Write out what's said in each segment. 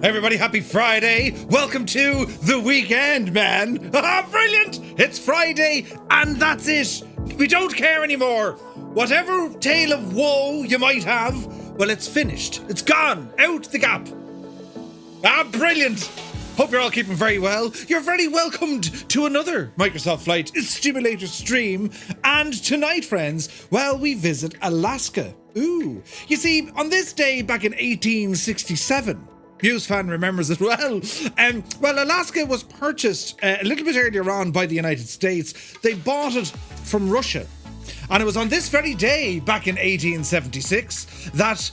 Everybody, happy Friday. Welcome to the weekend, man. Brilliant. It's Friday and that's it. We don't care anymore. Whatever tale of woe you might have, well, it's finished. It's gone. Out the gap. Brilliant. Hope you're all keeping very well. You're very welcomed to another Microsoft Flight Simulator stream. And tonight, friends, well, we visit Alaska. Ooh. You see, on this day back in 1867, Hughes fan remembers it well. Well, Alaska was purchased a little bit earlier on by the United States. They bought it from Russia. And it was on this very day, back in 1876, that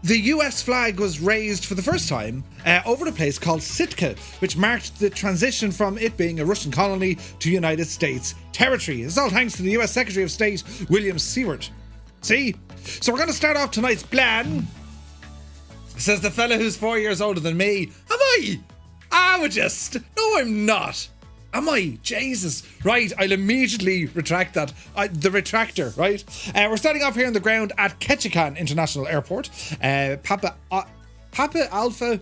the US flag was raised for the first time over a place called Sitka, which marked the transition from it being a Russian colony to United States territory. It's all thanks to the US Secretary of State William Seward. See? So we're going to start off tonight's plan. Says the fella who's 4 years older than me. Am I? Would just. No, I'm not. Am I? Jesus. Right, I'll immediately retract that. The retractor, right? We're starting off here on the ground at Ketchikan International Airport. Papa Alpha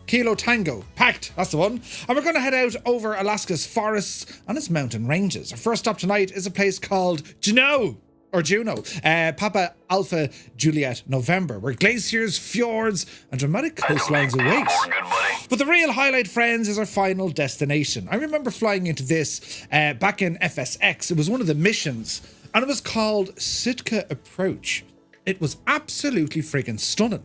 Kilo Tango PAKT, that's the one. And we're going to head out over Alaska's forests and its mountain ranges. Our first stop tonight is a place called Juneau. Papa Alpha Juliet November, where glaciers, fjords, and dramatic coastlines await. But the real highlight, friends, is our final destination. I remember flying into this back in FSX. It was one of the missions, and it was called Sitka Approach. It was absolutely friggin' stunning.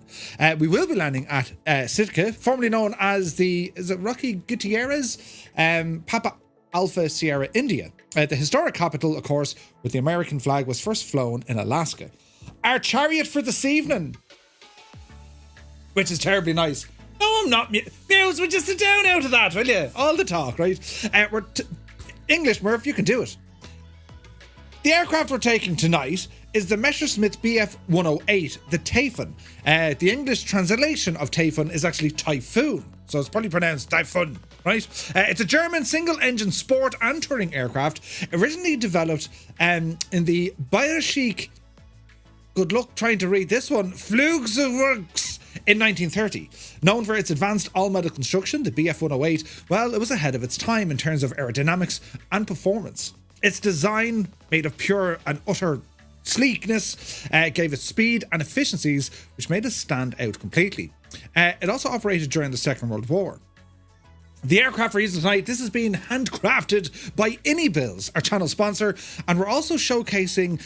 We will be landing at Sitka, formerly known as is it Rocky Gutierrez? Papa Alpha Sierra India. The historic capital, of course, where the American flag was first flown in Alaska. Our chariot for this evening, which is terribly nice. No, I'm not. Muse, would you sit down out of that, will you? All the talk, right? English, Murph, you can do it. The aircraft we're taking tonight is the Messerschmitt Bf 108, the Taifun. The English translation of Taifun is actually Typhoon, so it's probably pronounced Typhoon, right? It's a German single-engine sport and touring aircraft, originally developed in the Bayerische, good luck trying to read this one, Flugzeugwerke in 1930. Known for its advanced all-metal construction, the Bf 108, well, it was ahead of its time in terms of aerodynamics and performance. Its design, made of pure and utter sleekness, gave it speed and efficiencies which made it stand out completely. It also operated during the Second World War. The aircraft we're using tonight, this has been handcrafted by iniBuilds, our channel sponsor, and we're also showcasing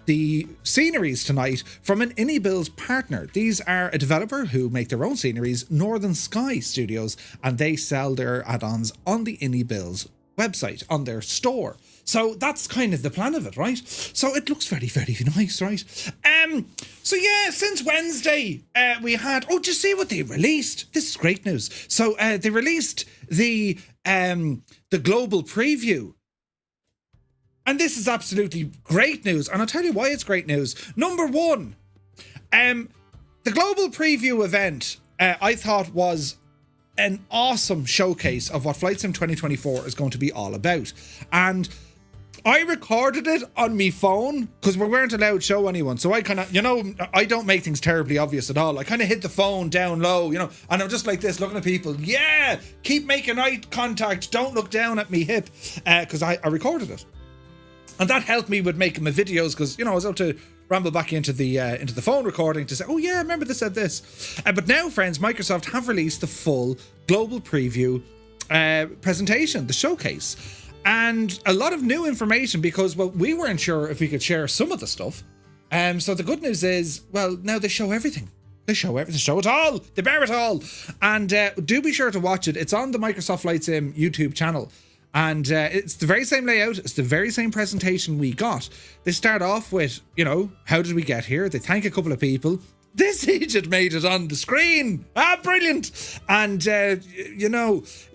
the sceneries tonight from an iniBuilds partner. These are a developer who make their own sceneries, Northern Sky Studios, and they sell their add-ons on the iniBuilds website, on their store. So that's kind of the plan of it, right? So it looks very, very nice, right? So yeah, since Wednesday, we had, did you see what they released? This is great news. So they released the global preview. And this is absolutely great news. And I'll tell you why it's great news. Number one, the global preview event, I thought was an awesome showcase of what Flight Sim 2024 is going to be all about. And I recorded it on my phone because we weren't allowed to show anyone. So I kind of, I don't make things terribly obvious at all. I kind of hid the phone down low, and I'm just like this looking at people. Yeah, keep making eye contact. Don't look down at me hip, because I recorded it. And that helped me with making my videos because, I was able to ramble back into the phone recording to say, oh yeah, remember this said this. But now, friends, Microsoft have released the full global preview presentation, the showcase. And a lot of new information because, well, we weren't sure if we could share some of the stuff. So the good news is, well, now they show everything. They show everything. They show it all. They bear it all. And do be sure to watch it. It's on the Microsoft Flight Sim YouTube channel. And it's the very same layout. It's the very same presentation we got. They start off with, how did we get here? They thank a couple of people. This agent made it on the screen. Brilliant. And,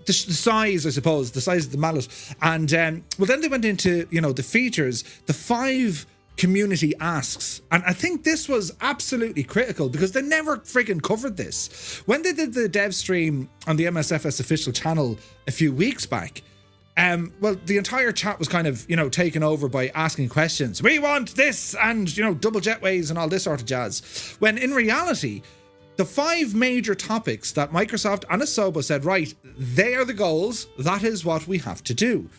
the size, I suppose, the size of the mallet. And, well, then they went into, the features, the 5 community asks. And I think this was absolutely critical because they never friggin' covered this. When they did the dev stream on the MSFS official channel a few weeks back, well, the entire chat was kind of, taken over by asking questions. We want this and, double jetways and all this sort of jazz. When in reality, the 5 major topics that Microsoft and Asobo said, right, they are the goals. That is what we have to do.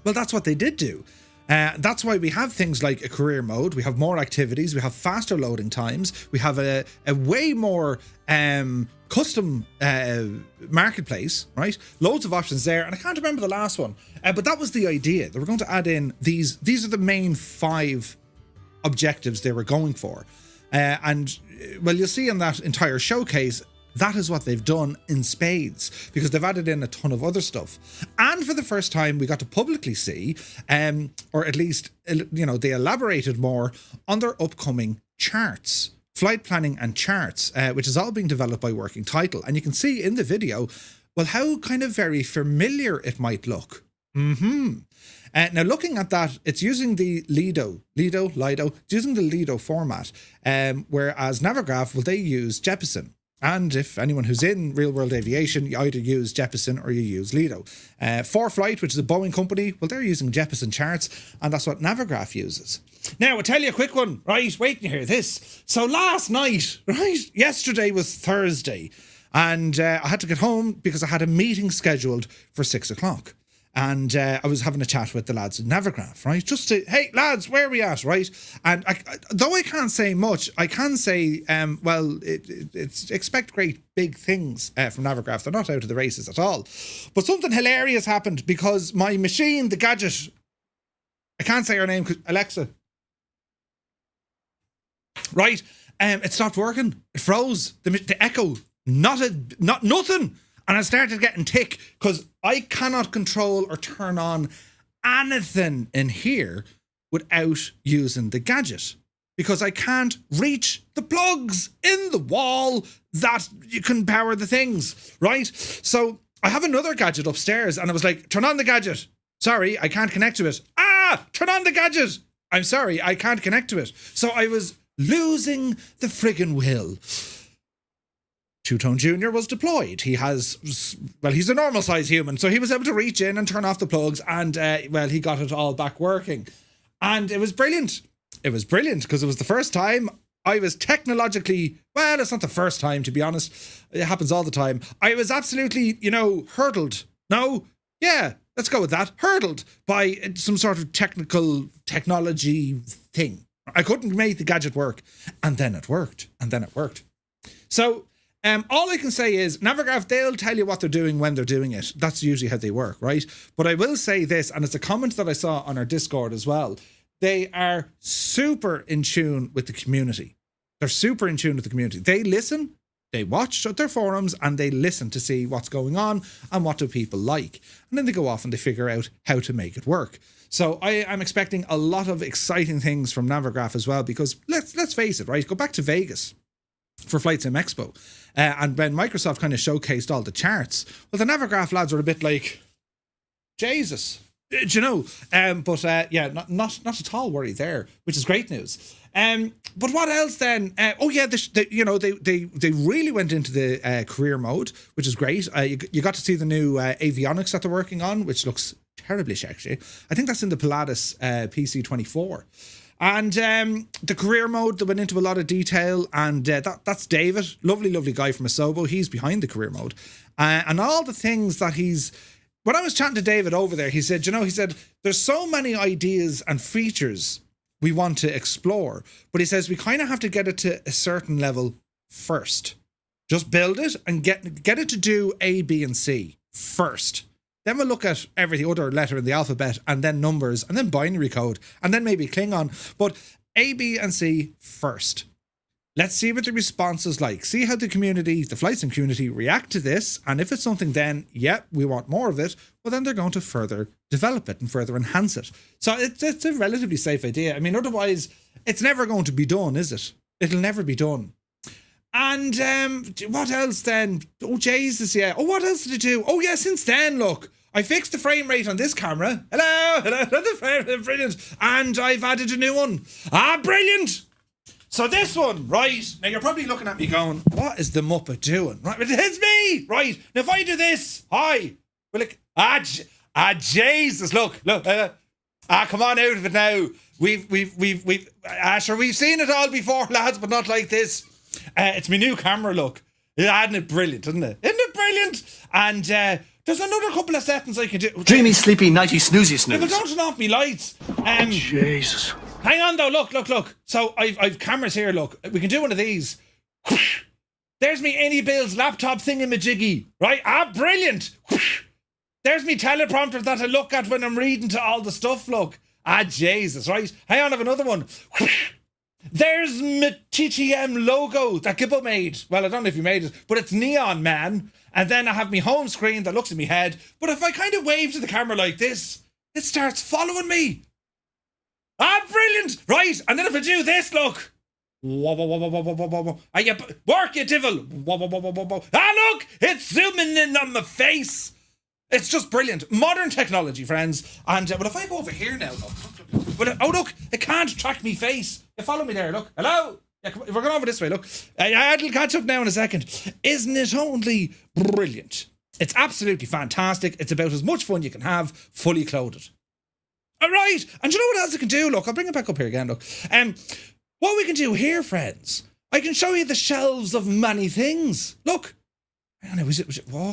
Well, that's what they did do. That's why we have things like a career mode. We have more activities. We have faster loading times. We have a way more custom marketplace, right? Loads of options there. And I can't remember the last one. But that was the idea. They were going to add in these. These are the main 5 objectives they were going for. And, well, you'll see in that entire showcase, that is what they've done in spades, because they've added in a ton of other stuff. And for the first time, we got to publicly see, or at least, you know, they elaborated more on their upcoming charts, flight planning and charts, which is all being developed by Working Title. And you can see in the video, well, how kind of very familiar it might look. Now, looking at that, it's using the Lido, it's using the Lido format, whereas Navigraph, well, they use Jeppesen. And if anyone who's in real-world aviation, you either use Jeppesen or you use Lido. 4Flight, which is a Boeing company, well, they're using Jeppesen charts, and that's what Navigraph uses. Now, I'll tell you a quick one, right? Wait to hear this. So last night, right? Yesterday was Thursday, and I had to get home because I had a meeting scheduled for 6 o'clock. And I was having a chat with the lads at Navigraph, right? Just to, hey, lads, where are we at, right? And though I can't say much, I can say, well, it's expect great big things from Navigraph. They're not out of the races at all. But something hilarious happened because my machine, the gadget, I can't say her name, Alexa. Right? It stopped working. It froze. The echo, nothing. And I started getting tick because I cannot control or turn on anything in here without using the gadget, because I can't reach the plugs in the wall that you can power the things, right? So I have another gadget upstairs and I was like, turn on the gadget. Sorry, I can't connect to it. Turn on the gadget. I'm sorry, I can't connect to it. So I was losing the friggin' will. Two-Tone Jr. was deployed. He has, well, he's a normal size human, so he was able to reach in and turn off the plugs, and, well, he got it all back working. And it was brilliant. It was brilliant because it was the first time I was technologically, well, it's not the first time, to be honest. It happens all the time. I was absolutely, you know, hurdled. No? Yeah, let's go with that. Hurdled by some sort of technology thing. I couldn't make the gadget work. And then it worked. So, all I can say is, Navigraph, they'll tell you what they're doing when they're doing it. That's usually how they work, right? But I will say this, and it's a comment that I saw on our Discord as well. They are super in tune with the community. They're super in tune with the community. They listen, they watch their forums, and they listen to see what's going on and what do people like. And then they go off and they figure out how to make it work. So I am expecting a lot of exciting things from Navigraph as well, because let's face it, right? Go back to Vegas for Flight Sim Expo. And when Microsoft kind of showcased all the charts, well, the Navigraph lads were a bit like, Jesus, do you know? But yeah, not at all worried there, which is great news. But what else then? Oh yeah, they really went into the career mode, which is great. You got to see the new avionics that they're working on, which looks terribly sexy. I think that's in the Pilatus PC24. And the career mode, they went into a lot of detail, and that's David, lovely guy from Asobo. He's behind the career mode. And all the things that when I was chatting to David over there, he said, there's so many ideas and features we want to explore, but he says we kind of have to get it to a certain level first. Just build it and get it to do A, B, and C first. Then we'll look at every other letter in the alphabet, and then numbers, and then binary code, and then maybe Klingon. But A, B, and C first. Let's see what the response is like. See how the community, the flight sim community, react to this. And if it's something then, we want more of it, well, then they're going to further develop it and further enhance it. So it's a relatively safe idea. I mean, otherwise, it's never going to be done, is it? It'll never be done. And what else then? Oh, Jesus, yeah. Oh, what else did it do? Oh, yeah, since then, look, I fixed the frame rate on this camera. Hello, the frame rate, brilliant. And I've added a new one. Brilliant. So this one, right, now you're probably looking at me going, what is the Muppet doing? Right, it's me, right. Now if I do this, hi, well, like, Jesus, look, come on out of it now. We've sure, we've seen it all before, lads, but not like this. It's my new camera, look. Isn't it brilliant, isn't it? Isn't it brilliant? And there's another couple of settings I can do. Dreamy, sleepy, nighty, snoozy, snooze. Well, don't turn off me lights. Jesus. Hang on, though. Look. So I've cameras here, look. We can do one of these. There's me iniBuilds laptop thingamajiggy, right? Brilliant. There's me teleprompter that I look at when I'm reading to all the stuff, look. Jesus, right? Hang on, I have another one. There's my TTM logo that Gibbo made. Well, I don't know if you made it, but it's neon, man. And then I have my home screen that looks at my head. But if I kind of wave to the camera like this, it starts following me. Brilliant. Right, and then if I do this, look. Work, you devil. Look, it's zooming in on my face. It's just brilliant. Modern technology, friends. And well, if I go over here now, look, it can't track me face. You follow me there, look. Hello? Yeah, we're going over this way, look. It'll catch up now in a second. Isn't it only brilliant? It's absolutely fantastic. It's about as much fun you can have, fully clothed. All right. And you know what else I can do? Look, I'll bring it back up here again, look. What we can do here, friends, I can show you the shelves of many things. Look.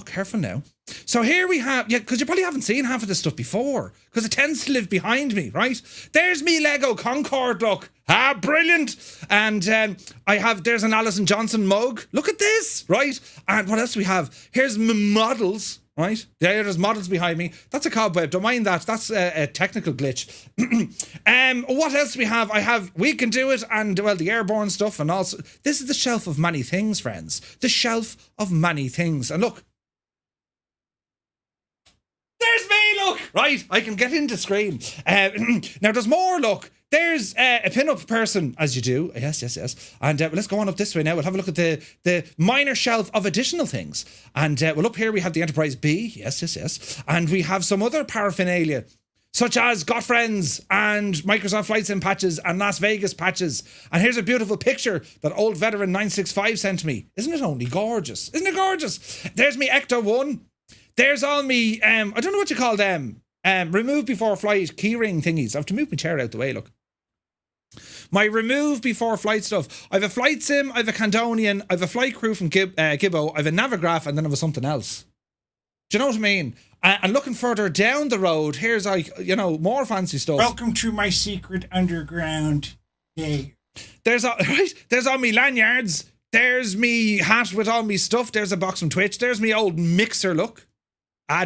Careful now. So here we have, because you probably haven't seen half of this stuff before, because it tends to live behind me, right? There's me Lego Concorde, look. Brilliant. And there's an Alison Johnson mug. Look at this, right? And what else do we have? Here's my models, right? There's models behind me. That's a cobweb. Don't mind that. That's a technical glitch. What else do we have? We can do it, and well, the airborne stuff, and also this is the shelf of many things, friends. The shelf of many things. And look. There's me, look! Right, I can get into screen. Now there's more, look. There's a pin-up person, as you do. Yes. And let's go on up this way now. We'll have a look at the minor shelf of additional things. And well, up here we have the Enterprise B. Yes. And we have some other paraphernalia, such as Got Friends and Microsoft Flight Sim patches and Las Vegas patches. And here's a beautiful picture that old veteran 965 sent me. Isn't it only gorgeous? Isn't it gorgeous? There's me Ecto 1. There's all me, I don't know what you call them. Remove before flight keyring thingies. I have to move my chair out the way, look. My remove before flight stuff. I have a flight sim, I have a Candonian, I have a flight crew from Gibbo, I have a Navigraph, and then I have something else. Do you know what I mean? And looking further down the road, here's more fancy stuff. Welcome to my secret underground day. There's all me lanyards. There's me hat with all me stuff. There's a box from Twitch. There's me old mixer, look.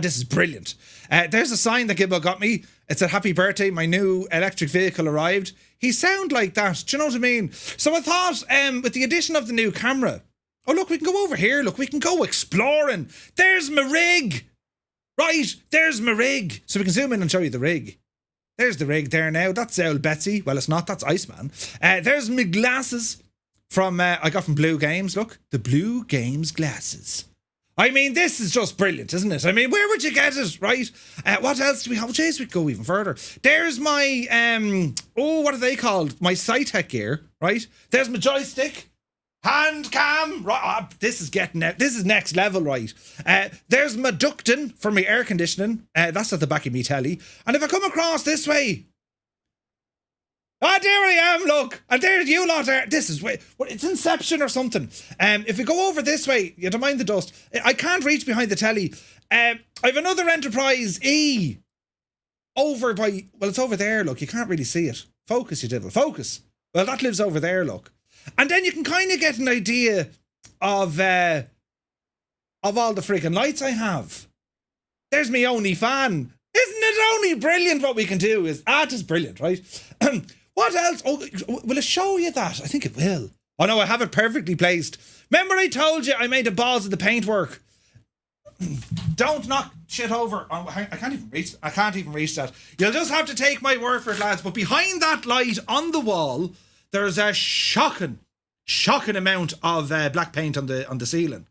This is brilliant. There's a sign that Gibbo got me. It said, "Happy birthday, my new electric vehicle arrived." He sound like that. Do you know what I mean? So I thought, with the addition of the new camera, oh, look, we can go over here. Look, we can go exploring. There's my rig. Right, there's my rig. So we can zoom in and show you the rig. There's the rig there now. That's old Betsy. Well, it's not. That's Iceman. There's my glasses I got from Blue Games. Look, the Blue Games glasses. I mean, this is just brilliant, isn't it? I mean, where would you get it, right? What else do we have? Jeez, we could go even further. There's my, what are they called? My Cytec gear, right? There's my joystick. Hand cam, right? This is next level, right? There's my ducting for my air conditioning. That's at the back of me telly. And if I come across this way, there I am, look. And there's you lot there. This is it's Inception or something. If we go over this way, you don't mind the dust. I can't reach behind the telly. I have another Enterprise E over by, well, it's over there, look. You can't really see it. Focus, you devil. Focus. Well, that lives over there, look. And then you can kind of get an idea of all the freaking lights I have. There's me only fan. Isn't it only brilliant what we can do? It is brilliant, right? What else? Oh, will it show you that? I think it will. Oh no, I have it perfectly placed. Remember I told you I made the balls of the paintwork? Don't knock shit over. Oh, I can't even reach that. You'll just have to take my word for it, lads. But behind that light on the wall, there's a shocking amount of black paint on the ceiling.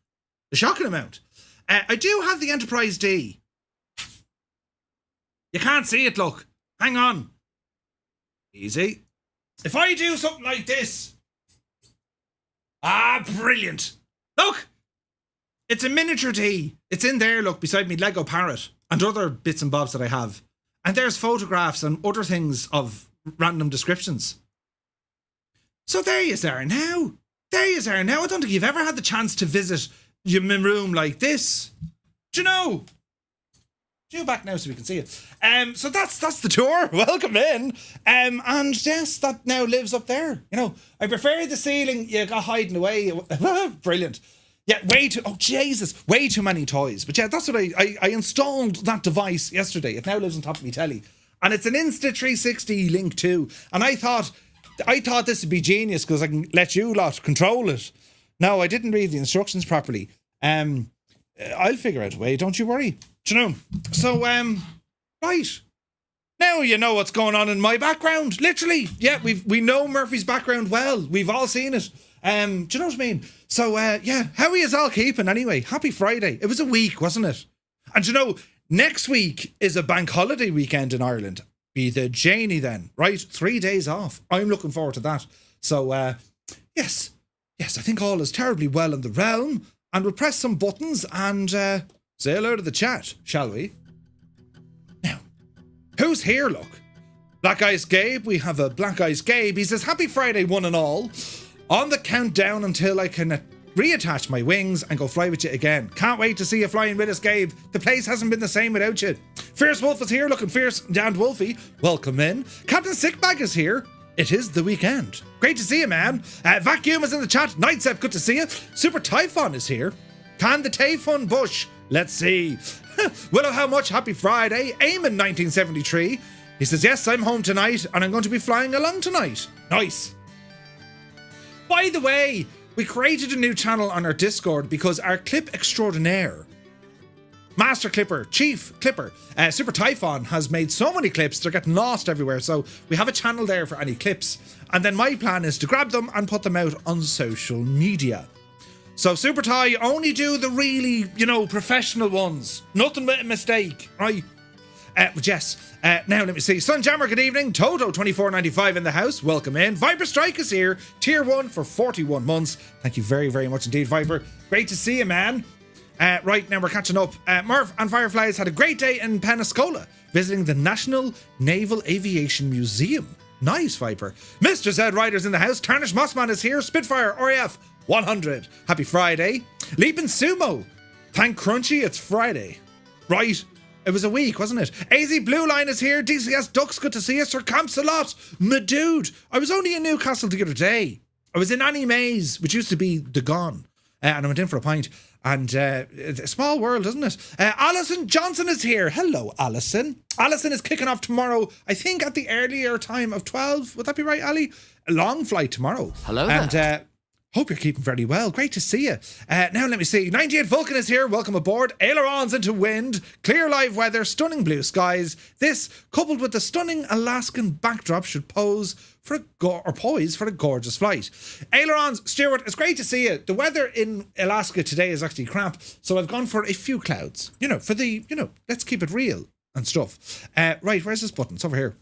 A shocking amount. I do have the Enterprise D. You can't see it, look. Hang on. Easy. If I do something like this. Brilliant. Look. It's a miniature D. It's in there, look, beside me Lego parrot and other bits and bobs that I have. And there's photographs and other things of random descriptions. So there you are now. there you are. Now, I don't think you've ever had the chance to visit your room like this. Do you know? You back now so we can see it. So that's the tour. Welcome in. And yes, that now lives up there. You know, I prefer the ceiling. You got hiding away. Brilliant. Yeah, way too many toys. But yeah, that's what I installed that device yesterday. It now lives on top of my telly. And it's an Insta360 Link 2. And I thought this would be genius because I can let you lot control it. No, I didn't read the instructions properly. I'll figure out a way, don't you worry. Do you know? So, right. Now you know what's going on in my background. Literally. Yeah, we know Murphy's background well. We've all seen it. Do you know what I mean? So, yeah, how are you all keeping anyway? Happy Friday. It was a week, wasn't it? And you know, next week is a bank holiday weekend in Ireland. Be the Janie then, right? 3 days off. I'm looking forward to that. So, yes, I think all is terribly well in the realm. And we'll press some buttons and say hello to the chat, shall we? Now, who's here, look? Black Eyes Gabe. We have a Black Eyes Gabe. He says, happy Friday, one and all. On the countdown until I can reattach my wings and go fly with you again. Can't wait to see you flying with us, Gabe. The place hasn't been the same without you. Fierce Wolf is here, looking fierce and wolfy. Welcome in. Captain Sickbag is here. It is the weekend. Great to see you, man. Vacuum is in the chat. Nightsep, good to see you. Super Typhon is here. Can the Taifun bush? Let's see. Willow, how much? Happy Friday. Eamon 1973. He says, yes, I'm home tonight and I'm going to be flying along tonight. Nice. By the way, we created a new channel on our Discord because our clip extraordinaire, Master Clipper, Chief Clipper, Super Typhon has made so many clips, they're getting lost everywhere. So we have a channel there for any clips. And then my plan is to grab them and put them out on social media. So Super Ty, only do the really, professional ones. Nothing with a mistake, right? But yes, now let me see. Sunjammer, good evening. Toto2495 in the house. Welcome in. Viper Strike is here. Tier 1 for 41 months. Thank you very, very much indeed, Viper. Great to see you, man. Right, now we're catching up. Murph and Fireflies had a great day in Pensacola, visiting the National Naval Aviation Museum. Nice, Viper. Mr. Z Riders in the house. Tarnish Mossman is here. Spitfire RAF 100. Happy Friday. Leaping Sumo. Thank Crunchy, it's Friday. Right. It was a week, wasn't it? AZ Blue Line is here. DCS Ducks, good to see you. Sir Camps a lot. My dude. I was only in Newcastle the other day. I was in Annie Mays, which used to be the Gone. And I went in for a pint. And it's a small world, isn't it? Alison Johnson is here. Hello, Alison. Alison is kicking off tomorrow, I think at the earlier time of 12. Would that be right, Ali? A long flight tomorrow. Hello there. And hope you're keeping very well. Great to see you. Now let me see. 98 Vulcan is here. Welcome aboard. Ailerons into wind. Clear live weather. Stunning blue skies. This, coupled with the stunning Alaskan backdrop, should poise for a gorgeous flight. Ailerons, Stuart, it's great to see you. The weather in Alaska today is actually crap, so I've gone for a few clouds. For the, let's keep it real and stuff. Right, where's this button? It's over here.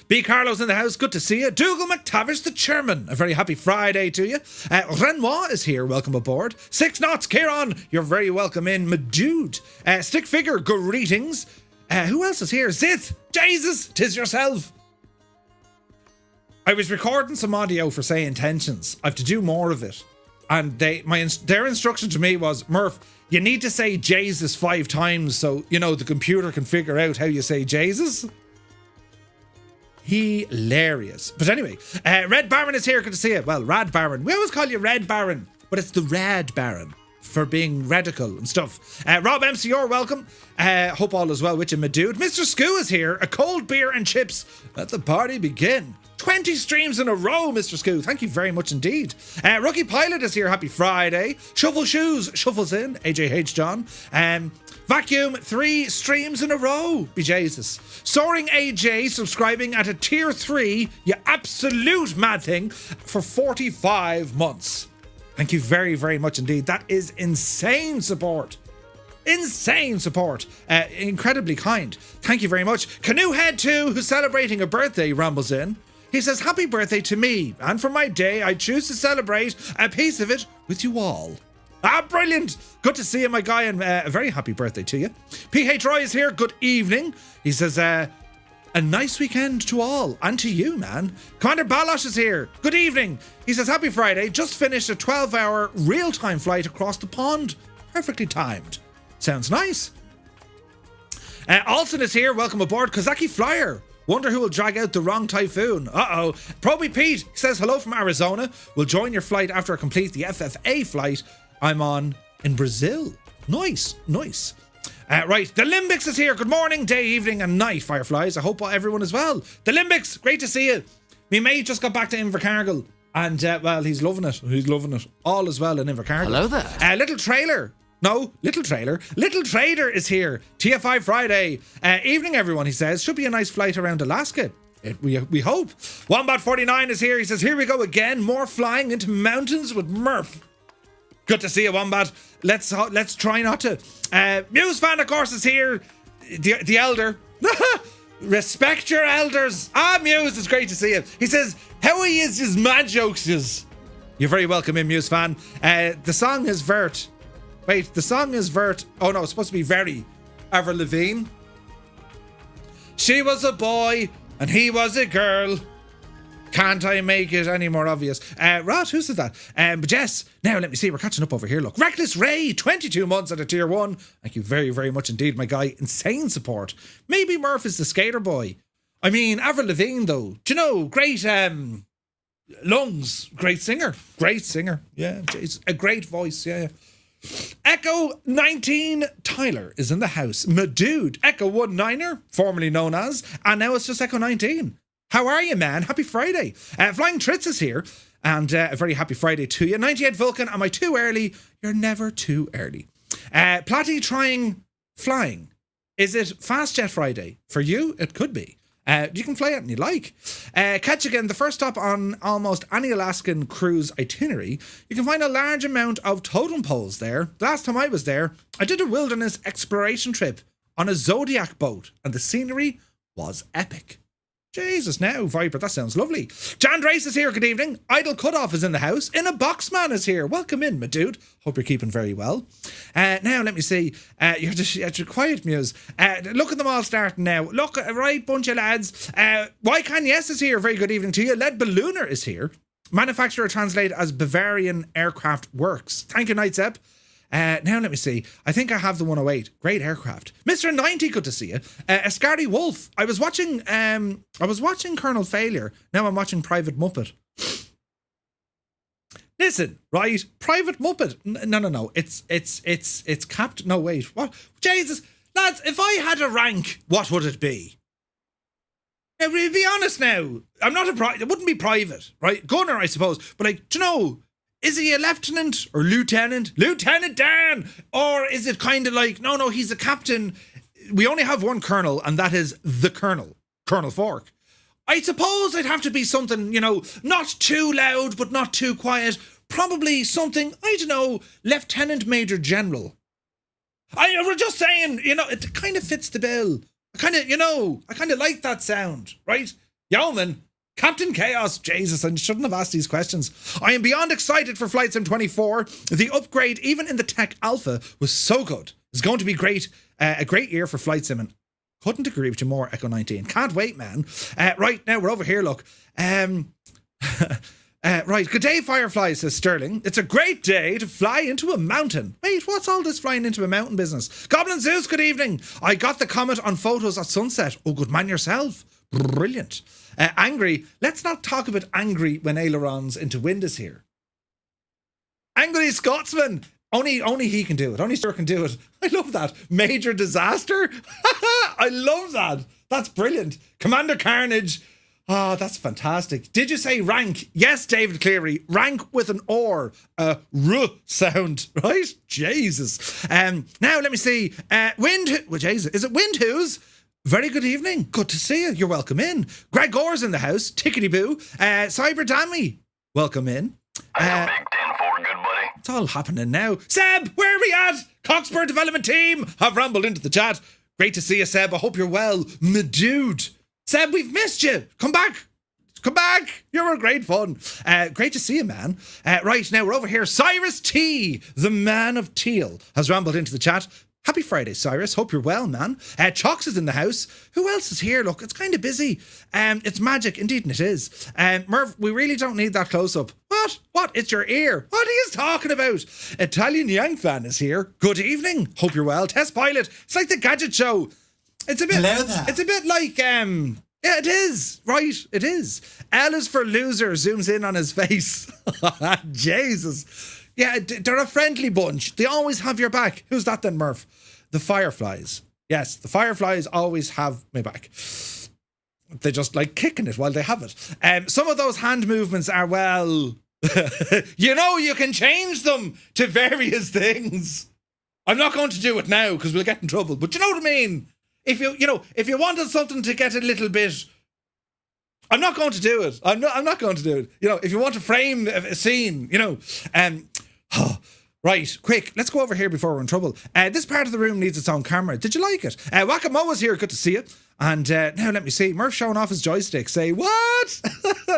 B. Carlos in the house, good to see you. Dougal McTavish, the chairman, a very happy Friday to you. Renoir is here, welcome aboard. 6 Knots, Kieran, you're very welcome in, my dude. Stick Figure, greetings. Who else is here? Zith, Jesus, 'tis yourself. I was recording some audio for Say Intentions. I have to do more of it. And their instruction to me was, Murph, you need to say Jesus 5 times so, the computer can figure out how you say Jesus. Hilarious. But anyway, Red Baron is here. Good to see you. Well, Rad Baron. We always call you Red Baron, but it's the Rad Baron for being radical and stuff. Rob MCR, welcome. Hope all is well with you, my dude. Mr. Skoo is here. A cold beer and chips. Let the party begin. 20 streams in a row, Mr. Skoo. Thank you very much indeed. Rookie Pilot is here. Happy Friday. Shuffle Shoes shuffles in. AJH John. Vacuum, 3 streams in a row. Be Jesus. Soaring AJ subscribing at a tier 3, you absolute mad thing, for 45 months. Thank you very, very much indeed. That is insane support. Insane support. Incredibly kind. Thank you very much. Canoe Head 2, who's celebrating a birthday, rambles in. He says, happy birthday to me. And for my day, I choose to celebrate a piece of it with you all. Ah, brilliant. Good to see you, my guy, and a very happy birthday to you. PH Roy is here. Good evening. He says, A nice weekend to all, and to you, man. Commander Balosh is here. Good evening. He says, happy Friday. Just finished a 12-hour real-time flight across the pond. Perfectly timed. Sounds nice. Alson is here. Welcome aboard. Kozaki Flyer. Wonder who will drag out the wrong Typhoon. Uh-oh. Proby Pete says, hello from Arizona. We'll join your flight after I complete the FFA flight I'm on in Brazil. Nice. Right, the Limbics is here. Good morning, day, evening, and night, Fireflies. I hope everyone is well. The Limbics, great to see you. Me mate just got back to Invercargill, and well, he's loving it. All is well in Invercargill. Hello there. Little Trader is here. TFI Friday. Evening, everyone, he says. Should be a nice flight around Alaska. We hope. Wombat49 is here. He says, here we go again. More flying into mountains with Murph. Good to see you, Wombat. Let's try not to. Muse fan, of course, is here. The elder. Respect your elders. Muse, it's great to see you. He says, how are his mad jokes is? You're very welcome in, Muse fan. The song is Vert. Wait, the song is Vert. Oh no, it's supposed to be Very. Avril Lavigne. She was a boy and he was a girl. Can't I make it any more obvious? Rod, who said that? But Jess, now let me see, we're catching up over here. Look, Reckless Ray, 22 months at a tier 1. Thank you very, very much indeed, my guy. Insane support. Maybe Murph is the skater boy. I mean, Avril Lavigne, though. Do you know, great lungs. Great singer. Yeah, geez, a great voice, yeah. Echo 19 Tyler is in the house. My dude, Echo 19er, formerly known as, and now it's just Echo 19. How are you, man? Happy Friday. Flying Tritz is here, and a very happy Friday to you. 98 Vulcan, am I too early? You're never too early. Platty trying flying. Is it Fast Jet Friday? For you, it could be. You can fly it and you like. Ketchikan, the first stop on almost any Alaskan cruise itinerary. You can find a large amount of totem poles there. The last time I was there, I did a wilderness exploration trip on a Zodiac boat, and the scenery was epic. Jesus, now, Viper, that sounds lovely. Jan Drace is here, good evening. Idle Cutoff is in the house. In a Boxman is here. Welcome in, my dude. Hope you're keeping very well. Now, let me see. You're quiet, Muse. Look at them all starting now. Look, right bunch of lads. Why Can Yes is here. Very good evening to you. Led Ballooner is here. Manufacturer translated as Bavarian Aircraft Works. Thank you, Nightsep. Now let me see. I think I have the 108. Great aircraft. Mr. 90, good to see you. Ascardi Wolf. I was watching Colonel Failure. Now I'm watching Private Muppet. Listen, right? Private Muppet. No. It's Captain. No, wait. What? Jesus, lads. If I had a rank, what would it be? Now, be honest. Now, I'm not it wouldn't be private, right? Gunner, I suppose. But like, do you know? Is he a lieutenant or lieutenant? Lieutenant Dan! Or is it kind of like, no, he's a captain. We only have one colonel, and that is the colonel, Colonel Fork. I suppose it'd have to be something, not too loud, but not too quiet. Probably something, I don't know, Lieutenant Major General. We're just saying, it kind of fits the bill. I kind of like that sound, right? Yeoman. Captain Chaos, Jesus, I shouldn't have asked these questions. I am beyond excited for Flight Sim 24. The upgrade, even in the Tech Alpha, was so good. It's going to be great. A great year for Flight Sim, and couldn't agree with you more, Echo 19. Can't wait, man. Right, now we're over here, look. Right, good day, Fireflies, says Sterling. It's a great day to fly into a mountain. Wait, what's all this flying into a mountain business? Goblin Zeus, good evening. I got the comment on photos at sunset. Oh, good man yourself. Brilliant. Angry. Let's not talk about angry when ailerons into wind is here. Angry Scotsman. Only he can do it. Only Sir can do it. I love that. Major disaster. I love that. That's brilliant. Commander Carnage. Oh, that's fantastic. Did you say rank? Yes, David Cleary. Rank with an R. A R sound, right? Jesus. Now, let me see. Jesus. Is it Windhoos? Very good evening. Good to see you. You're welcome in. Greg Gore's in the house. Tickety boo. Cyber Dammy. Welcome in. Big 10-4, good buddy. It's all happening now. Seb, where are we at? Cockspur Development Team have rambled into the chat. Great to see you, Seb. I hope you're well. My dude. Seb, we've missed you. Come back. You were great fun. Great to see you, man. Right, now we're over here. Cyrus T, the man of teal, has rambled into the chat. Happy Friday, Cyrus. Hope you're well, man. Chalks is in the house. Who else is here? Look, it's kind of busy. It's magic. Indeed, it is. Merv, we really don't need that close-up. What? What? It's your ear. What are you talking about? Italian Yang fan is here. Good evening. Hope you're well. Test pilot. It's like the Gadget Show. It's a bit... Hello there. It's a bit like... Yeah, it is. Right, it is. L is for loser. Zooms in on his face. Jesus. Yeah, they're a friendly bunch. They always have your back. Who's that then, Murph? The Fireflies. Yes, the Fireflies always have my back. They just like kicking it while they have it. Some of those hand movements are, well... you know, you can change them to various things. I'm not going to do it now because we'll get in trouble. But you know what I mean? If you wanted something to get a little bit... I'm not going to do it. I'm not going to do it. You know, if you want to frame a scene, you know... Right, quick, let's go over here before we're in trouble. This part of the room needs its own camera. Did you like it? Wackamoa's here, good to see you. And now let me see, Murph showing off his joystick. Say, what?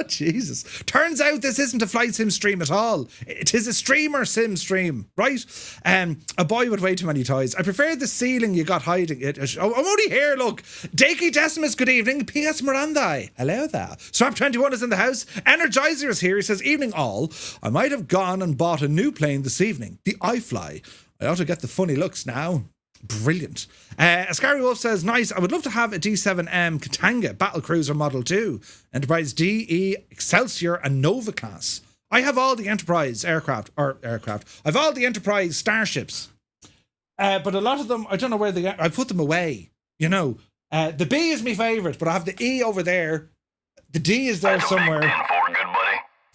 Jesus. Turns out this isn't a flight sim stream at all. It is a streamer sim stream, right? A boy with way too many toys. I prefer the ceiling you got hiding it. I'm only here, look. Dakey Decimus, good evening. P.S. Miranda, hello there. Swap21 is in the house. Energizer is here. He says, evening all. I might have gone and bought a new plane this evening. The iFly. I ought to get the funny looks now. Brilliant. Ascari Wolf says, nice. I would love to have a D7M Katanga Battlecruiser Model 2, Enterprise DE, Excelsior and Nova class. I have all the Enterprise aircraft. I've all the Enterprise starships. But a lot of them, I don't know where they are. I put them away. You know, the B is my favourite, but I have the E over there. The D is there somewhere.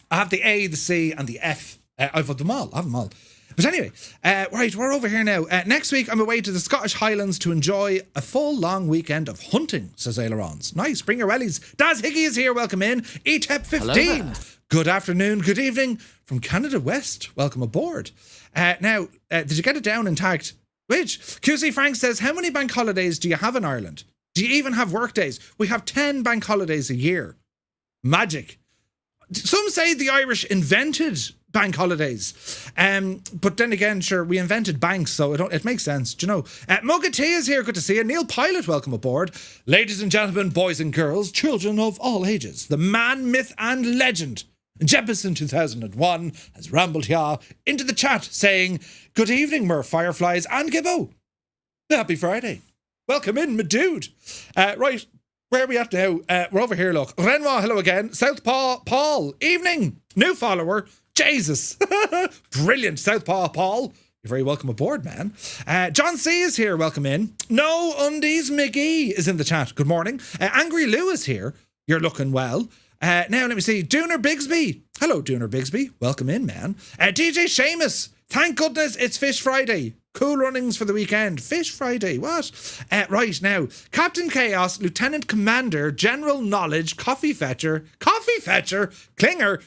I have the A, the C and the F. I've got them all. I have them all. But anyway, right, we're over here now. Next week, I'm away to the Scottish Highlands to enjoy a full long weekend of hunting, says Ailerons. Nice, bring your wellies. Daz Higgy is here, welcome in. ETEP15. Good afternoon, good evening from Canada West. Welcome aboard. Now, did you get it down intact? Which? QC Frank says, how many bank holidays do you have in Ireland? Do you even have work days? We have 10 bank holidays a year. Magic. Some say the Irish invented bank holidays. But then again, sure, we invented banks, so it makes sense. Do you know? Mugga T is here. Good to see you. Neil Pilot, welcome aboard. Ladies and gentlemen, boys and girls, children of all ages, the man, myth and legend, Jefferson 2001, has rambled here into the chat saying, good evening, Murph, Fireflies and Gibbo. Happy Friday. Welcome in, my dude. Right, where are we at now? We're over here, look. Renoir, hello again. Southpaw Paul, evening. New follower. Jesus. Brilliant. Southpaw Paul. You're very welcome aboard, man. John C is here. Welcome in. No Undies McGee is in the chat. Good morning. Angry Lou is here. You're looking well. Now, let me see. Dooner Bigsby. Hello, Dooner Bigsby. Welcome in, man. DJ Seamus. Thank goodness it's Fish Friday. Cool runnings for the weekend. Fish Friday. What? Right, now. Captain Chaos, Lieutenant Commander, General Knowledge, Coffee Fetcher, Klinger,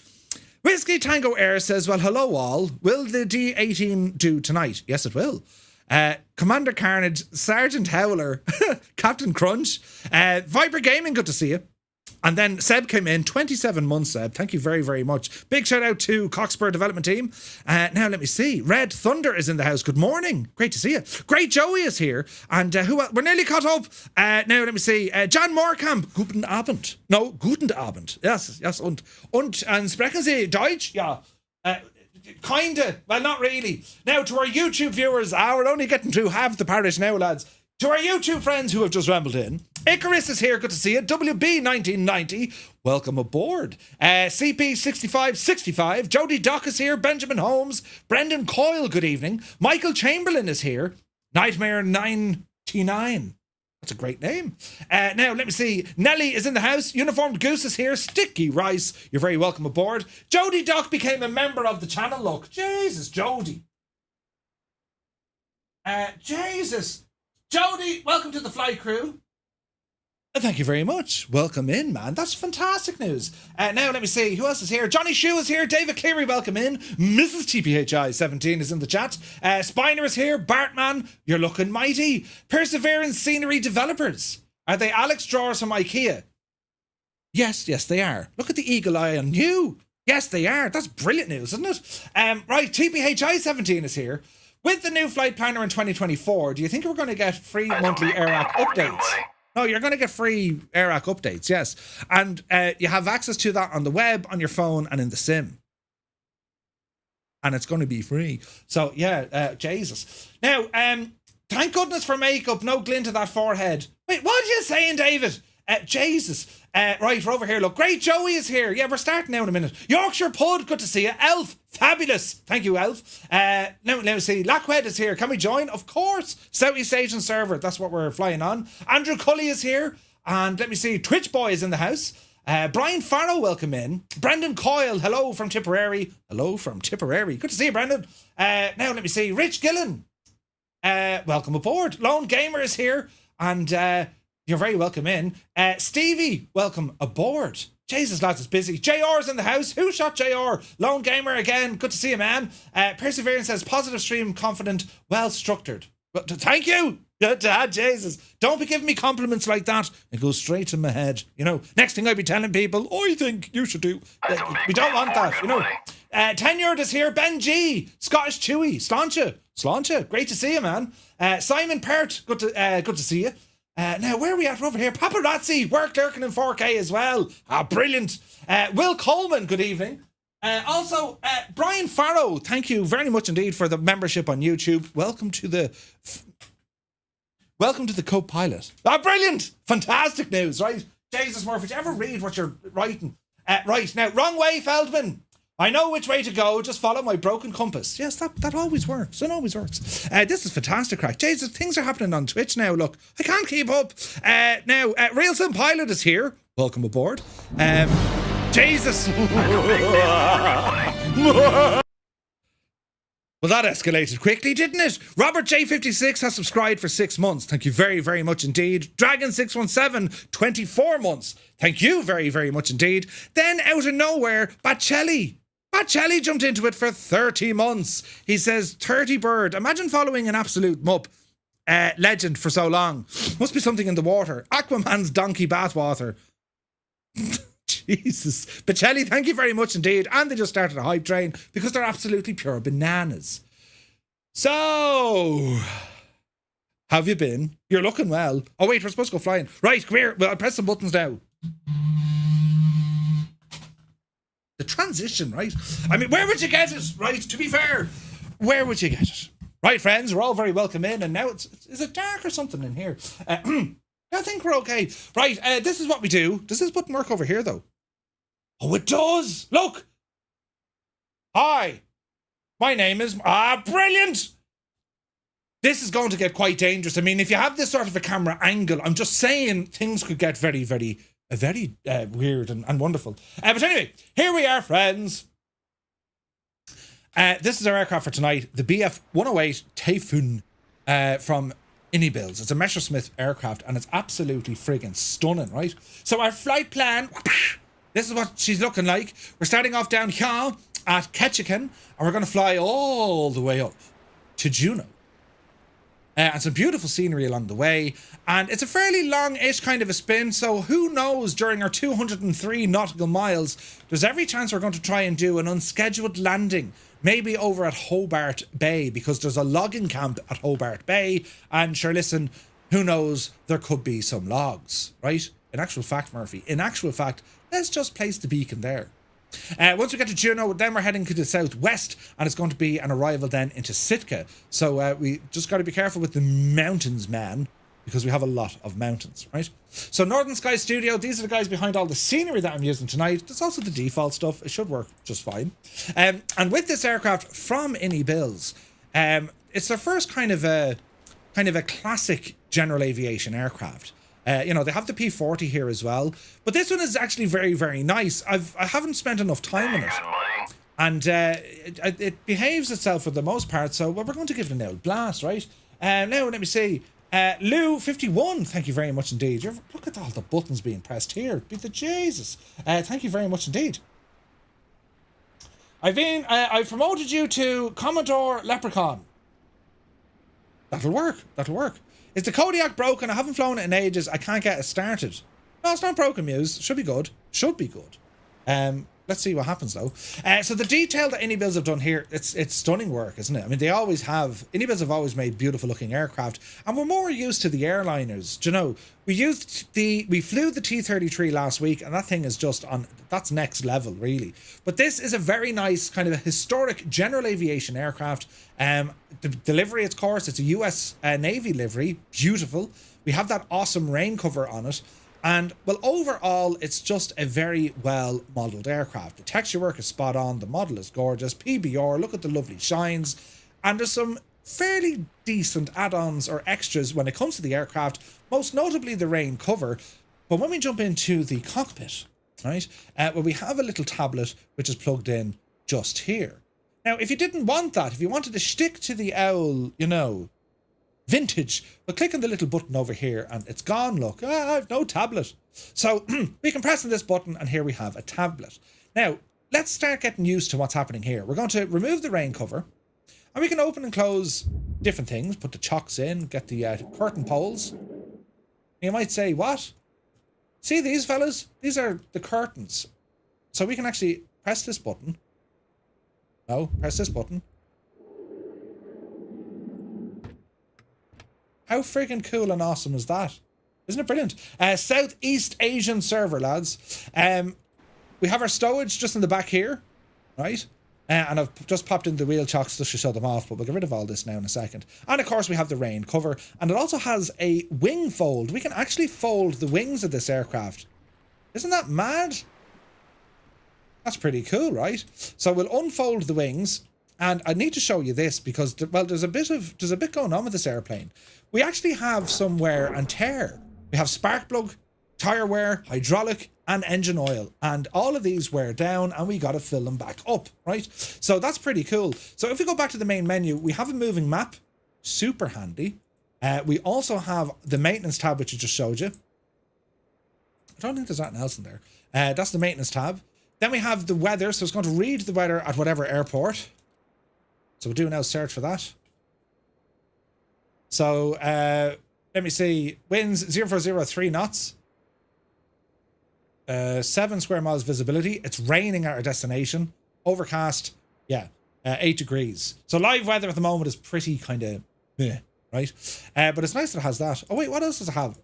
Whiskey Tango Air says, well, hello all. Will the D18 do tonight? Yes, it will. Commander Carnage, Sergeant Howler, Captain Crunch, Viper Gaming, good to see you. And then Seb came in, 27 months, Seb. Thank you very, very much. Big shout out to Cockspur Development Team. Now, let me see. Red Thunder is in the house. Good morning. Great to see you. Great Joey is here. And who else? We're nearly caught up. Now, let me see. Jan Moorkamp. Guten Abend. No, Guten Abend. Yes. Und sprechen Sie Deutsch? Ja. Kinda. Well, not really. Now, to our YouTube viewers, we're only getting through half the parish now, lads. To our YouTube friends who have just rambled in, Icarus is here, good to see you. WB1990, welcome aboard. CP6565, Jody Dock is here. Benjamin Holmes, Brendan Coyle, good evening. Michael Chamberlain is here. Nightmare99. That's a great name. Now, let me see. Nelly is in the house. Uniformed Goose is here. Sticky Rice, you're very welcome aboard. Jody Dock became a member of the channel, look. Jesus, Jody. Jesus. Jody, welcome to the fly crew. Thank you very much. Welcome in, man. That's fantastic news. Now, let me see. Who else is here? Johnny Shue is here. David Cleary, welcome in. Mrs. TPHI17 is in the chat. Spiner is here. Bartman, you're looking mighty. Perseverance Scenery Developers. Are they Alex drawers from IKEA? Yes, they are. Look at the eagle eye on you. Yes, they are. That's brilliant news, isn't it? Right, TPHI17 is here. with the new flight planner in 2024, do you think we're going to get free I don't monthly think AirAC I'm good, updates? buddy. No, you're going to get free AirAC updates, yes. And you have access to that on the web, on your phone, and in the sim. And it's going to be free. So, yeah, Jesus. Now, thank goodness for makeup. No glint to that forehead. Wait, what are you saying, David? Jesus. Right, we're over here. Look, great Joey is here. Yeah, we're starting now in a minute. Yorkshire Pud, good to see you. Elf, fabulous. Thank you, Elf. Now see, Lackwed is here. Can we join? Of course. Southeast Asian server. That's what we're flying on. Andrew Cully is here. And let me see, Twitch Boy is in the house. Brian Farrow, welcome in. Brendan Coyle, hello from Tipperary. Hello from Tipperary. Good to see you, Brendan. Now, let me see, Rich Gillen. Welcome aboard. Lone Gamer is here. And you're very welcome in. Stevie, welcome aboard. Jesus, lads, it's busy. JR's in the house. Who shot JR? Lone Gamer again. Good to see you, man. Perseverance says, positive stream, confident, well-structured. But thank you. Dad, Jesus. Don't be giving me compliments like that. It goes straight to my head. You know, next thing I'd be telling people, I think you should do. We don't want that, you know. Tenured is here. Ben G. Scottish Chewy. Sláinte. Great to see you, man. Simon Pert. Good to see you. Now, where are we at? We're over here. Paparazzi. Work lurking in 4K as well. Brilliant. Will Coleman. Good evening. Also, Brian Farrow. Thank you very much indeed for the membership on YouTube. Welcome to the co-pilot. Brilliant. Fantastic news, right? Jesus Murphy, did you ever read what you're writing? Right, now, wrong way, Feldman. I know which way to go, just follow my broken compass. Yes, that always works. It always works. This is fantastic, crack. Jesus, things are happening on Twitch now, look. I can't keep up. Now, Real Sim Pilot is here. Welcome aboard. Jesus. Well, that escalated quickly, didn't it? Robert J56 has subscribed for 6 months. Thank you very, very much indeed. Dragon617, 24 months. Thank you very, very much indeed. Then, out of nowhere, Bacelli jumped into it for 30 months. He says, 30 bird. Imagine following an absolute mup legend for so long. Must be something in the water. Aquaman's donkey bathwater. Jesus. Bacelli, thank you very much indeed. And they just started a hype train because they're absolutely pure bananas. So, how have you been? You're looking well. Oh, wait, we're supposed to go flying. Right, come here. Well, I'll press some buttons now. The transition, right? I mean, where would you get it? Right, to be fair, where would you get it? Right, friends, we're all very welcome in. And now is it dark or something in here? I think we're okay. Right, this is what we do. Does this button work over here, though? Oh, it does! Look! Hi! My name is... brilliant! This is going to get quite dangerous. I mean, if you have this sort of a camera angle, I'm just saying things could get very, very, very weird and wonderful. But anyway, here we are, friends. This is our aircraft for tonight. The Bf 108 Taifun from iniBuilds. It's a Messerschmitt aircraft and it's absolutely friggin' stunning, right? So our flight plan, this is what she's looking like. We're starting off down here at Ketchikan and we're going to fly all the way up to Juneau. And some beautiful scenery along the way. And it's a fairly long-ish kind of a spin, so who knows, during our 203 nautical miles, there's every chance we're going to try and do an unscheduled landing, maybe over at Hobart Bay, because there's a logging camp at Hobart Bay, and sure, listen, who knows, there could be some logs, right? In actual fact, Murphy, let's just place the beacon there. Once we get to Juneau, then we're heading to the southwest, and it's going to be an arrival then into Sitka. So we just got to be careful with the mountains, man, because we have a lot of mountains, right? So Northern Sky Studio, these are the guys behind all the scenery that I'm using tonight. There's also the default stuff. It should work just fine. And with this aircraft from iniBuilds, it's their first kind of a classic general aviation aircraft. You know, they have the P40 here as well, but this one is actually very, very nice. I haven't spent enough time on it, and it behaves itself for the most part, so we're going to give it an old blast, right? Now, let me see. Lou51, thank you very much indeed. Look at all the buttons being pressed here. Be the Jesus. Thank you very much indeed. I've promoted you to Commodore Leprechaun. That'll work. Is the Kodiak broken? I haven't flown it in ages. I can't get it started. No, it's not broken, Muse. Should be good. let's see what happens though. So the detail that iniBuilds have done here, it's stunning work, isn't it? I mean, they always have. iniBuilds have always made beautiful looking aircraft, and we're more used to the airliners. Do you know, we flew the T-33 last week, and that thing is just on. That's next level, really. But this is a very nice kind of a historic general aviation aircraft. The livery, of course, it's a US Navy livery, beautiful. We have that awesome rain cover on it. And, well, overall, it's just a very well-modelled aircraft. The texture work is spot on. The model is gorgeous. PBR, look at the lovely shines. And there's some fairly decent add-ons or extras when it comes to the aircraft, most notably the rain cover. But when we jump into the cockpit, right, well, we have a little tablet which is plugged in just here. Now, if you didn't want that, if you wanted to stick to the owl, you know, vintage, but click on the little button over here and it's gone. Look, I have no tablet. So we can press on this button and here we have a tablet. Now let's start getting used to what's happening here. We're going to remove the rain cover and we can open and close different things, put the chocks in, get the curtain poles. You might say, what? See these fellas? These are the curtains. So we can actually press this button. No, press this button. How freaking cool and awesome is that? Isn't it brilliant? Southeast Asian server, lads. We have our stowage just in the back here, right? And I've just popped in the wheel chocks just to show them off, but we'll get rid of all this now in a second. And of course we have the rain cover, and it also has a wing fold. We can actually fold the wings of this aircraft. Isn't that mad? That's pretty cool, right? So we'll unfold the wings, and I need to show you this because, well, there's a bit going on with this airplane. We actually have some wear and tear. We have spark plug, tire wear, hydraulic, and engine oil. And all of these wear down and we got to fill them back up, right? So that's pretty cool. So if we go back to the main menu, we have a moving map, super handy. We also have the maintenance tab, which I just showed you. I don't think there's anything else in there. That's the maintenance tab. Then we have the weather. So it's going to read the weather at whatever airport. So we'll do now search for that. So let me see. Winds 0403 knots. 7 square miles visibility. It's raining at our destination. Overcast. Yeah. 8 degrees. So live weather at the moment is pretty kind of meh, right? But it's nice that it has that. Oh wait, what else does it have?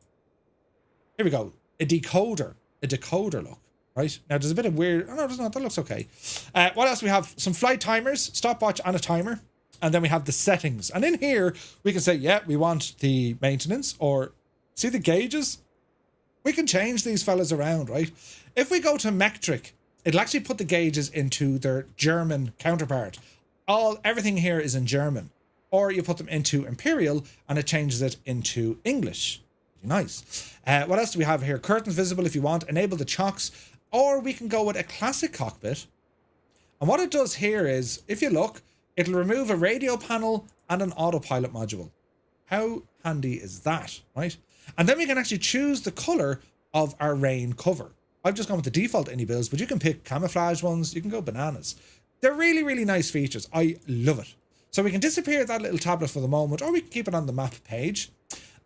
Here we go. A decoder. A decoder look. Right? Now there's a bit of weird. Oh no, there's not. That looks okay. What else? We have some flight timers, stopwatch and a timer. And then we have the settings. And in here, we can say, yeah, we want the maintenance, or see the gauges? We can change these fellas around, right? If we go to metric, it'll actually put the gauges into their German counterpart. Everything here is in German. Or you put them into imperial and it changes it into English. Nice. What else do we have here? Curtains visible if you want. Enable the chocks. Or we can go with a classic cockpit. And what it does here is, if you look, it'll remove a radio panel and an autopilot module. How handy is that, right? And then we can actually choose the color of our rain cover. I've just gone with the default iniBuilds, but you can pick camouflage ones. You can go bananas. They're really, really nice features. I love it. So we can disappear that little tablet for the moment, or we can keep it on the map page.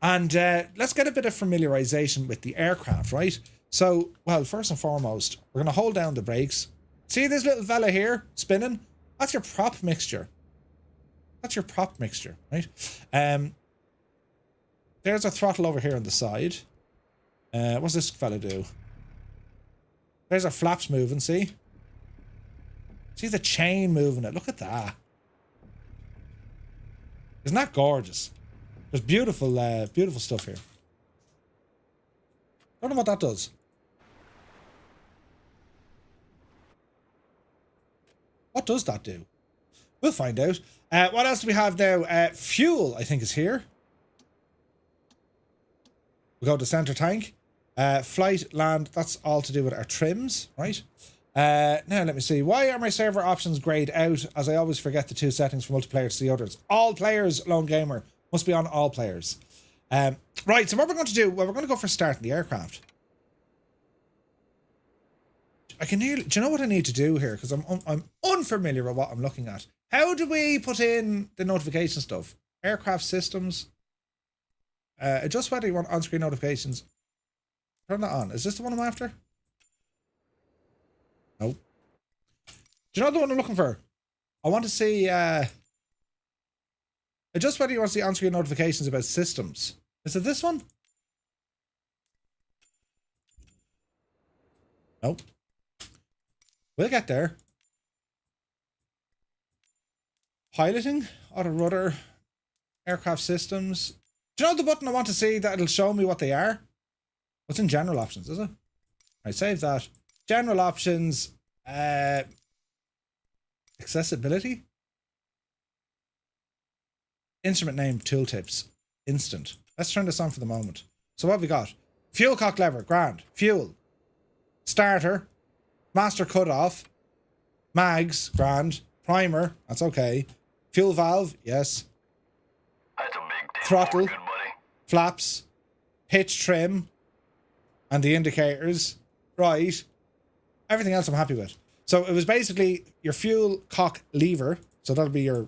And let's get a bit of familiarization with the aircraft, right? So, well, first and foremost, we're going to hold down the brakes. See this little fella here spinning? That's your prop mixture. That's your prop mixture, right? There's a throttle over here on the side. What's this fella do? There's our flaps moving, see? See the chain moving it. Look at that. Isn't that gorgeous? There's beautiful, beautiful stuff here. Don't know what that does. What does that do? We'll find out. What else do we have now? Fuel, I think, is here. We go to center tank. Flight, land, that's all to do with our trims, right? Now, let me see. Why are my server options grayed out, as I always forget the 2 settings for multiplayer to the others? All players, Lone Gamer. Must be on all players. Right, so what we're going to do, well, we're going to go for starting the aircraft. I can nearly, do you know what I need to do here? Because I'm unfamiliar with what I'm looking at. How do we put in the notification stuff? Aircraft systems. Adjust whether you want on-screen notifications. Turn that on. Is this the one I'm after? Nope. Do you know the one I'm looking for? I want to see, just whether you want to see on-screen notifications about systems. Is it this one? Nope. We'll get there. Piloting, auto rudder, aircraft systems. Do you know the button I want to see that'll show me what they are? What's in general options, is it? Right, save that. General options, accessibility. Instrument name, tooltips, instant. Let's turn this on for the moment. So what have we got? Fuel cock lever, grand. Fuel. Starter. Master cutoff. Mags, grand. Primer, that's okay. Fuel valve, yes. That's a big deal. Throttle. Good buddy. Flaps. Pitch trim. And the indicators. Right. Everything else I'm happy with. So it was basically your fuel cock lever. So that'll be your...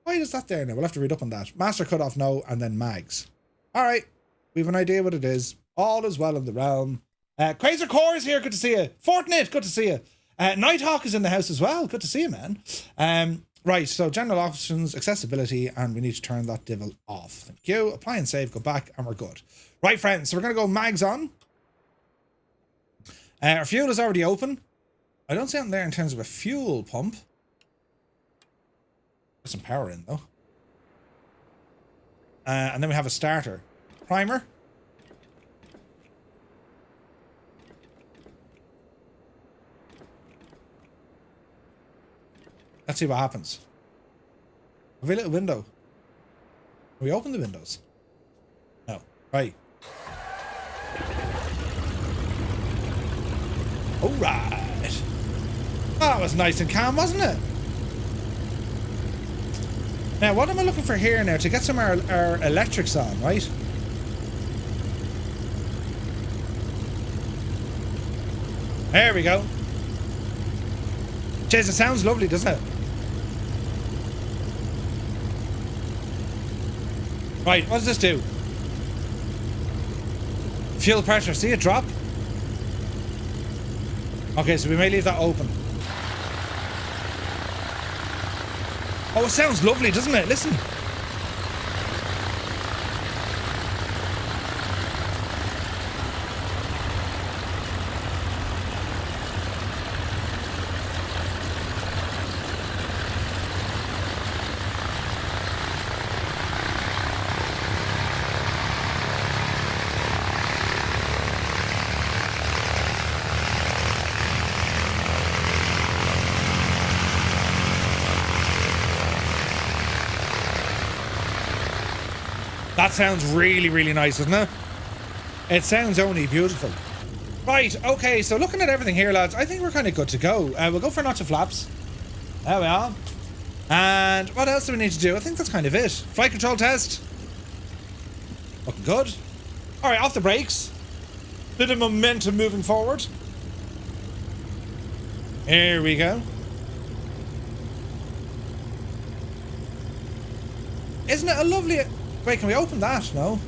Why is that there now? We'll have to read up on that. Master cutoff, no, and then mags. All right. We have an idea what it is. All is well in the realm. Quasar Core is here. Good to see you. Fortnite, good to see you. Nighthawk is in the house as well. Good to see you, man. Right, so general options, accessibility, and we need to turn that devil off. Thank you. Apply and save, go back, and we're good. Right, friends, so we're going to go mags on. Our fuel is already open. I don't see anything there in terms of a fuel pump. Put some power in, though. And then we have a starter. Primer. Let's see what happens. Have we a little window? Can we open the windows? No. Right. Alright. Oh, that was nice and calm, wasn't it? Now, what am I looking for here now? To get some of our electrics on, right? There we go. Jeez, it sounds lovely, doesn't it? Right, what does this do? Fuel pressure, see it drop? Okay, so we may leave that open. Oh, it sounds lovely, doesn't it? Listen. That sounds really, really nice, doesn't it? It sounds only beautiful. Right, okay, so looking at everything here, lads, I think we're kind of good to go. We'll go for notch of flaps. There we are. And what else do we need to do? I think that's kind of it. Flight control test. Looking good. All right, off the brakes. Bit of momentum moving forward. Here we go. Isn't it a lovely... Wait, can we open that? No.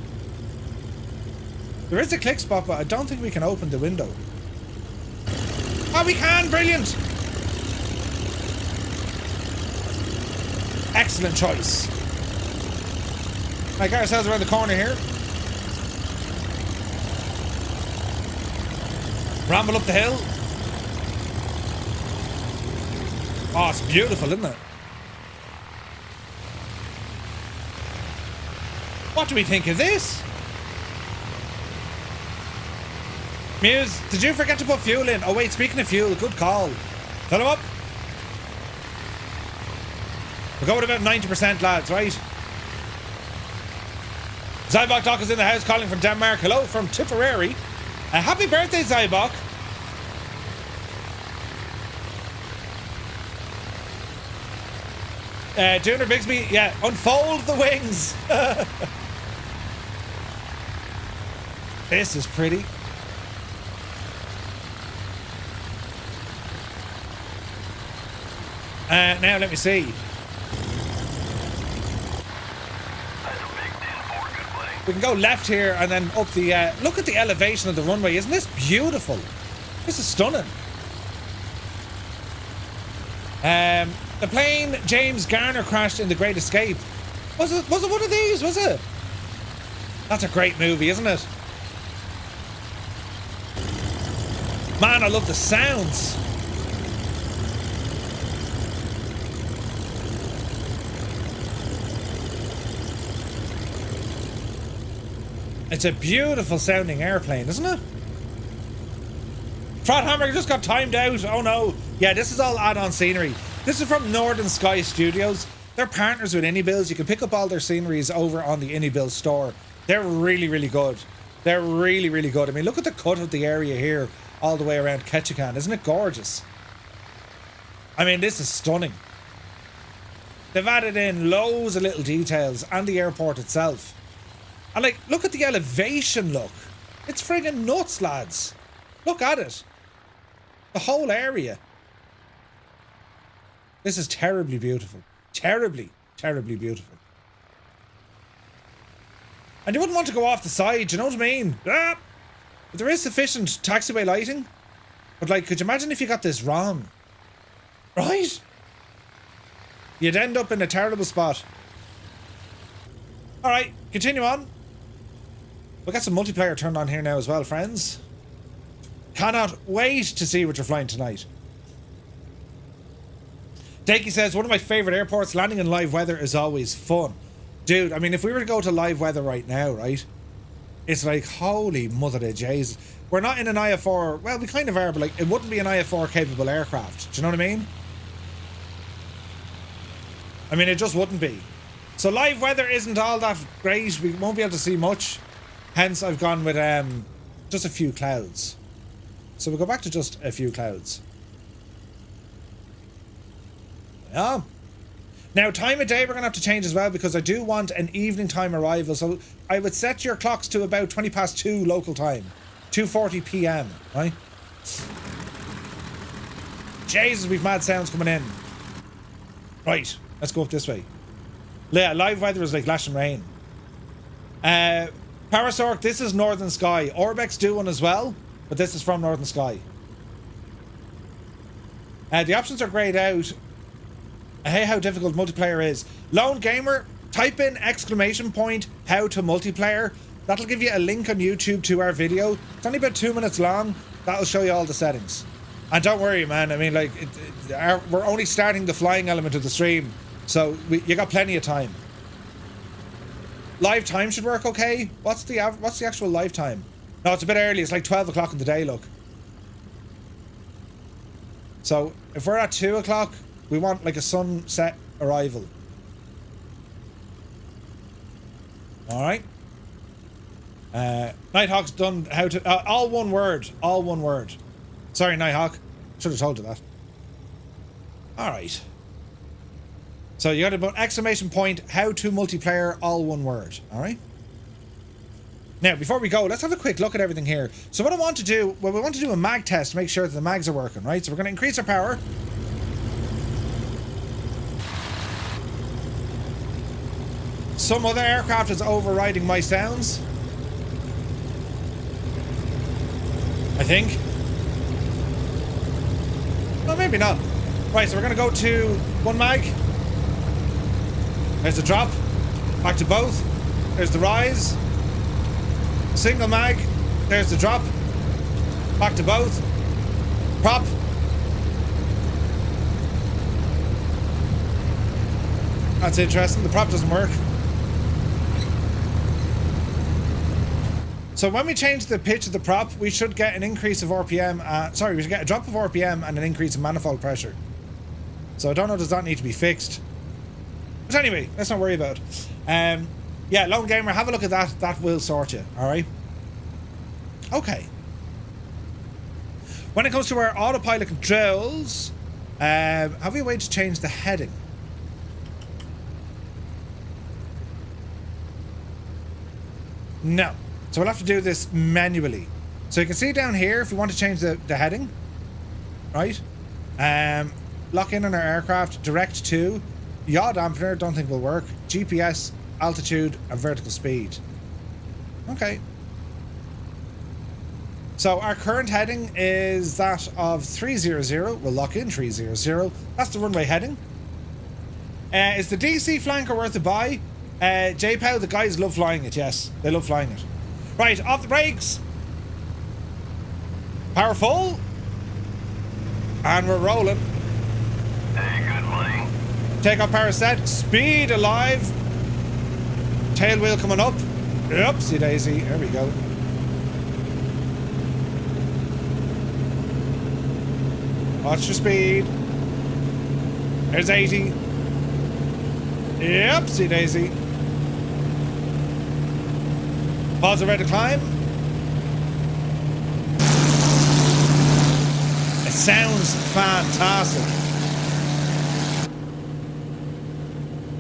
There is a click spot, but I don't think we can open the window. Oh, we can! Brilliant! Excellent choice. Right, get ourselves around the corner here. Ramble up the hill. Oh, it's beautiful, isn't it? What do we think of this? Muse, did you forget to put fuel in? Oh wait, speaking of fuel, good call. Fill him up. We're going about 90%, lads, right? Zybok Doc is in the house calling from Denmark. Hello from Tipperary. Happy birthday, Zybok. Junior Bigsby, yeah, unfold the wings. This is pretty. Now let me see. We can go left here and then up the... look at the elevation of the runway. Isn't this beautiful? This is stunning. The plane James Garner crashed in The Great Escape. Was it one of these, was it? That's a great movie, isn't it? Man, I love the sounds. It's a beautiful sounding airplane, isn't it? Frothammer just got timed out. Oh no. Yeah, this is all add-on scenery. This is from Northern Sky Studios. They're partners with iniBuilds. You can pick up all their sceneries over on the iniBuilds store. They're really, really good. They're really, really good. I mean, look at the cut of the area here all the way around Ketchikan. Isn't it gorgeous? I mean, this is stunning. They've added in loads of little details and the airport itself. And like, look at the elevation, look. It's friggin' nuts, lads. Look at it. The whole area. This is terribly beautiful. Terribly, terribly beautiful. And you wouldn't want to go off the side, you know what I mean? Ah! But there is sufficient taxiway lighting. But like, could you imagine if you got this wrong? Right? You'd end up in a terrible spot. Alright, continue on. We'll get some multiplayer turned on here now as well, friends. Cannot wait to see what you're flying tonight. Dakey says, one of my favourite airports, landing in live weather is always fun. Dude, I mean, if we were to go to live weather right now, right? It's like, holy mother of Jesus. We're not in an IFR, well, we kind of are, but like, it wouldn't be an IFR capable aircraft. Do you know what I mean? I mean, it just wouldn't be. So live weather isn't all that great. We won't be able to see much. Hence, I've gone with just a few clouds. So we'll go back to just a few clouds. Yeah. Now, time of day we're going to have to change as well because I do want an evening time arrival. So I would set your clocks to about 2 local time. 2:40 p.m, right? Jesus, we've mad sounds coming in. Right, let's go up this way. Yeah, live weather is like lash and rain. Parasork, this is Northern Sky. Orbex do one as well, but this is from Northern Sky. The options are grayed out. Hey, how difficult multiplayer is. Lone Gamer, type in ! how to multiplayer. That'll give you a link on YouTube to our video. It's only about 2 minutes long. That'll show you all the settings. And don't worry, man. I mean, like, we're only starting the flying element of the stream, so you got plenty of time. Live time should work okay. What's the actual live time? No, it's a bit early. It's like 12 o'clock in the day, look. So if we're at 2 o'clock, we want like a sunset arrival. All right. Nighthawk's done how to all one word. All one word. Sorry, Nighthawk. Should have told you that. All right. So you got to put ! how to multiplayer, all one word. All right. Now, before we go, let's have a quick look at everything here. So what I want to do, well, we want to do a mag test to make sure that the mags are working, right? So we're going to increase our power. Some other aircraft is overriding my sounds, I think. No, maybe not. Right, so we're going to go to one mag. There's the drop. Back to both. There's the rise. Single mag. There's the drop. Back to both. Prop. That's interesting. The prop doesn't work. So when we change the pitch of the prop, we should get an increase of RPM. Sorry, we should get a drop of RPM and an increase in manifold pressure. So I don't know, does that need to be fixed? But anyway, let's not worry about it. Yeah, Lone Gamer, have a look at that. That will sort you, alright? Okay. When it comes to our autopilot controls, have we a way to change the heading? No. So we'll have to do this manually. So you can see down here, if we want to change the heading, right? Lock in on our aircraft, direct to, yaw dampener, don't think will work, GPS, altitude, and vertical speed. Okay. So our current heading is that of 300. We'll lock in 300. That's the runway heading. Is the DC flanker worth a buy? J-Pow, the guys love flying it, yes. They love flying it. Right, off the brakes. Power full. And we're rolling. Hey, good morning. Takeoff power set. Speed alive. Tail wheel coming up. Oopsie daisy. There we go. Watch your speed. There's 80. Oopsie daisy. Pause ready to climb. It sounds fantastic.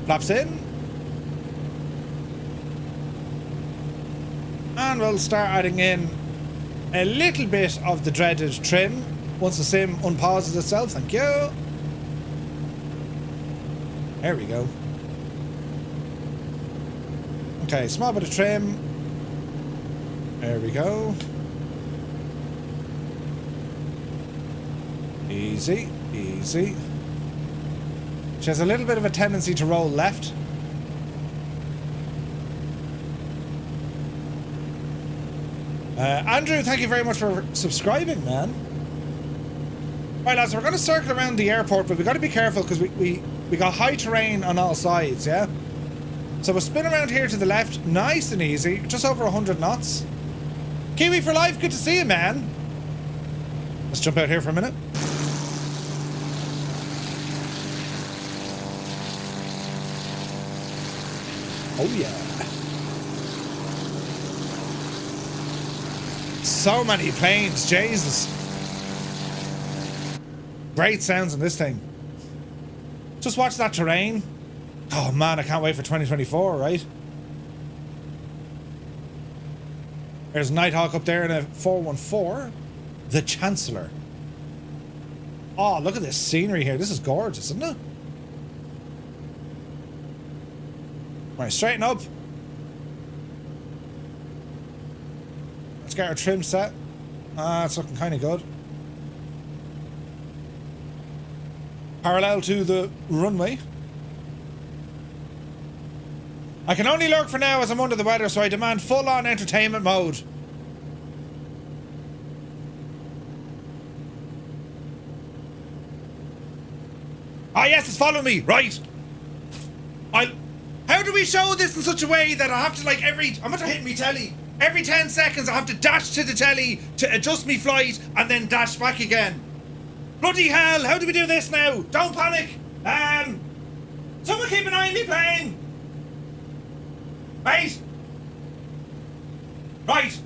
Flaps in. And we'll start adding in a little bit of the dreaded trim once the sim unpauses itself. Thank you. There we go. Okay, small bit of trim. There we go. Easy, easy. She has a little bit of a tendency to roll left. Andrew, thank you very much for subscribing, man. Right, lads, we're going to circle around the airport, but we've got to be careful because we got high terrain on all sides, yeah? So we'll spin around here to the left, nice and easy, just over 100 knots. Kiwi for life, good to see you, man. Let's jump out here for a minute. Oh yeah. So many planes, Jesus. Great sounds in this thing. Just watch that terrain. Oh man, I can't wait for 2024, right? There's Nighthawk up there in a 414. The Chancellor. Oh, look at this scenery here. This is gorgeous, isn't it? Right, straighten up. Let's get our trim set. Ah, it's looking kind of good. Parallel to the runway. I can only lurk for now as I'm under the weather, so I demand full-on entertainment mode. Ah yes, it's following me, right. How do we show this in such a way that I have to like I'm going to hit me telly. Every 10 seconds I have to dash to the telly to adjust me flight and then dash back again. Bloody hell, how do we do this now? Don't panic. Someone keep an eye on me plane. Right. Right.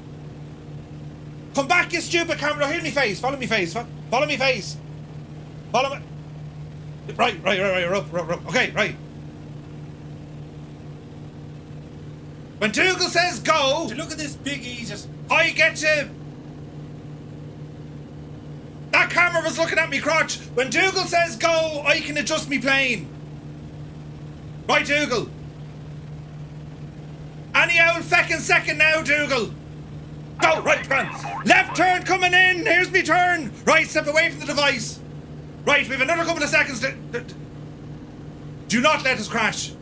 Come back, you stupid camera. Hear me face. Follow me face. Follow me face. Follow me. Right. We're up. Okay, right. When Dougal says go, Look at this big Aegis. I get to. That camera was looking at me crotch. When Dougal says go, I can adjust me plane. Right, Dougal. Any old feckin' second now, Dougal. Go, right, man. Left turn coming in. Here's me turn. Right, step away from the device. Right, we have another couple of seconds to... Do not let us crash.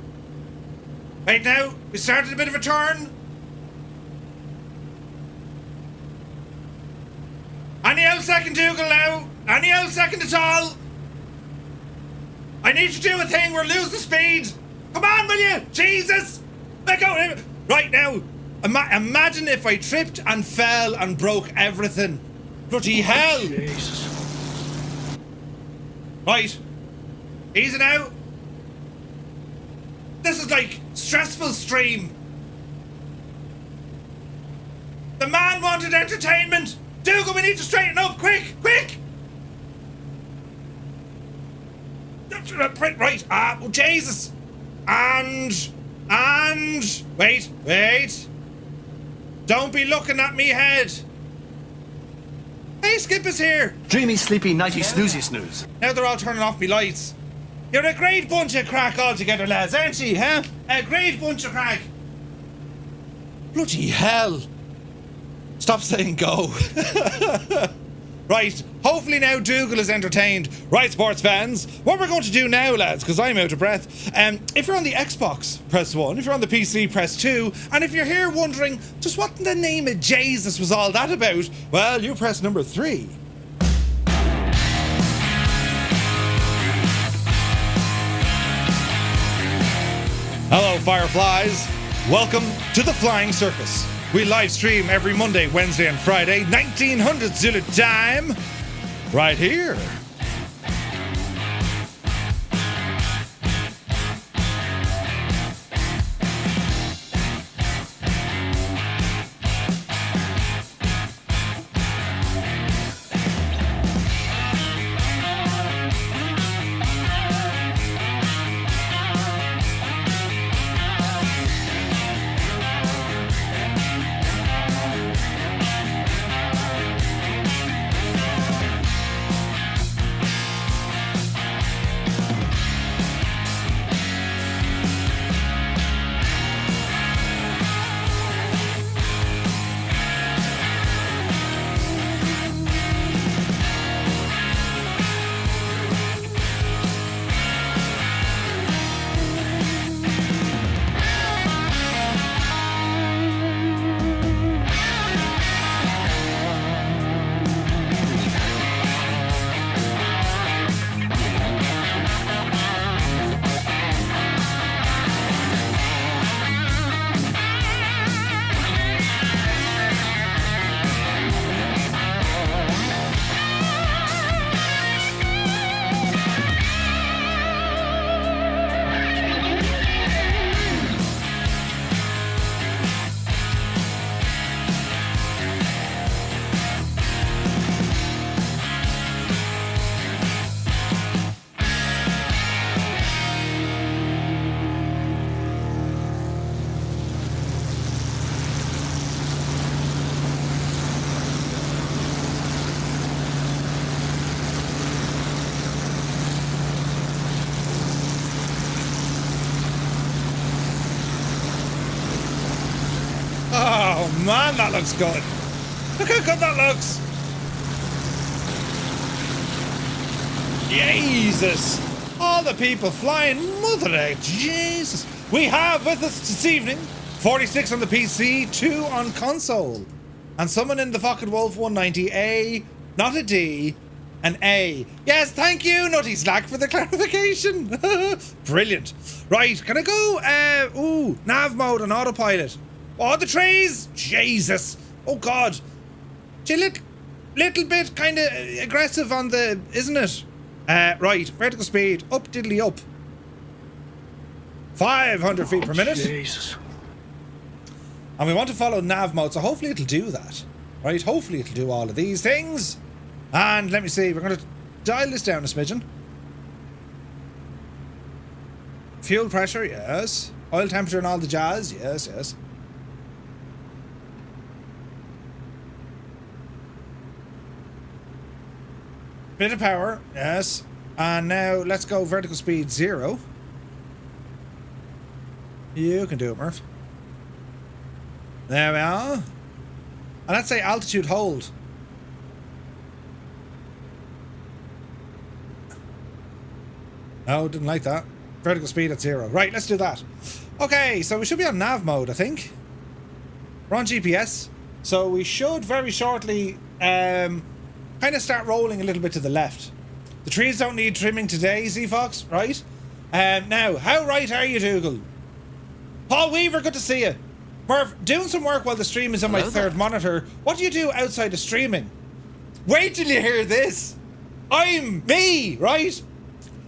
Right now, we started a bit of a turn. Any old second, Dougal, now. Any old second at all. I need to do a thing. We're losing speed. Come on, will you? Jesus. Let go. Right now, imagine if I tripped and fell and broke everything. Bloody hell. Jesus. Right. Easy now. This is like stressful stream. The man wanted entertainment. Dougal, we need to straighten up. Quick. Right. Oh, Jesus. And wait. Don't be looking at me head. Hey, Skip is here. Dreamy, sleepy, nighty, snoozy, snooze. Now they're all turning off me lights. You're a great bunch of crack altogether, lads, aren't you, huh? A great bunch of crack. Bloody hell. Stop saying go. Right, hopefully now Dougal is entertained. Right, sports fans, what we're going to do now, lads, because I'm out of breath. If you're on the Xbox, press 1. If you're on the PC, press 2. And if you're here wondering, just what in the name of Jesus was all that about, well, you press number 3. Hello, Fireflies. Welcome to the Flying Circus. We live stream every Monday, Wednesday, and Friday, 1900 Zulu time, right here. Oh man, that looks good. Look how good that looks. Jesus. All the people flying, mother of Jesus. We have with us this evening 46 on the PC, 2 on console. And someone in the fucking Wolf 190A, not a D, an A. Yes, thank you, Nutty Slack, for the clarification. Brilliant. Right, can I go, nav mode and autopilot? Oh, the trays! Jesus! Oh, God. Little bit kind of aggressive on the... Isn't it? Right. Vertical speed. Up, diddly up. 500 feet per minute. Jesus. And we want to follow nav mode, so hopefully it'll do that. Right? Hopefully it'll do all of these things. And let me see. We're going to dial this down a smidgen. Fuel pressure, yes. Oil temperature and all the jazz, yes, yes. Bit of power, yes. And now let's go vertical speed 0. You can do it, Murph. There we are. And let's say altitude hold. No, didn't like that. Vertical speed at 0. Right, let's do that. Okay, so we should be on nav mode, I think. We're on GPS. So we should very shortly kind of start rolling a little bit to the left. The trees don't need trimming today, Z-Fox, right? Now, how right are you, Dougal? Paul Weaver, good to see you. Murph, doing some work while the stream is on my third monitor. What do you do outside of streaming? Wait till you hear this. I'm me, right?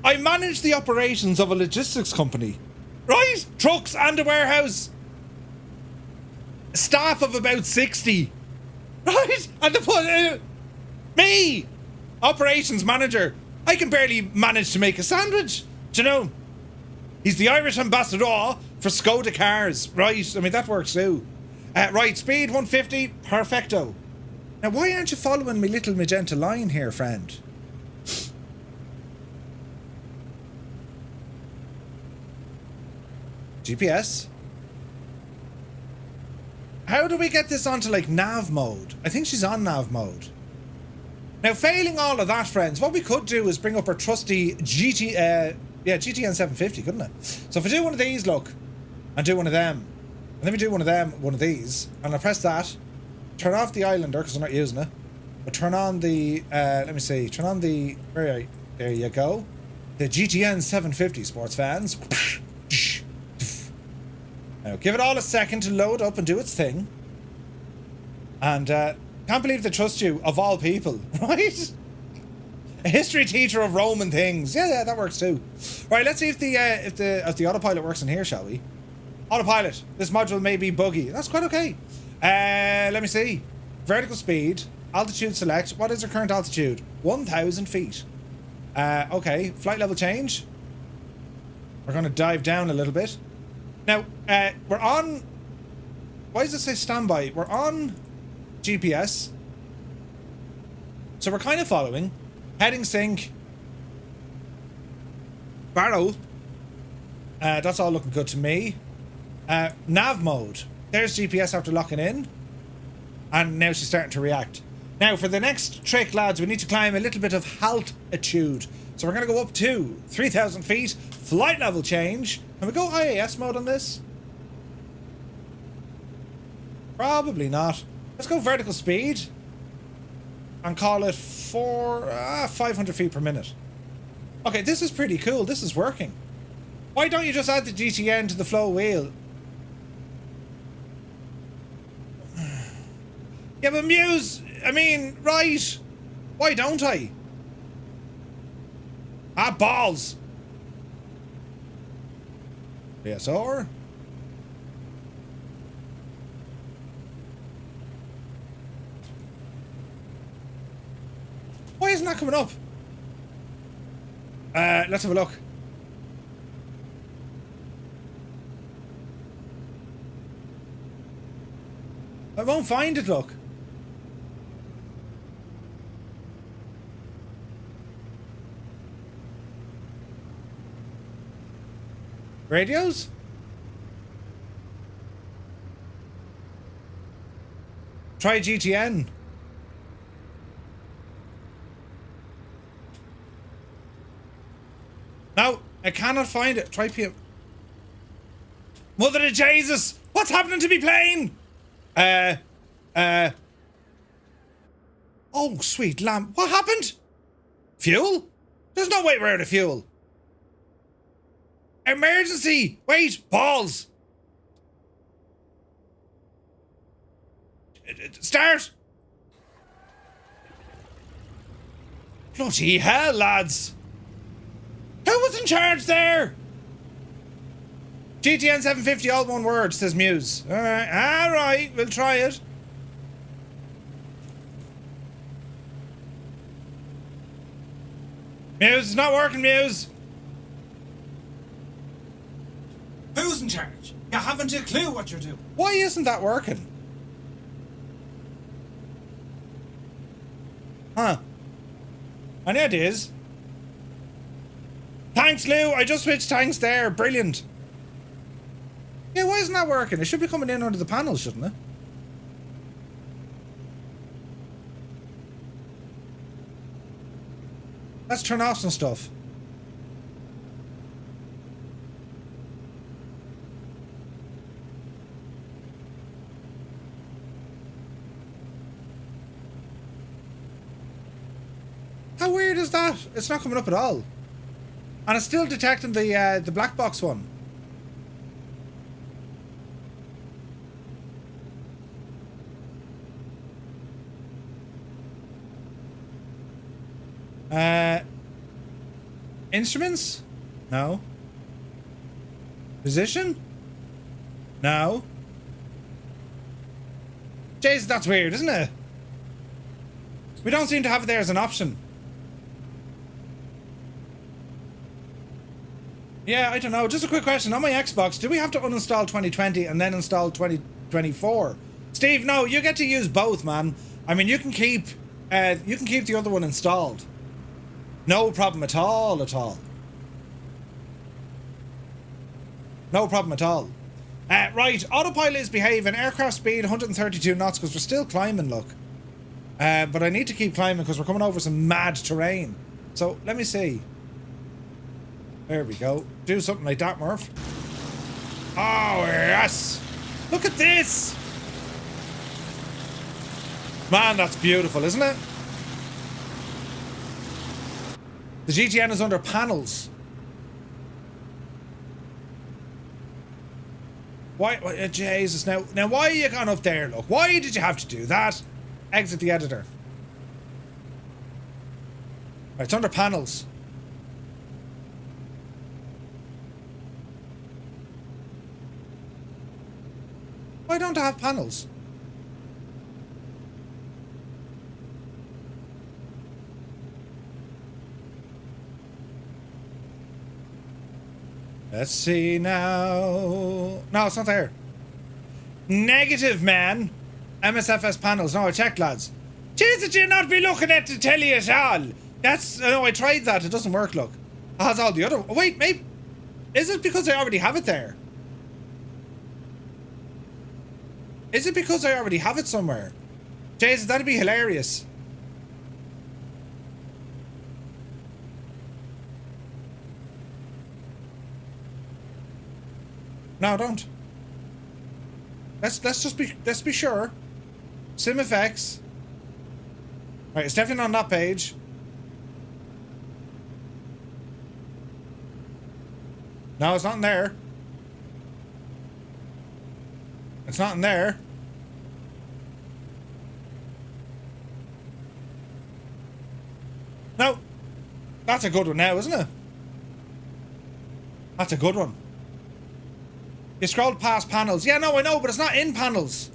I manage the operations of a logistics company, right? Trucks and a warehouse. Staff of about 60, right? And the me, operations manager. I can barely manage to make a sandwich. Do you know? He's the Irish ambassador for Skoda cars, right? I mean, that works too. Right, speed 150, perfecto. Now, why aren't you following my little magenta line here, friend? GPS. How do we get this onto like nav mode? I think she's on nav mode. Now, failing all of that, friends, what we could do is bring up our trusty GTN 750, couldn't it? So if I do one of these, look, and do one of them, and then we do one of them, one of these, and I press that, turn off the Islander because I'm not using it, but turn on the, let me see, turn on the, there you go, the GTN 750, sports fans. Now, give it all a second to load up and do its thing. And, can't believe they trust you, of all people, right? A history teacher of Roman things. Yeah, that works too. Right, let's see if the autopilot works in here, shall we? Autopilot. This module may be buggy. That's quite okay. Let me see. Vertical speed. Altitude select. What is our current altitude? 1,000 feet. Okay. Flight level change. We're going to dive down a little bit. Now, we're on... Why does it say standby? We're on GPS. So we're kind of following. Heading sync. Barrow. That's all looking good to me. Nav mode. There's GPS after locking in. And now she's starting to react. Now for the next trick, lads, we need to climb a little bit of altitude. So we're going to go up to 3,000 feet. Flight level change. Can we go IAS mode on this? Probably not. Let's go vertical speed. And call it 500 feet per minute. Okay, this is pretty cool. This is working. Why don't you just add the GTN to the flow wheel? Yeah, but Muse, I mean, right. Why don't I? Ah, balls. VSR. Why isn't that coming up? Let's have a look. I won't find it, look. Radios? Try GTN. No, I cannot find it. Try PM. Mother of Jesus! What's happening to me plane? Oh, sweet lamb. What happened? Fuel? There's no way we're out of fuel. Emergency! Wait, balls! Start! Bloody hell, lads! Who was in charge there? GTN 750, all one word, says Muse. Alright, we'll try it. Muse, it's not working, Muse. Who's in charge? You haven't a clue what you're doing. Why isn't that working? Huh. Any ideas? Thanks, Lou. I just switched tanks there. Brilliant. Yeah, why isn't that working? It should be coming in under the panel, shouldn't it? Let's turn off some stuff. How weird is that? It's not coming up at all. And it's still detecting the black box one. Instruments? No. Position? No. Jeez, that's weird, isn't it? We don't seem to have it there as an option. Yeah, I don't know. Just a quick question. On my Xbox, do we have to uninstall 2020 and then install 2024? Steve, no, you get to use both, man. I mean, you can keep the other one installed. No problem at all, No problem at all. Right, autopilot is behaving. Aircraft speed 132 knots because we're still climbing, look. But I need to keep climbing because we're coming over some mad terrain. So, let me see. There we go. Do something like that, Murph. Oh, yes! Look at this! Man, that's beautiful, isn't it? The GTN is under panels. Why? Jesus, now why are you gone up there, look? Why did you have to do that? Exit the editor. Right, it's under panels. Why don't I have panels? Let's see now. No, it's not there. Negative, man. MSFS panels. No, I checked, lads. Jeez, did you not be looking at the telly at all? That's... No, I tried that. It doesn't work, look. It has all the other... Oh, wait, maybe... Is it because I already have it there? Is it because I already have it somewhere? Jeez, that'd be hilarious. No, don't. Let's be sure. Sim effects. Right, it's definitely on that page. No, it's not in there. It's not in there. No. That's a good one now, isn't it? That's a good one. You scrolled past panels. Yeah, no, I know, but it's not in panels.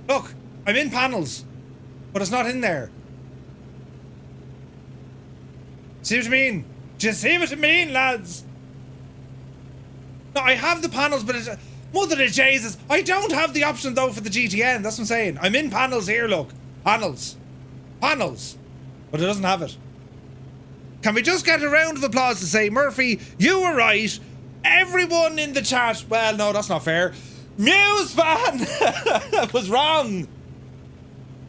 Look, I'm in panels, but it's not in there. See what I mean? Do you see what I mean, lads? No, I have the panels, but it's... Mother of Jesus, I don't have the option, though, for the GTN. That's what I'm saying. I'm in panels here, look. Panels. Panels. But it doesn't have it. Can we just get a round of applause to say, Murphy, you were right. Everyone in the chat... Well, no, that's not fair. Muse fan was wrong.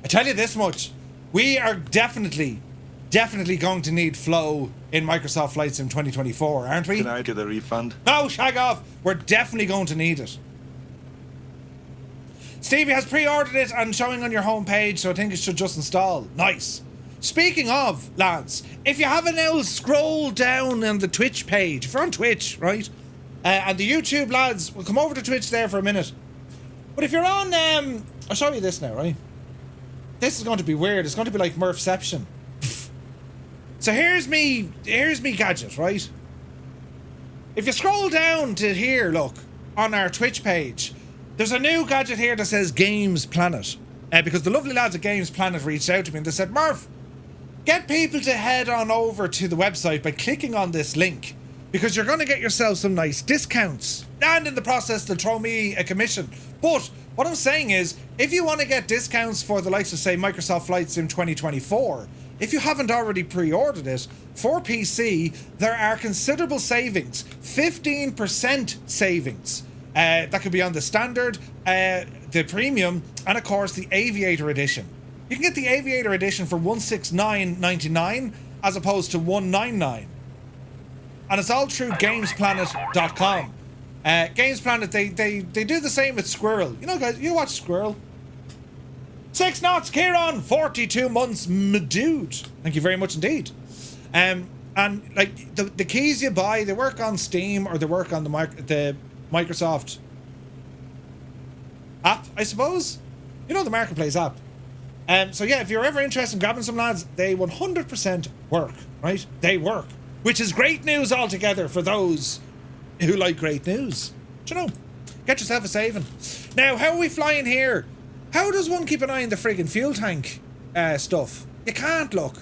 I tell you this much. We are definitely going to need flow in Microsoft Flight Sim 2024, aren't we? Can I get a refund? No, shag off. We're definitely going to need it. Stevie has pre-ordered it and showing on your homepage, so I think it should just install. Nice. Speaking of, lads, if you haven't now, scroll down on the Twitch page. If you're on Twitch, right? And the YouTube lads, we'll come over to Twitch there for a minute. But if you're on, I'll show you this now, right? This is going to be weird. It's going to be like Murphception. So here's me gadget, right? If you scroll down to here, look, on our Twitch page, there's a new gadget here that says Games Planet. Because the lovely lads at Games Planet reached out to me and they said, Murph, get people to head on over to the website by clicking on this link. Because you're going to get yourself some nice discounts. And in the process, they'll throw me a commission. But what I'm saying is, if you want to get discounts for the likes of, say, Microsoft Flight Sim 2024, if you haven't already pre-ordered it, for PC, there are considerable savings. 15% savings. That could be on the standard, the premium, and of course the Aviator Edition. You can get the Aviator Edition for $169.99 as opposed to $199. And it's all through GamesPlanet.com. GamesPlanet, they do the same with Squirrel. You know, guys, you watch Squirrel. 6 knots, Kieran, 42 months, dude. Thank you very much indeed. And like the keys you buy, they work on Steam or they work on the Microsoft app, I suppose. You know, the Marketplace app. So yeah, if you're ever interested in grabbing some, lads, they 100% work, right? They work, which is great news altogether for those who like great news. Do you know? Get yourself a saving. Now, how are we flying here? How does one keep an eye on the friggin' fuel tank stuff? You can't, look.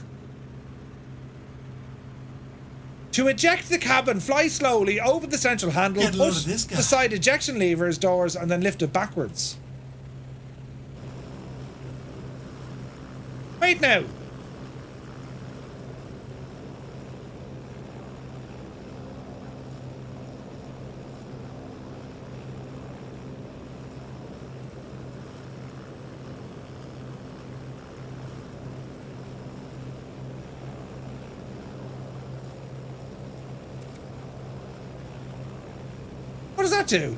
To eject the cabin, fly slowly, open the central handle, push the side ejection levers, doors, and then lift it backwards. Wait now. does that do?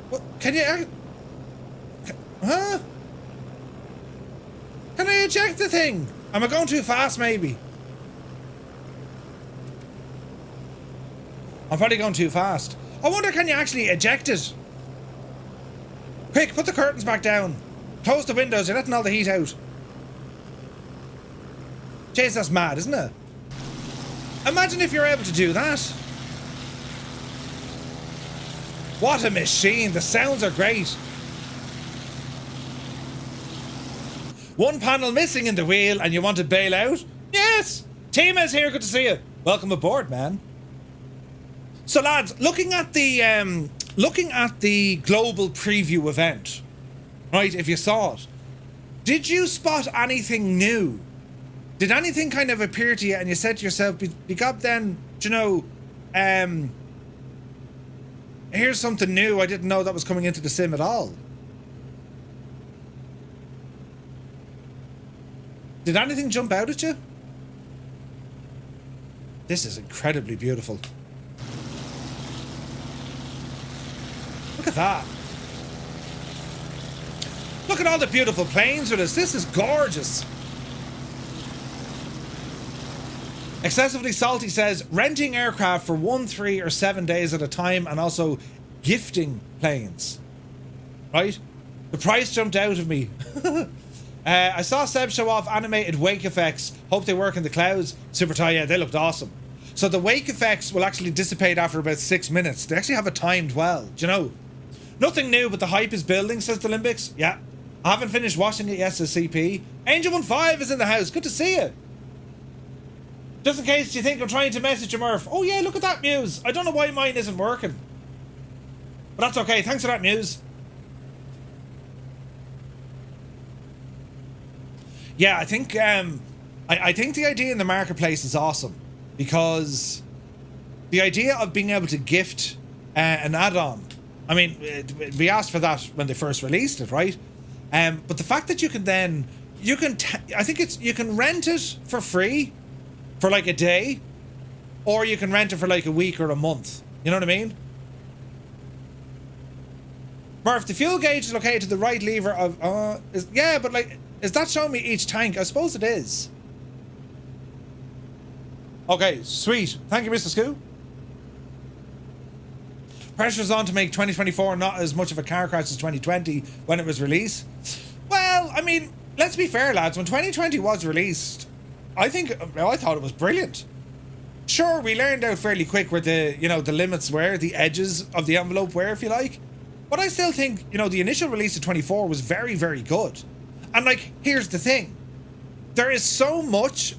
What? Can you... Huh? Can I eject the thing? Am I going too fast, maybe? I'm probably going too fast. I wonder, can you actually eject it? Quick, put the curtains back down. Close the windows, you're letting all the heat out. Jeez, that's mad, isn't it? Imagine if you're able to do that. What a machine, the sounds are great. One panel missing in the wheel and you want to bail out? Yes! Tima's here, good to see you. Welcome aboard, man. So lads, looking at the global preview event, right, if you saw it, did you spot anything new? Did anything kind of appear to you and you said to yourself, "Begob then, you know, here's something new, I didn't know that was coming into the sim at all." Did anything jump out at you? This is incredibly beautiful. Look at that. Look at all the beautiful planes with us. This is gorgeous. Excessively Salty says, renting aircraft for 1, 3, or 7 days at a time and also gifting planes. Right? The price jumped out of me. I saw Seb show off animated wake effects. Hope they work in the clouds. Super Thai, yeah, they looked awesome. So the wake effects will actually dissipate after about 6 minutes. They actually have it timed well. Do you know? Nothing new, but the hype is building, says the Limbics. Yeah. I haven't finished watching it yet, says CP. Angel15 is in the house. Good to see you. Just in case you think I'm trying to message you, Murph. Oh yeah, look at that, Muse. I don't know why mine isn't working. But that's okay. Thanks for that, Muse. Yeah, I think I think the idea in the marketplace is awesome, because the idea of being able to gift an add-on. I mean, we asked for that when they first released it, right? But the fact that you can then you can rent it for free for like a day, or you can rent it for like a week or a month. You know what I mean? Murph, the fuel gauge is located to the right lever of yeah, but like, is that showing me each tank? I suppose it is. Okay, sweet. Thank you, Mr. Scoo. Pressure's on to make 2024 not as much of a car crash as 2020 when it was released. Well, I mean, let's be fair, lads. When 2020 was released, I thought it was brilliant. Sure, we learned out fairly quick where the limits were, the edges of the envelope were, if you like. But I still think, the initial release of 24 was very, very good. And like, here's the thing. There is so much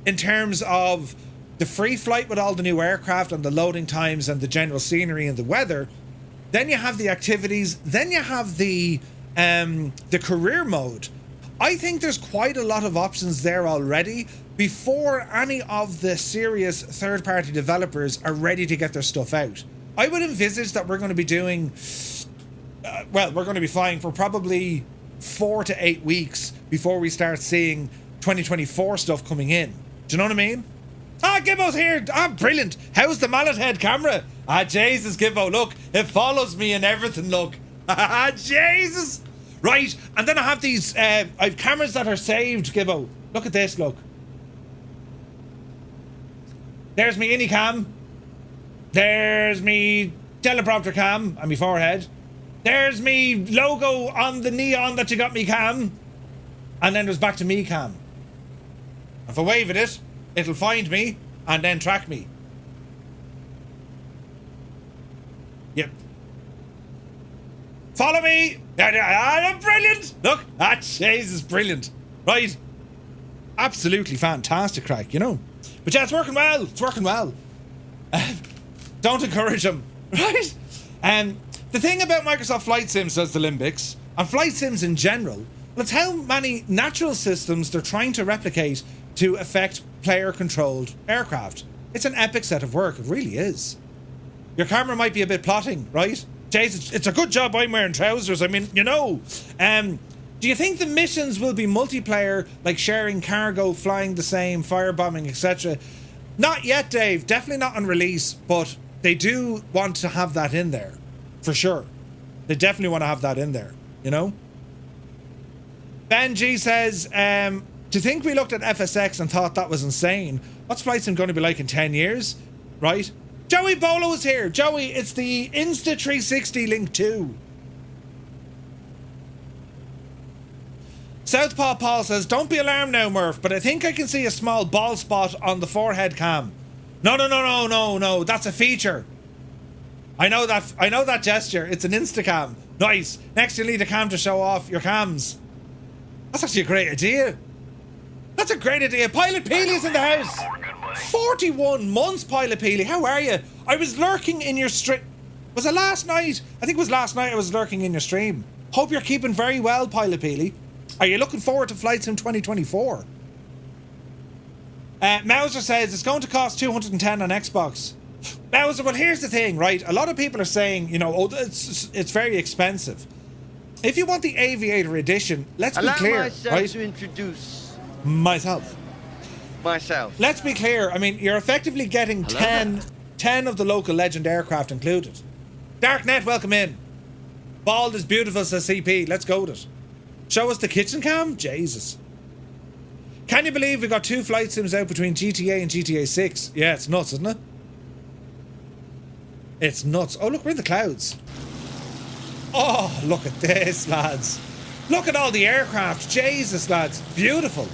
in terms of the free flight with all the new aircraft and the loading times and the general scenery and the weather. Then you have the activities. Then you have the career mode. I think there's quite a lot of options there already before any of the serious third-party developers are ready to get their stuff out. I would envisage that we're going to be doing, we're going to be flying for probably 4 to 8 weeks before we start seeing 2024 stuff coming in. Do you know what I mean? Ah, Gibbo's here. Ah, brilliant. How's the mallet head camera? Ah, Jesus, Gibbo, look. It follows me and everything, look. Ah, Jesus. Right, and then I have these, I have cameras that are saved, Gibbo. Look at this, look. There's me ini cam. There's me teleprompter cam on my forehead. There's me logo on the neon that you got me cam. And then there's back to me cam. If I wave at it, it'll find me and then track me. Yep. Follow me. Ah, brilliant. Look. Ah, Jesus, brilliant. Right. Absolutely fantastic crack, But yeah, it's working well. It's working well. Don't encourage them. Right? The thing about Microsoft Flight Sims, says the Limbics, and Flight Sims in general, well, it's how many natural systems they're trying to replicate to affect player-controlled aircraft. It's an epic set of work. It really is. Your camera might be a bit plotting, right? Jason, it's a good job I'm wearing trousers. I mean, Do you think the missions will be multiplayer, like sharing cargo, flying the same, firebombing, etc.? Not yet, Dave. Definitely not on release, but they do want to have that in there. For sure. They definitely want to have that in there, you know? Ben G says, to think we looked at FSX and thought that was insane. What's flight sim going to be like in 10 years? Right? Joey Bolo is here. Joey, it's the Insta360 Link 2. Southpaw Paul says, don't be alarmed now, Murph, but I think I can see a small bald spot on the forehead cam. No. That's a feature. I know that gesture. It's an Instacam. Nice. Next you'll need a cam to show off your cams. That's actually a great idea. That's a great idea. Pilot Peely's in the house. 41 months, Pilot Peely. How are you? I was lurking in your stream. Was it last night? I think it was last night I was lurking in your stream. Hope you're keeping very well, Pilot Peely. Are you looking forward to Flight Sim 2024? Mauser says it's going to cost $210 on Xbox. Mauser, well, here's the thing, right? A lot of people are saying, you know, oh, it's very expensive. If you want the Aviator Edition, let's be clear, right? To introduce myself. Let's be clear. I mean, you're effectively getting 10 of the local Legend aircraft included. Darknet, welcome in. Bald is beautiful, says CP. Let's go with it. Show us the kitchen cam? Jesus. Can you believe we got 2 flight sims out between GTA and GTA 6? Yeah, it's nuts, isn't it? It's nuts. Oh, look, we're in the clouds. Oh, look at this, lads. Look at all the aircraft. Jesus, lads. Beautiful.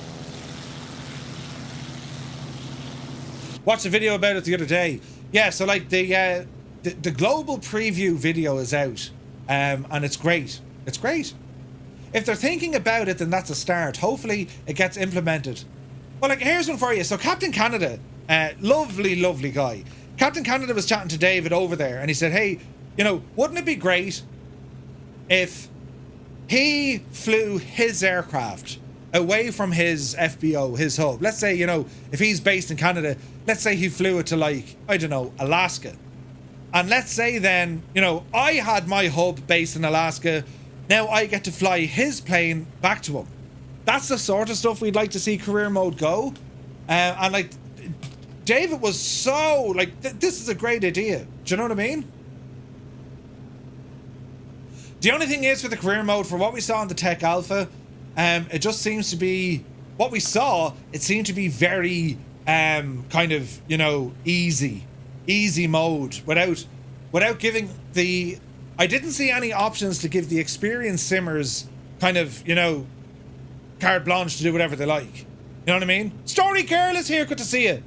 Watched a video about it the other day. Yeah, so like the global preview video is out. And it's great. It's great. If they're thinking about it, then that's a start. Hopefully it gets implemented. Well, like, here's one for you. So Captain Canada, lovely guy. Captain Canada was chatting to David over there, and he said, hey, you know, wouldn't it be great if he flew his aircraft away from his FBO, his hub? Let's say, you know, if he's based in Canada, let's say he flew it to, like, I don't know, Alaska. And let's say then, you know, I had my hub based in Alaska. Now I get to fly his plane back to him. That's the sort of stuff we'd like to see career mode go. And like, David was so like, this is a great idea. Do you know what I mean? The only thing is for the career mode, for what we saw in the Tech Alpha, it just seems to be, what we saw, it seemed to be very kind of, you know, easy mode without giving the, I didn't see any options to give the experienced simmers kind of, you know, carte blanche to do whatever they like. You know what I mean? Story Girl is here. Good to see you.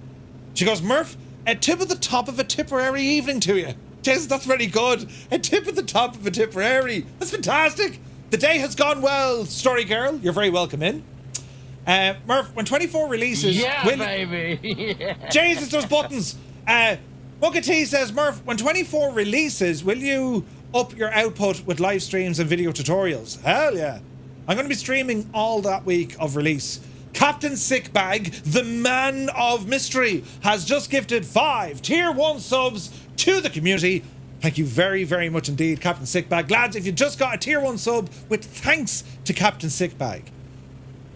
She goes, Murph, a tip at the top of a Tipperary evening to you. Jesus, that's very good. A tip at the top of a Tipperary. That's fantastic. The day has gone well, Story Girl. You're very welcome in. Murph, when 24 releases... Yeah, baby. Yeah. Jesus, there's buttons. Mugga T says, Murph, when 24 releases, will you up your output with live streams and video tutorials? Hell yeah. I'm going to be streaming all that week of release. Captain Sickbag, the man of mystery, has just gifted 5 tier 1 subs to the community. Thank you very, very much indeed, Captain Sickbag. Lads, if you just got a tier 1 sub, with thanks to Captain Sickbag.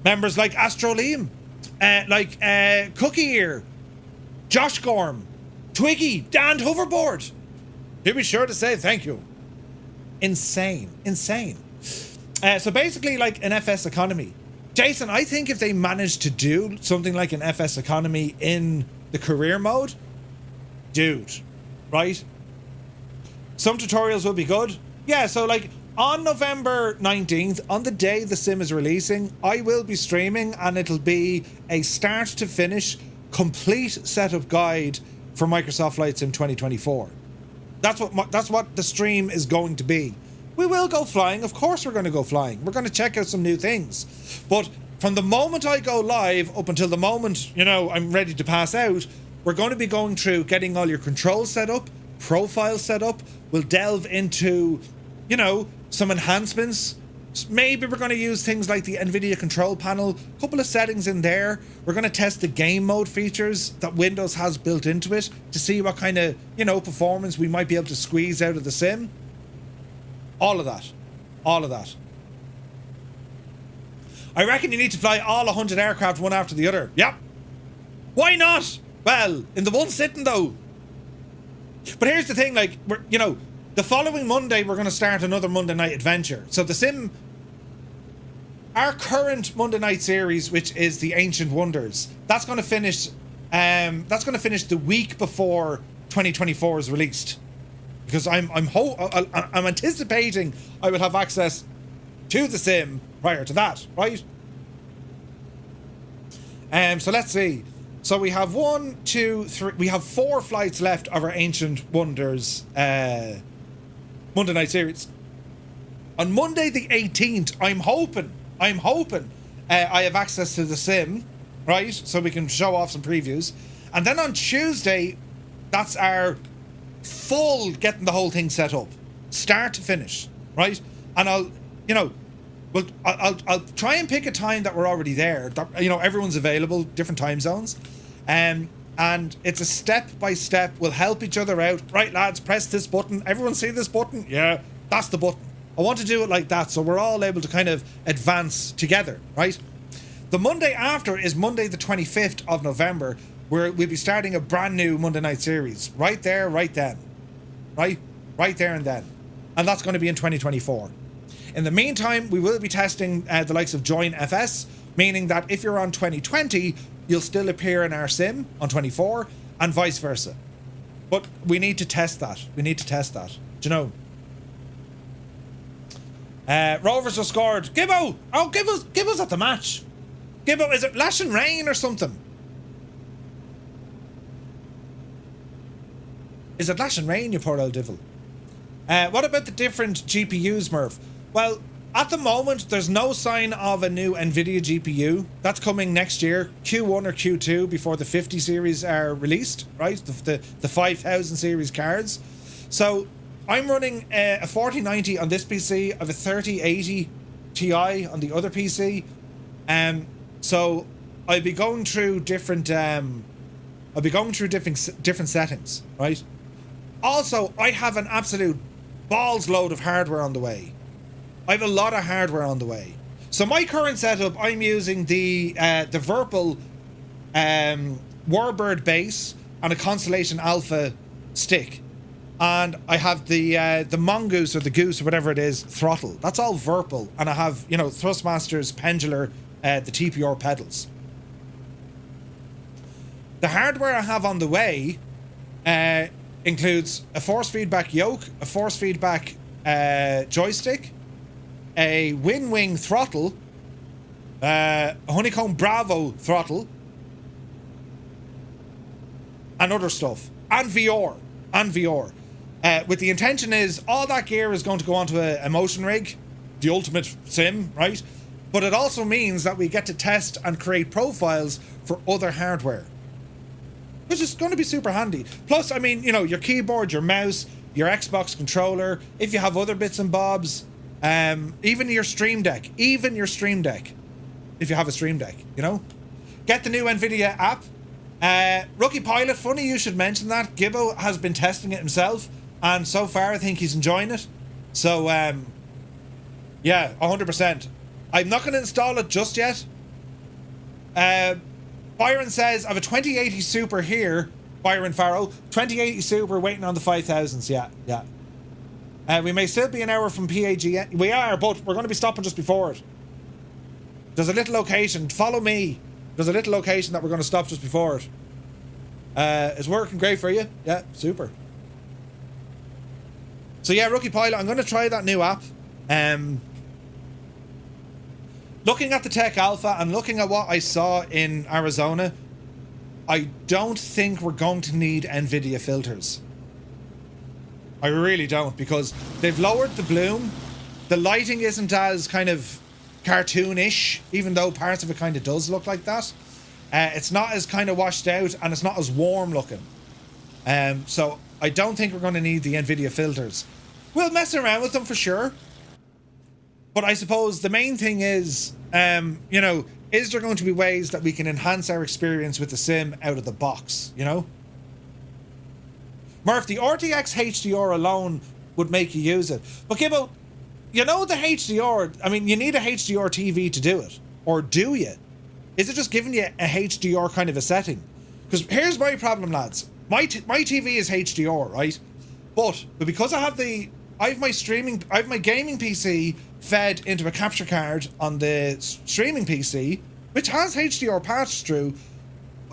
Members like Astro Liam, Cookie Ear, Josh Gorm, Twiggy, Dan Hoverboard. He'll be sure to say thank you. Insane. So basically like an FS economy. Jason, I think if they managed to do something like an FS economy in the career mode, dude, right? Some tutorials will be good. Yeah, so like on November 19th, on the day the sim is releasing, I will be streaming and it'll be a start to finish complete setup guide for Microsoft Flight Sim 2024. That's what the stream is going to be. We will go flying. Of course we're going to go flying. We're going to check out some new things. But from the moment I go live up until the moment, you know, I'm ready to pass out, we're going to be going through getting all your controls set up, profiles set up. We'll delve into, you know, some enhancements. Maybe we're going to use things like the NVIDIA control panel, a couple of settings in there. We're going to test the game mode features that Windows has built into it to see what kind of, you know, performance we might be able to squeeze out of the sim. All of that. I reckon you need to fly all 100 aircraft one after the other. Yep. Why not? Well, in the one sitting though. But here's the thing, like, the following Monday we're going to start another Monday night adventure. So the sim, our current Monday night series, which is the Ancient Wonders, that's going to finish. That's going to finish the week before 2024 is released, because I'm anticipating I will have access to the sim prior to that, right? So let's see. So we have 1, 2, 3. We have 4 flights left of our Ancient Wonders Monday night series. On Monday the 18th, I'm hoping I have access to the sim, right? So we can show off some previews. And then on Tuesday, that's our full getting the whole thing set up, start to finish, right? And I'll try and pick a time that we're already there. That, everyone's available, different time zones. And it's a step by step. We'll help each other out. Right, lads, press this button. Everyone see this button? Yeah, that's the button. I want to do it like that, so we're all able to kind of advance together, right? The Monday after is Monday the 25th of November, where we'll be starting a brand new Monday night series. Right there, right then. Right there and then. And that's going to be in 2024. In the meantime, we will be testing the likes of Join FS, meaning that if you're on 2020, you'll still appear in our sim on 24, and vice versa. But we need to test that. Do you know? Rovers have scored. Gibbo! Oh, Gibbo's at the match. Gibbo, is it lashing rain or something? Is it lashing rain, you poor old devil? What about the different GPUs, Murph? Well, at the moment, there's no sign of a new NVIDIA GPU. That's coming next year, Q1 or Q2, before the 50 series are released, right? The 5000 series cards. So I'm running a 4090 on this PC, I have a 3080 Ti on the other PC. So I'll be going through different different settings, right? Also, I have an absolute balls load of hardware on the way. I have a lot of hardware on the way. So my current setup, I'm using the Virpil Warbird base and a Constellation Alpha stick. And I have the Mongoose or the Goose or whatever it is throttle. That's all Virpil. And I have, Thrustmasters, Pendular, the TPR pedals. The hardware I have on the way includes a force feedback yoke, a force feedback joystick, a Wing throttle, a Honeycomb Bravo throttle, and other stuff, and VR. With the intention is all that gear is going to go onto a motion rig, the ultimate sim, right? But it also means that we get to test and create profiles for other hardware, which is going to be super handy. Plus, I mean, your keyboard, your mouse, your Xbox controller, if you have other bits and bobs, even your Stream Deck, if you have a Stream Deck, Get the new NVIDIA app. Rookie Pilot, funny you should mention that. Gibbo has been testing it himself, and so far I think he's enjoying it. So, yeah, 100%. I'm not going to install it just yet. Byron says, I have a 2080 Super here. Byron Farrow. 2080 Super waiting on the 5000s. Yeah. We may still be an hour from PAGN. We are, but we're going to be stopping just before it. There's a little location. Follow me. There's a little location that we're going to stop just before it. It's working great for you. Yeah, super. So yeah, Rookie Pilot, I'm going to try that new app. Looking at the Tech Alpha and looking at what I saw in Arizona, I don't think we're going to need NVIDIA filters. I really don't, because they've lowered the bloom. The lighting isn't as kind of cartoonish, even though parts of it kind of does look like that. It's not as kind of washed out, and it's not as warm looking. So I don't think we're going to need the NVIDIA filters. We'll mess around with them for sure. But I suppose the main thing is, is there going to be ways that we can enhance our experience with the sim out of the box, Murph, the RTX HDR alone would make you use it. But Gibbo, the HDR, I mean, you need a HDR TV to do it. Or do you? Is it just giving you a HDR kind of a setting? Because here's my problem, lads. My TV is HDR, right? But because I have my gaming PC fed into a capture card on the streaming PC, which has HDR patched through,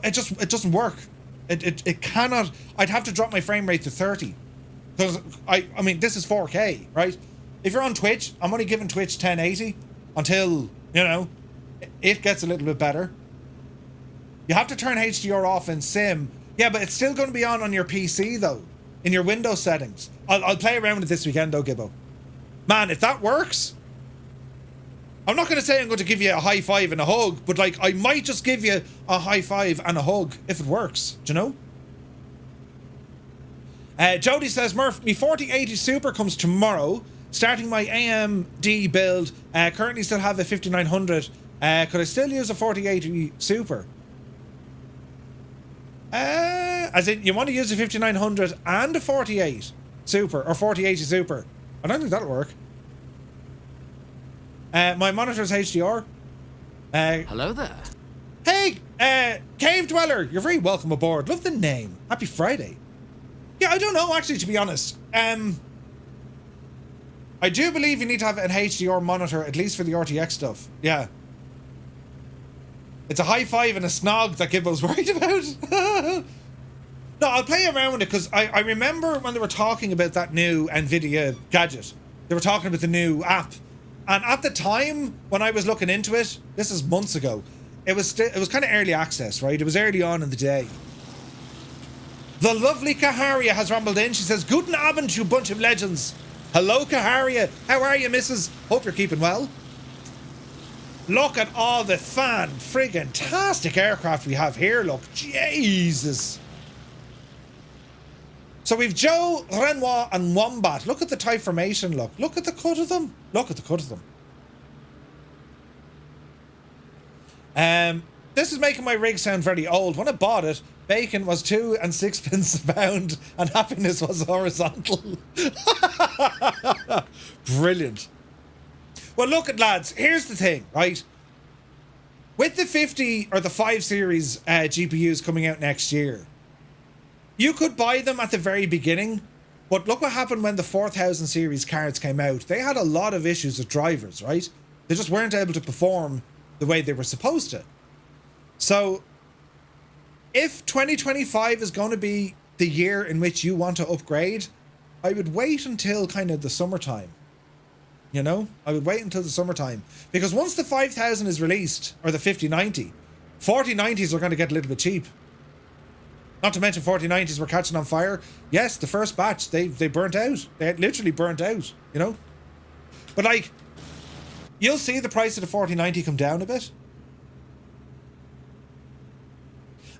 it doesn't work. It cannot. I'd have to drop my frame rate to 30. Because I mean, this is 4K, right? If you're on Twitch, I'm only giving Twitch 1080 until, you know, it gets a little bit better. You have to turn HDR off in Sim. Yeah, but it's still going to be on your PC though, in your Windows settings. I'll play around with it this weekend though, Gibbo. Man, if that works, I'm not going to say I'm going to give you a high five and a hug, but like I might just give you a high five and a hug if it works. Do you know? Jody says, Murph, me 4080 Super comes tomorrow. Starting my AMD build. Currently still have a 5900. Could I still use a 4080 Super? As in, you want to use a 5900 and a 48 Super or 4080 Super? I don't think that'll work. My monitor's HDR. Hello there. Hey, Cave Dweller, you're very welcome aboard. Love the name. Happy Friday. Yeah, I don't know actually, to be honest. I do believe you need to have an HDR monitor, at least for the RTX stuff. Yeah. It's a high five and a snog that Gibbo's worried about. No, I'll play around with it because I remember when they were talking about that new NVIDIA gadget. They were talking about the new app. And at the time, when I was looking into it, this is months ago, it was kind of early access, right? It was early on in the day. The lovely Kaharia has rambled in. She says, Guten Abend, you bunch of legends. Hello, Kaharia. How are you, missus? Hope you're keeping well. Look at all the friggin-tastic aircraft we have here, look. Jesus. So we've Joe, Renoir, and Wombat. Look at the type formation, look. Look at the cut of them. Look at the cut of them. This is making my rig sound very old. When I bought it, bacon was 2 and 6 a pound, and happiness was horizontal. Brilliant. Well, look at lads. Here's the thing, right? With the 50 or the 5 series GPUs coming out next year, you could buy them at the very beginning, but look what happened when the 4000 series cards came out. They had a lot of issues with drivers, right? They just weren't able to perform the way they were supposed to. So, if 2025 is going to be the year in which you want to upgrade, I would wait until kind of the summertime. You know? I would wait until the summertime. Because once the 5000 is released, or the 5090, 4090s are going to get a little bit cheap. Not to mention 4090s were catching on fire. Yes, the first batch, they burnt out. They literally burnt out, you know? But like, you'll see the price of the 4090 come down a bit.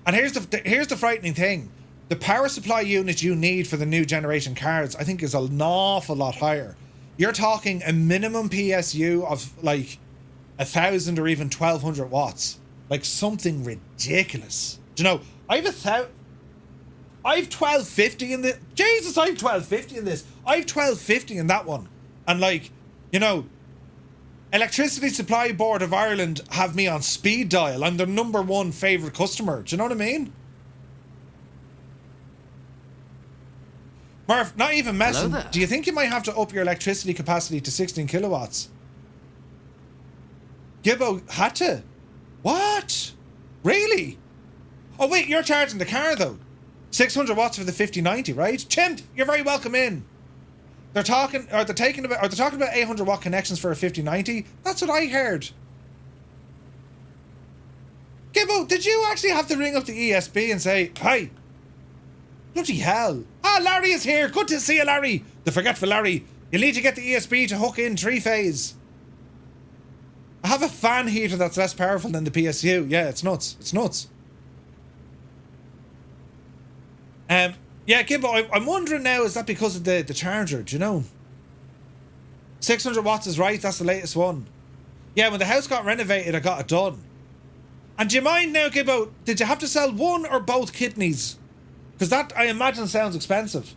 And here's the frightening thing. The power supply unit you need for the new generation cards, I think, is an awful lot higher. You're talking a minimum PSU of like 1,000 or even 1,200 watts. Like something ridiculous. Do you know, I've 1250 in the... Jesus, I've 1250 in this. I've 1250 in that one. And like, you know, Electricity Supply Board of Ireland have me on speed dial. I'm their #1 favourite customer. Do you know what I mean? Murph, not even messing. Do you think you might have to up your electricity capacity to 16 kilowatts? Gibbo had to. What? Really? Oh wait, you're charging the car though. 600 watts for the 5090, right? Chimp, you're very welcome in. They're talking about 800 watt connections for a 5090. That's what I heard. Gibbo, did you actually have to ring up the ESB and say, hi? Bloody hell. Ah, Larry is here. Good to see you, Larry. The forgetful Larry. You'll need to get the ESB to hook in 3-phase. I have a fan heater that's less powerful than the PSU. Yeah, it's nuts. It's nuts. Yeah, Gibbo, I'm wondering now, is that because of the charger? Do you know? 600 watts is right. That's the latest one. Yeah, when the house got renovated, I got it done. And do you mind now, Gibbo, did you have to sell one or both kidneys? Because that, I imagine, sounds expensive.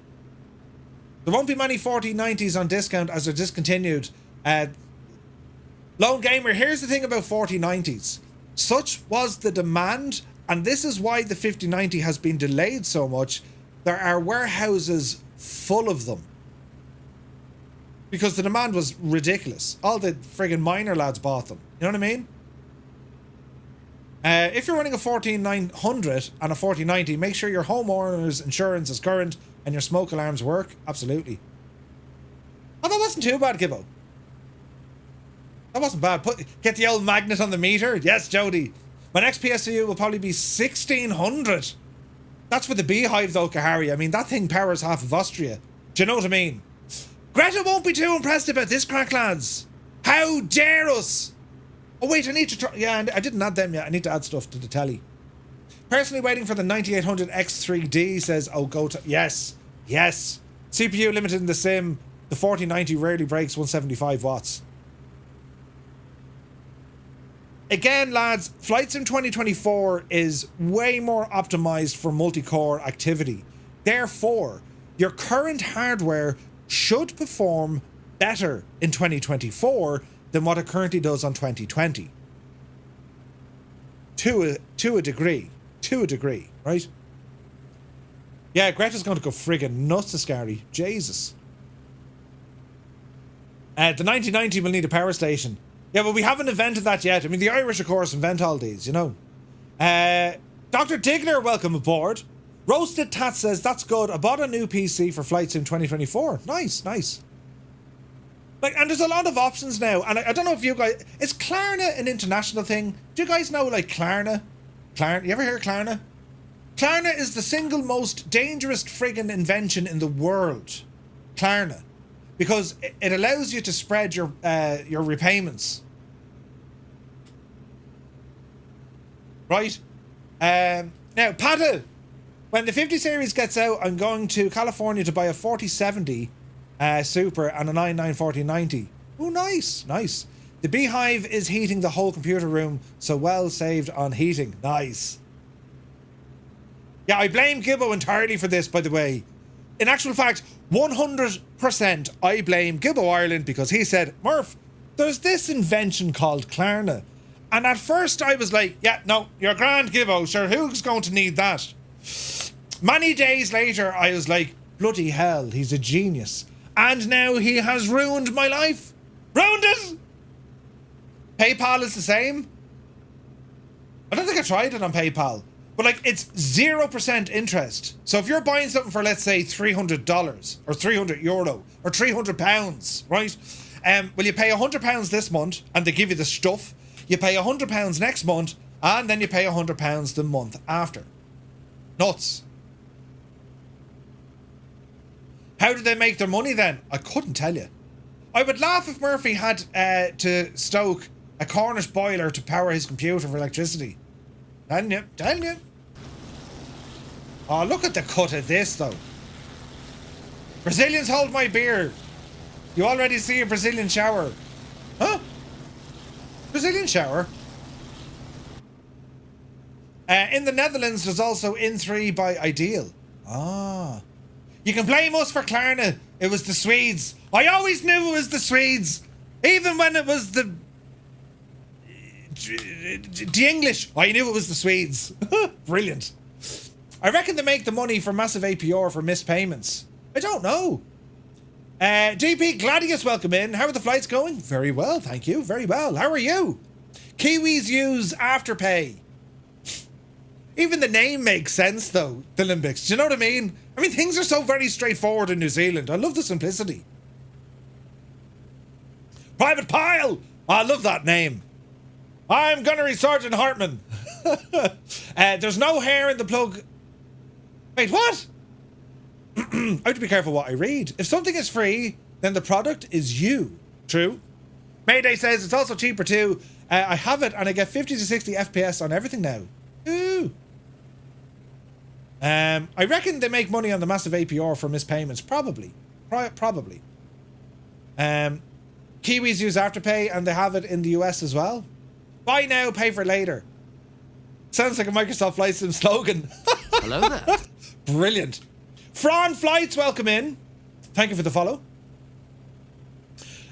There won't be many 4090s on discount as they're discontinued. Lone Gamer, here's the thing about 4090s. Such was the demand, and this is why the 5090 has been delayed so much. There are warehouses full of them. Because the demand was ridiculous. All the friggin' miner lads bought them. You know what I mean? If you're running a 14900 and a 4090, make sure your homeowner's insurance is current and your smoke alarms work. Absolutely. Oh, that wasn't too bad, Gibbo. That wasn't bad. Get the old magnet on the meter. Yes, Jody. My next PSU will probably be 1600. That's for the beehive though, Kahari. I mean, that thing powers half of Austria. Do you know what I mean? Greta won't be too impressed about this crack, lads. How dare us? Oh wait, I need to try. Yeah, I didn't add them yet. I need to add stuff to the telly. Personally waiting for the 9800 X3D, says, oh, go to... Yes. Yes. CPU limited in the sim. The 4090 rarely breaks 175 watts. Again, lads, Flight Sim 2024 is way more optimized for multi-core activity. Therefore, your current hardware should perform better in 2024 than what it currently does on 2020. To a degree. To a degree, right? Yeah, Greta's going to go friggin' nuts, Ascari. Jesus. The 9090 will need a power station. Yeah, but we haven't invented that yet. I mean, the Irish, of course, invent all these, you know. Dr. Digler, welcome aboard. Roasted Tat says, that's good. I bought a new PC for Flight Sim 2024. Nice, nice. Like, and there's a lot of options now. And I don't know if you guys... Is Klarna an international thing? Do you guys know, like, Klarna? Klarna? You ever hear of Klarna? Klarna is the single most dangerous friggin' invention in the world. Klarna. Because it allows you to spread your repayments. Right? Now, Paddle, when the 50 series gets out, I'm going to California to buy a 4070 Super and a 994090. Oh, nice, nice. The beehive is heating the whole computer room, so well saved on heating. Nice. Yeah, I blame Gibbo entirely for this, by the way. In actual fact, 100% I blame Gibbo Ireland because he said, Murph, there's this invention called Klarna. And at first I was like, yeah, no, you're grand, Gibbo. Sure, who's going to need that? Many days later, I was like, bloody hell, he's a genius. And now he has ruined my life. Ruined it! PayPal is the same. I don't think I tried it on PayPal. But like, it's 0% interest. So if you're buying something for, let's say, $300 or €300 or £300, right? Well, you pay £100 this month and they give you the stuff. You pay £100 next month and then you pay £100 the month after. Nuts. How did they make their money then? I couldn't tell you. I would laugh if Murphy had to stoke a Cornish boiler to power his computer for electricity. Telling you, telling you. Oh, look at the cut of this, though. Brazilians hold my beer. You already see a Brazilian shower. Huh? Brazilian shower? In the Netherlands, there's also In3 by Ideal. Ah. You can blame us for Klarna. It was the Swedes. I always knew it was the Swedes. Even when it was the English, I knew it was the Swedes. Brilliant. I reckon they make the money for massive APR for missed payments. I don't know. DP Gladius, welcome in. How are the flights going? Very well, thank you. Very well. How are you? Kiwis use Afterpay. Even the name makes sense, though, the Olympics. Do you know what I mean? I mean, things are so very straightforward in New Zealand. I love the simplicity. Private Pile! I love that name. I'm Gunnery Sergeant Hartman. There's no hair in the plug. Wait, what? I have to be careful what I read. If something is free, then the product is you. True. Mayday says it's also cheaper too. I have it and I get 50 to 60 FPS on everything now. Ooh. I reckon they make money on the massive APR for missed payments. Probably. Probably. Kiwis use Afterpay and they have it in the US as well. Buy now, pay for later. Sounds like a Microsoft Flight Sim slogan. Hello there. Brilliant. Fran Flights, welcome in. Thank you for the follow.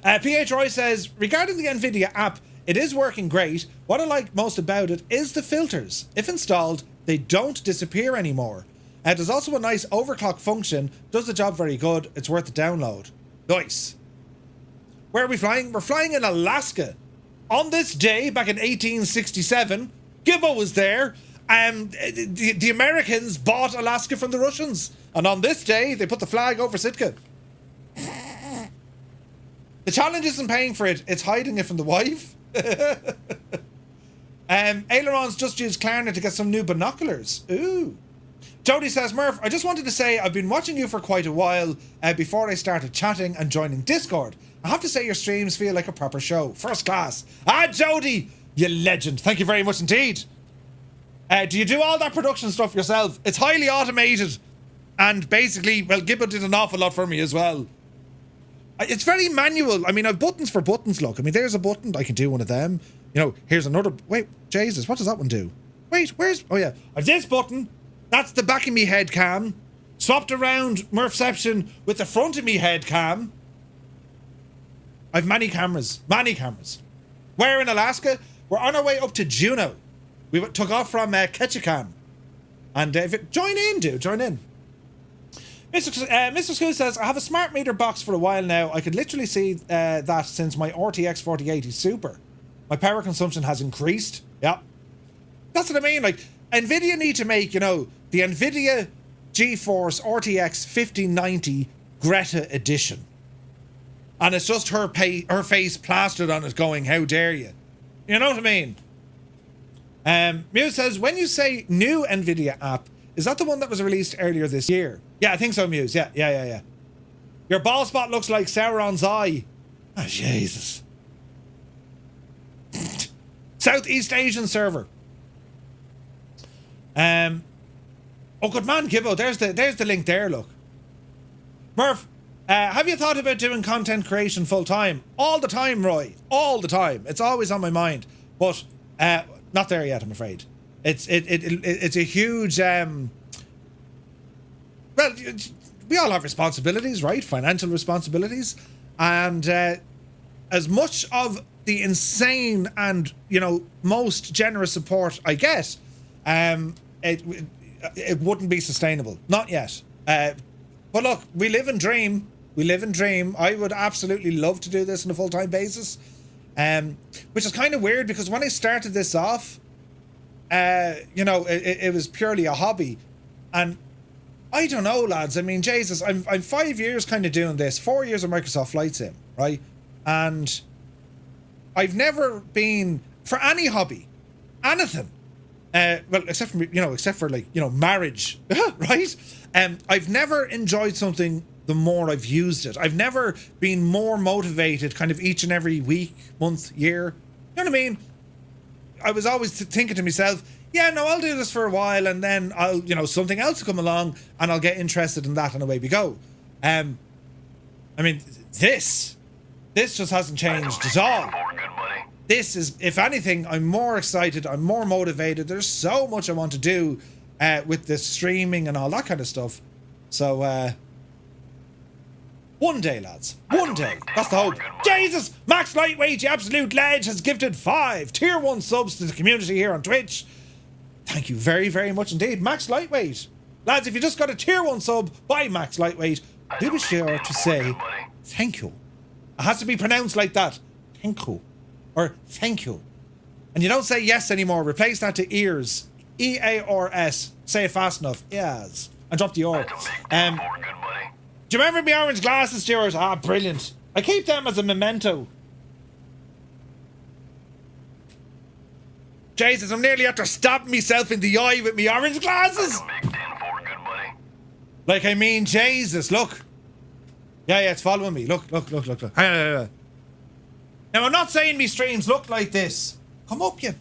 PH Roy says, regarding the NVIDIA app, it is working great. What I like most about it is the filters. If installed, they don't disappear anymore. There's also a nice overclock function. Does the job very good. It's worth the download. Nice. Where are we flying? We're flying in Alaska. On this day, back in 1867, Gibbo was there. The Americans bought Alaska from the Russians. And on this day, they put the flag over Sitka. The challenge isn't paying for it. It's hiding it from the wife. Ailerons just used Klarna to get some new binoculars. Ooh. Jody says, Murph, I just wanted to say I've been watching you for quite a while before I started chatting and joining Discord. I have to say your streams feel like a proper show. First class. Jody, you legend. Thank you very much indeed. Do you do all that production stuff yourself? It's highly automated. And basically, well, Gibbo did an awful lot for me as well. It's very manual. I mean, I've buttons for buttons, look. I mean, there's a button. I can do one of them. You know, here's another. Wait, Jesus, what does that one do? Wait, where's... Oh, yeah. I've this button. That's the back of me head cam. Swapped around Murphception with the front of me head cam. I've many cameras. Many cameras. We're in Alaska. We're on our way up to Juneau. We took off from Ketchikan. And join in, dude. Join in. Mr. School says, I have a smart meter box for a while now. I could literally see that since my RTX 4080 Super. My power consumption has increased. Yeah. That's what I mean. Like, NVIDIA need to make, you know, the NVIDIA GeForce RTX 5090 Greta Edition. And it's just her face plastered on it going, how dare you? You know what I mean? Muse says, when you say new NVIDIA app, is that the one that was released earlier this year? Yeah, I think so, Muse. Yeah. Your ball spot looks like Sauron's eye. Oh, Jesus. Southeast Asian server. Oh, good man, Gibbo. There's the link there, look. Murph, have you thought about doing content creation full time? All the time, Roy. All the time. It's always on my mind. But not there yet, I'm afraid. It's a huge well, we all have responsibilities, right? Financial responsibilities. And as much of the insane and, you know, most generous support I get, it wouldn't be sustainable. Not yet. But look, we live and dream. We live and dream. I would absolutely love to do this on a full-time basis. Which is kind of weird because when I started this off, you know, it was purely a hobby. And I don't know, lads. I mean, Jesus, I'm 5 years kind of doing this. 4 years of Microsoft Flight Sim, right? And I've never been, for any hobby, anything, well, except for like, you know, marriage, right? I've never enjoyed something the more I've used it. I've never been more motivated kind of each and every week, month, year. You know what I mean? I was always thinking to myself, yeah, no, I'll do this for a while and then I'll, you know, something else will come along and I'll get interested in that and away we go. I mean, this just hasn't changed at all. This is, if anything, I'm more excited, I'm more motivated. There's so much I want to do with the streaming and all that kind of stuff. So, one day, lads. One day. That's the hope. Jesus! Max Lightweight, you absolute ledge, has gifted 5 tier 1 subs to the community here on Twitch. Thank you very, very much indeed. Max Lightweight. Lads, if you just got a tier 1 sub by Max Lightweight, do be sure to say thank you. It has to be pronounced like that. Thank you. Or thank you. And you don't say yes anymore. Replace that to ears. E-A-R-S. Say it fast enough. Yes. And drop the R. Do you remember my orange glasses, Stuart? Ah, brilliant. I keep them as a memento. Jesus, I'm nearly after stabbing myself in the eye with my orange glasses. Like, I mean, Jesus, look. Yeah, it's following me. Look. Now, I'm not saying me streams look like this. Come up, you.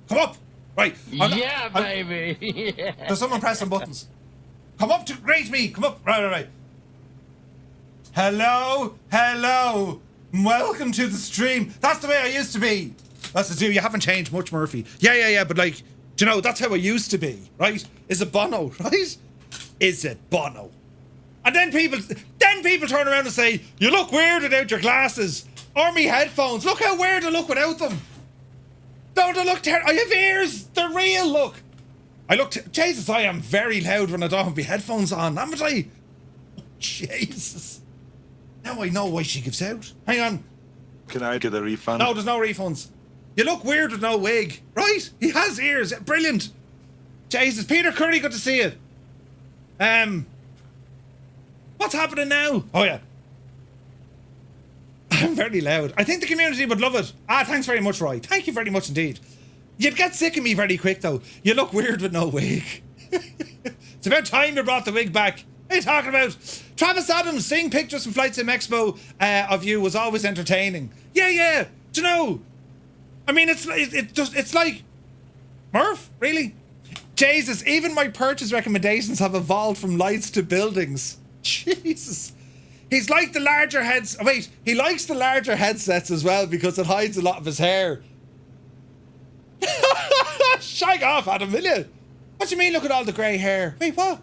Come up. Right. Baby. Yeah. There's someone pressing buttons. Come up to greet me. Come up. Right. Hello. Welcome to the stream. That's the way I used to be. That's the do. You haven't changed much, Murphy. Yeah. But like, do you know, that's how I used to be, right? Is it Bono, right? Is it Bono? And then people turn around and say, you look weird without your glasses. Or me headphones. Look how weird I look without them. Don't I look terrible? I have ears. They're real, look. Jesus, I am very loud when I don't have my headphones on. Haven't I? Oh, Jesus. Now I know why she gives out. Hang on. Can I get a refund? No, there's no refunds. You look weird with no wig. Right? He has ears. Brilliant. Jesus. Peter Curry, good to see you. What's happening now? Oh, yeah. I'm very loud. I think the community would love it. Thanks very much, Roy. Thank you very much indeed. You'd get sick of me very quick, though. You look weird with no wig. It's about time you brought the wig back. What are you talking about? Travis Adams, seeing pictures from Flight Sim Expo of you was always entertaining. Yeah. Do you know? I mean, it's like... Murph? Really? Jesus, even my purchase recommendations have evolved from lights to buildings. Jesus. He's like the larger heads... Wait, he likes the larger headsets as well because it hides a lot of his hair. Shag off, Adam, will you? What do you mean, look at all the grey hair? Wait, what?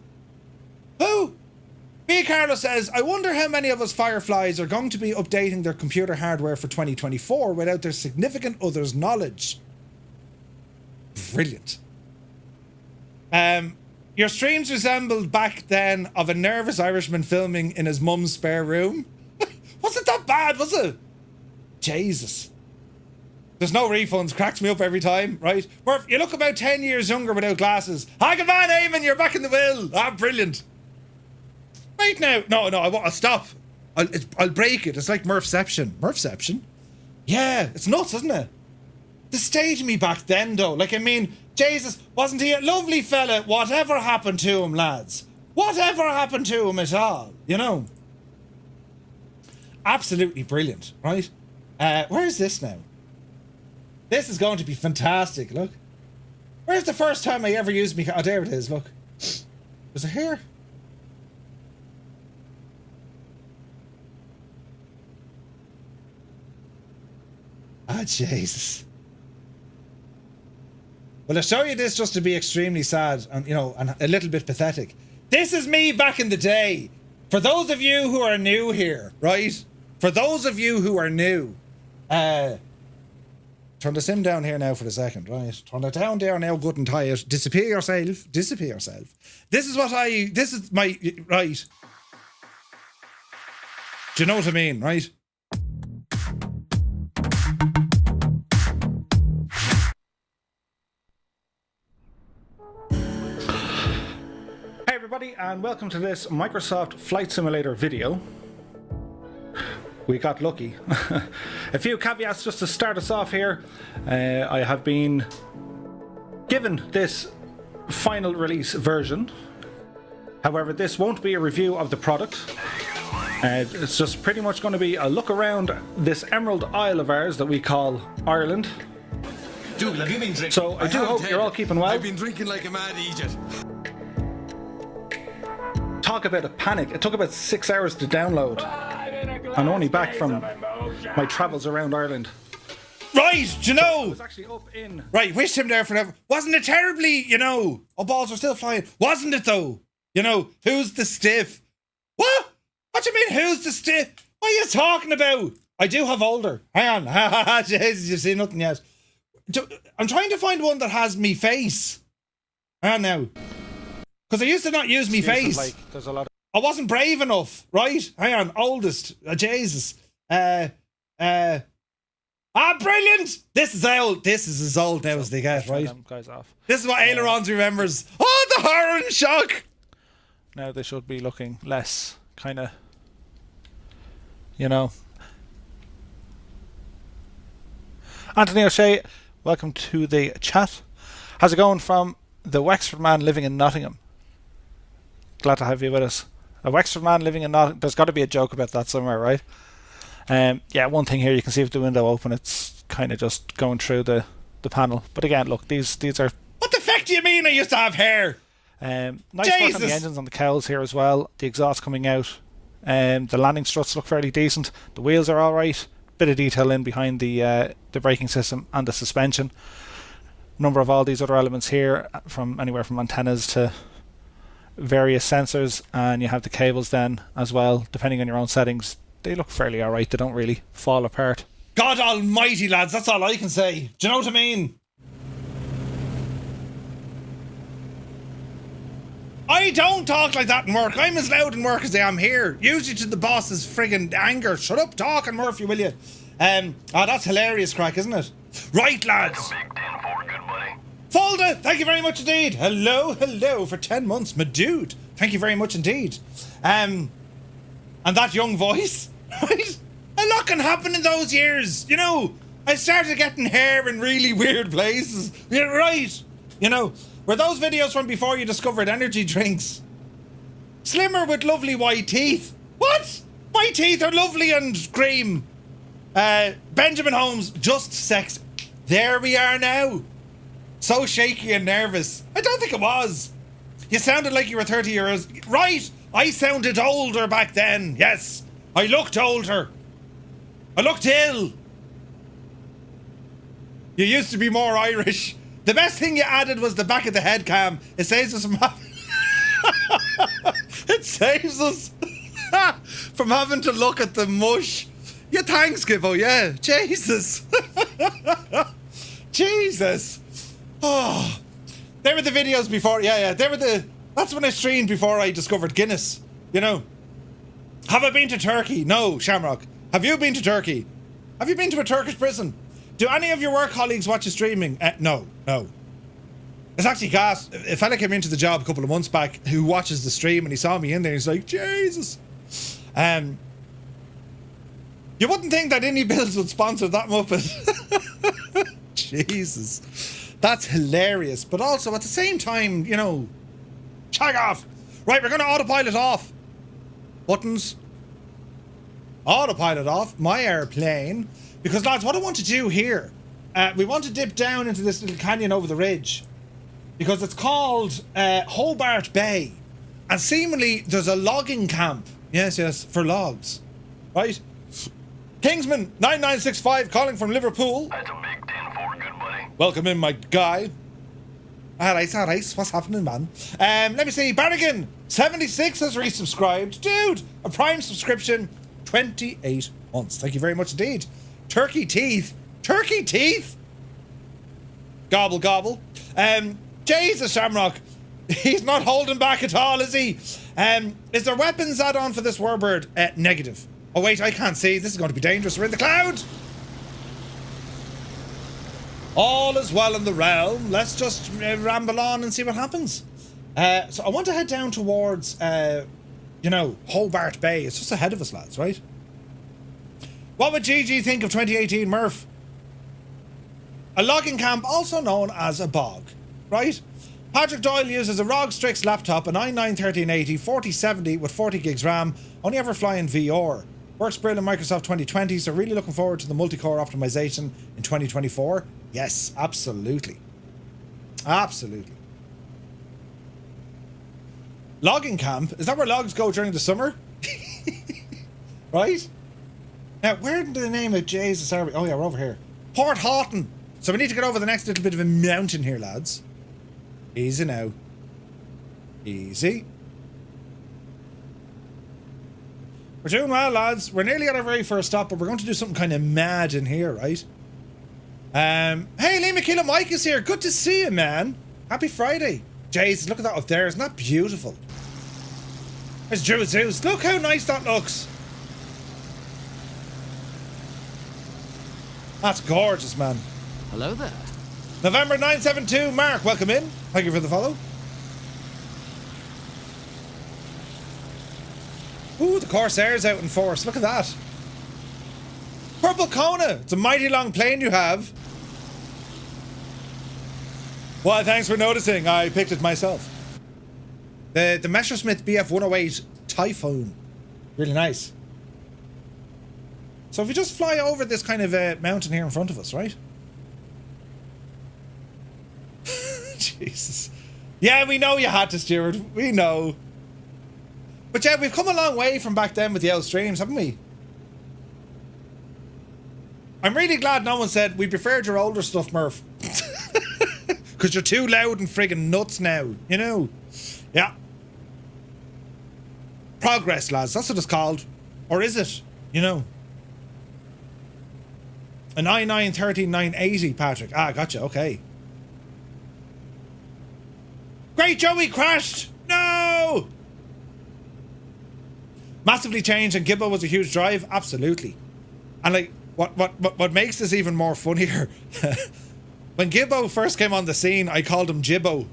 Who? Mia Carlo says, I wonder how many of us Fireflies are going to be updating their computer hardware for 2024 without their significant other's knowledge. Brilliant. Your streams resembled back then of a nervous Irishman filming in his mum's spare room. Wasn't that bad, was it? Jesus. There's no refunds, cracks me up every time, right? Murph, you look about 10 years younger without glasses. Hi, good man, Eamon, you're back in the will. Brilliant. Right now, no, I'll stop. I'll break it. It's like Murphception. Murphception? Yeah, it's nuts, isn't it? The state of me back then, though. Like, I mean, Jesus, wasn't he a lovely fella? Whatever happened to him, lads? Whatever happened to him at all? You know? Absolutely brilliant, right? Where is this now? This is going to be fantastic, look. Where's the first time I ever used me... Oh, there it is, look. Was it here? Jesus. Well, I'll show you this just to be extremely sad and, you know, and a little bit pathetic. This is me back in the day. For those of you who are new here, right? For those of you who are new, turn the sim down here now for a second, right? Turn it down there now, good and tight. Disappear yourself. This is my, right? Do you know what I mean, right? Hey everybody, and welcome to this Microsoft Flight Simulator video. We got lucky. A few caveats just to start us off here. I have been given this final release version. However, this won't be a review of the product. It's just pretty much going to be a look around this Emerald Isle of ours that we call Ireland. Dude, have you been drinking? So I do hope you're all keeping well. I've been drinking like a mad idiot. Talk about a panic. It took about 6 hours to download. I'm only back from my travels around Ireland. Right, you know. I was actually up in... Right, wished him there forever. Wasn't it terribly, you know? Oh, balls were still flying. Wasn't it, though? You know, who's the stiff? What? What do you mean, who's the stiff? What are you talking about? I do have older. Hang on. Jesus, you see nothing yet. I'm trying to find one that has me face. Hang on now. Because I used to not use me face. Like, there's a lot of... I wasn't brave enough, right? Hang on, oldest. Jesus. Brilliant! This is old. This is as old now as they get, right? Guys off. This is what Ailerons remembers. Oh, the horror and shock! Now they should be looking less kind of, you know. Anthony O'Shea, welcome to the chat. How's it going from the Wexford man living in Nottingham? Glad to have you with us. A Wexford man living in Nottingham. There's got to be a joke about that somewhere, right? Yeah, one thing here, you can see with the window open, it's kind of just going through the panel. But again, look, these are... What the fuck do you mean I used to have hair? Nice work on the engines on the cowls here as well. The exhaust coming out. The landing struts look fairly decent. The wheels are alright. Bit of detail in behind the braking system and the suspension. Number of all these other elements here, from anywhere from antennas to various sensors, and you have the cables then as well, depending on your own settings. They look fairly alright, they don't really fall apart. God almighty, lads, that's all I can say. Do you know what I mean? I don't talk like that in work. I'm as loud in work as I am here. Usually to the boss's friggin' anger. Shut up talking, Murphy, will you? That's hilarious crack, isn't it? Right, lads. Big 10-4, good buddy. Folda, thank you very much indeed. Hello for 10 months, my dude. Thank you very much indeed. And that young voice, right? A lot can happen in those years, you know. I started getting hair in really weird places. You're right. You know, were those videos from before you discovered energy drinks? Slimmer with lovely white teeth. What? My teeth are lovely and cream. Benjamin Holmes, just sex. There we are now. So shaky and nervous. I don't think it was. You sounded like you were 30 years. Right, I sounded older back then. Yes, I looked older. I looked ill. You used to be more Irish. The best thing you added was the back of the head cam. It saves us from having... It saves us from having to look at the mush. Yeah, thanks, Gibbo, yeah. Jesus. Jesus. Oh. They were the videos before, yeah. They were the... That's when I streamed before I discovered Guinness. You know. Have I been to Turkey? No, Shamrock. Have you been to Turkey? Have you been to a Turkish prison? Do any of your work colleagues watch you streaming? No. It's actually gas. A fella came into the job a couple of months back who watches the stream, and he saw me in there and he's like, Jesus. You wouldn't think that iniBuilds would sponsor that Muppet. Jesus. That's hilarious. But also at the same time, you know, chag off. Right, we're going to autopilot off. Buttons. Autopilot off my airplane, because lads, what I want to do here, we want to dip down into this little canyon over the ridge, because it's called Hobart Bay, and seemingly there's a logging camp. Yes, for logs, right? Kingsman 9965 calling from Liverpool. That's a big 10-4, good buddy. Welcome in, my guy. Alright. What's happening, man? Let me see. Barrigan 76 has resubscribed. Dude, a Prime subscription. 28 months. Thank you very much indeed. Turkey teeth. Gobble, gobble. Jesus, Shamrock. He's not holding back at all, is he? Is there weapons add-on for this warbird? Negative. Oh, wait, I can't see. This is going to be dangerous. We're in the cloud. All is well in the realm. Let's just ramble on and see what happens. So I want to head down towards... you know, Hobart Bay. It's just ahead of us, lads, right? What would GG think of 2018 Murph? A logging camp, also known as a bog, right? Patrick Doyle uses a ROG Strix laptop, an i9-1380, 4070 with 40 gigs RAM, only ever flying VR. Works brilliant in Microsoft 2020, so really looking forward to the multi-core optimization in 2024. Yes, absolutely. Absolutely. Logging camp? Is that where logs go during the summer? Right? Now, where did the name of Jesus are we? Oh yeah, we're over here. Port Houghton. So we need to get over the next little bit of a mountain here, lads. Easy now. Easy. We're doing well, lads. We're nearly at our very first stop, but we're going to do something kind of mad in here, right? Hey, Lee McKeela Mike is here. Good to see you, man. Happy Friday. Jesus, look at that up there. Isn't that beautiful? There's Drew Zeus. Look how nice that looks. That's gorgeous, man. Hello there. November 972, Mark, welcome in. Thank you for the follow. Ooh, the Corsair's out in force. Look at that. Purple Kona. It's a mighty long plane you have. Well, thanks for noticing. I picked it myself. The Messerschmitt Bf 108 Typhoon. Really nice. So if we just fly over this kind of mountain here in front of us, right? Jesus. Yeah, we know you had to, Stuart. We know. But yeah, we've come a long way from back then with the old streams, haven't we? I'm really glad no one said we preferred your older stuff, Murph. Because you're too loud and friggin' nuts now, you know? Yeah. progress, lads. That's what it's called. Or is it? You know. An I-9 13980, Patrick. Ah, gotcha. Okay. Great Joey crashed! No! Massively changed, and Gibbo was a huge drive. Absolutely. And like, what makes this even more funnier? When Gibbo first came on the scene, I called him Jibbo.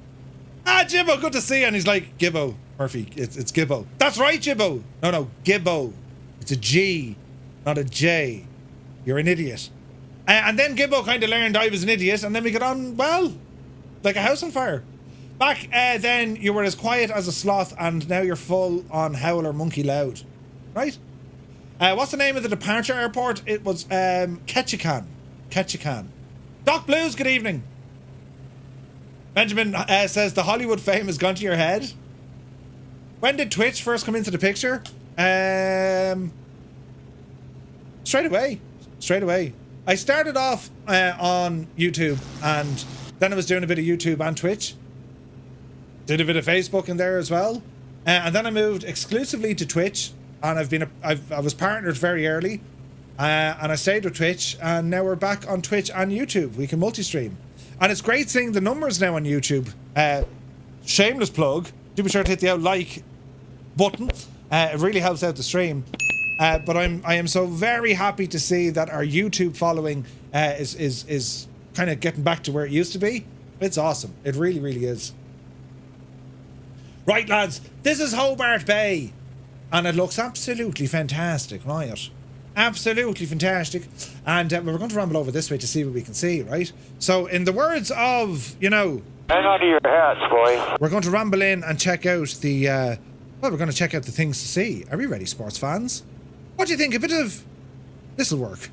Ah, Jibbo, good to see you. And he's like, Gibbo, Murphy, it's Gibbo. That's right, Jibbo. No, Gibbo. It's a G, not a J. You're an idiot. And then Gibbo kind of learned I was an idiot, and then we got on, well, like a house on fire. Back then, you were as quiet as a sloth, and now you're full on howler monkey loud. Right? What's the name of the departure airport? It was Ketchikan. Ketchikan. Doc Blues, good evening. Benjamin says, the Hollywood fame has gone to your head. When did Twitch first come into the picture? Straight away. Straight away. I started off on YouTube, and then I was doing a bit of YouTube and Twitch. Did a bit of Facebook in there as well. And then I moved exclusively to Twitch, and I was partnered very early. And I stayed with Twitch, and now we're back on Twitch and YouTube. We can multi-stream. And it's great seeing the numbers now on YouTube. Shameless plug. Do be sure to hit the like button. It really helps out the stream. But I am so very happy to see that our YouTube following is kind of getting back to where it used to be. It's awesome. It really, really is. Right, lads. This is Hobart Bay. And it looks absolutely fantastic, right? Absolutely fantastic. And we're going to ramble over this way to see what we can see, right? So in the words of, you know... Hang on to your hats, boy. We're going to ramble in and check out the... well, we're going to check out the things to see. Are we ready, sports fans? What do you think? A bit of... This'll work.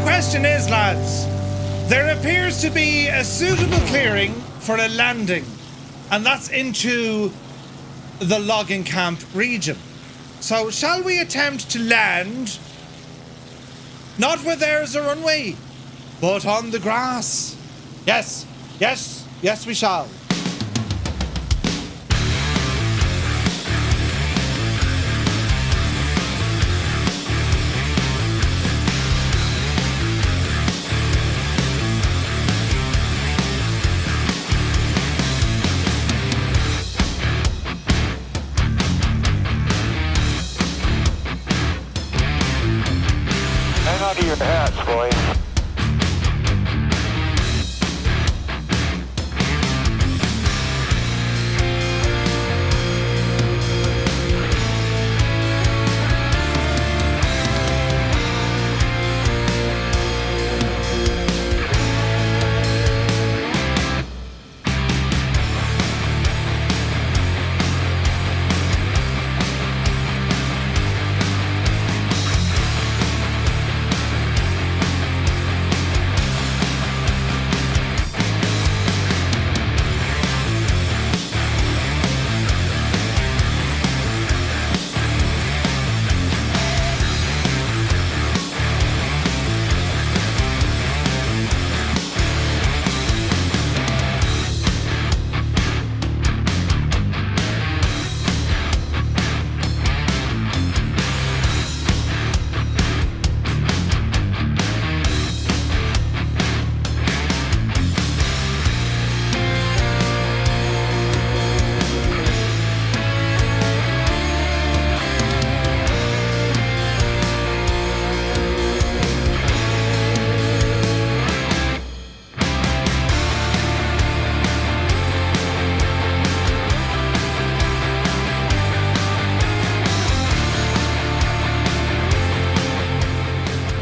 Question is, lads, there appears to be a suitable clearing for a landing. and that's into the logging camp region. So shall we attempt to land not where there's a runway, but on the grass? Yes, yes, yes we shall. Hang on to your hats, boys.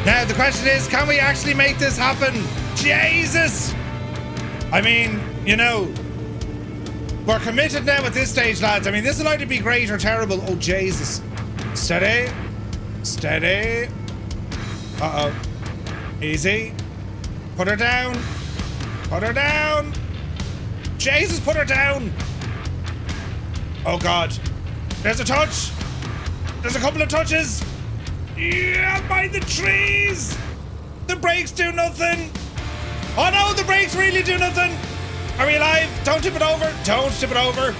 Now the question is, can we actually make this happen? Jesus! I mean, you know, we're committed now at this stage, lads. I mean, this will either be great or terrible. Oh, Jesus. Steady. Steady. Uh-oh. Easy. Put her down. Put her down. Jesus, put her down. Oh, God. There's a touch. There's a couple of touches. Yeah, by the trees. The brakes do nothing. Oh, no, the brakes really do nothing. Are we alive? Don't tip it over. Don't tip it over.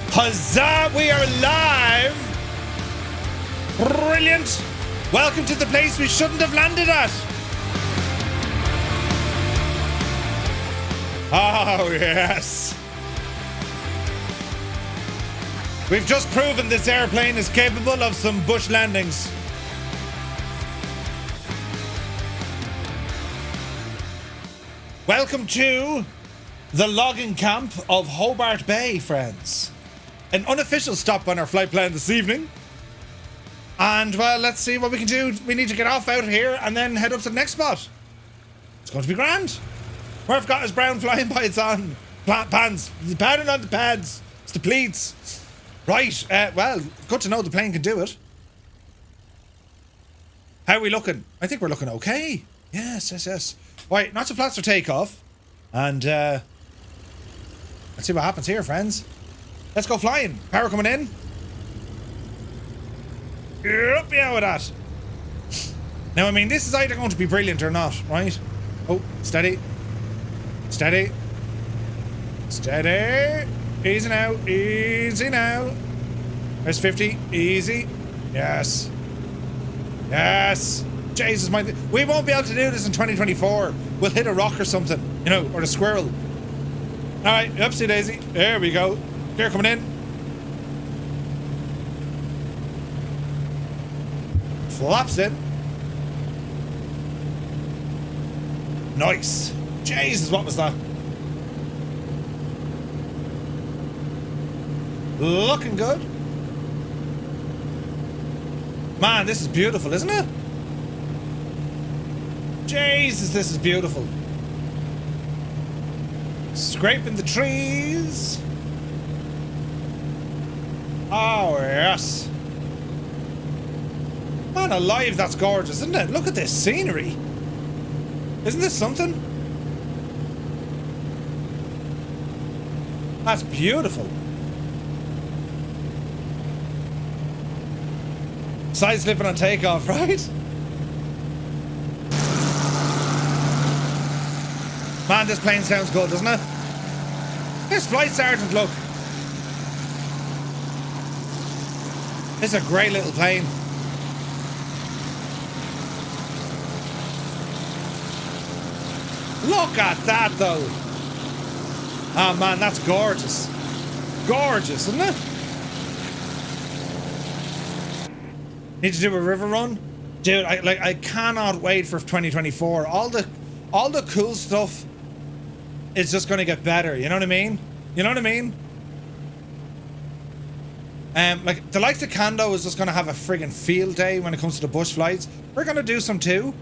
Huzzah, we are alive. Brilliant. Welcome to the place we shouldn't have landed at. Oh, yes. We've just proven this airplane is capable of some bush landings. Welcome to the logging camp of Hobart Bay, friends. An unofficial stop on our flight plan this evening. And, well, let's see what we can do. We need to get off out of here and then head up to the next spot. It's going to be grand. Murph got his brown flying pants on. Pants. The pattern on the pads. It's the pleats. Right. Well, good to know the plane can do it. How are we looking? I think we're looking okay. Yes, yes, yes. Right, not so flats for takeoff. And, let's see what happens here, friends. Let's go flying. Power coming in. Up yeah with that. Now, I mean, this is either going to be brilliant or not, right? Oh, steady. Steady. Steady. Easy now. Easy now. There's 50. Easy. Yes. Yes. Jesus, we won't be able to do this in 2024. We'll hit a rock or something, you know, or a squirrel. All right, upsie daisy. There we go. Gear coming in. Flaps in. Nice. Jesus, what was that? Looking good. Man, this is beautiful, isn't it? Jesus, this is beautiful. Scraping the trees. Oh, yes. Man alive, that's gorgeous, isn't it? Look at this scenery. Isn't this something? That's beautiful. Side slipping on takeoff, right? Man, this plane sounds good, doesn't it? There's Flight Sergeant, look. This is a great little plane. Look at that, though. Oh, man, that's gorgeous. Gorgeous, isn't it? Need to do a river run? Dude, I cannot wait for 2024. All the cool stuff is just going to get better. You know what I mean? You know what I mean? Like, the likes of Kando is just going to have a friggin' field day when it comes to the bush flights. We're going to do some too.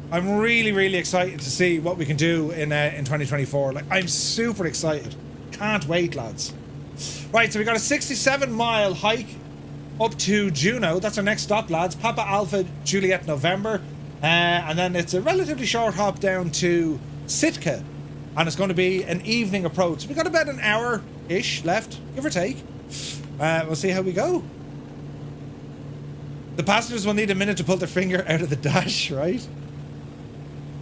I'm really, really excited to see what we can do in 2024. Like, I'm super excited. Can't wait, lads. Right, so we got a 67-mile hike up to Juneau. That's our next stop, lads. Papa Alpha Juliet November. And then it's a relatively short hop down to Sitka. And it's going to be an evening approach. We got about an hour-ish left, give or take. We'll see how we go. The passengers will need a minute to pull their finger out of the dash, right?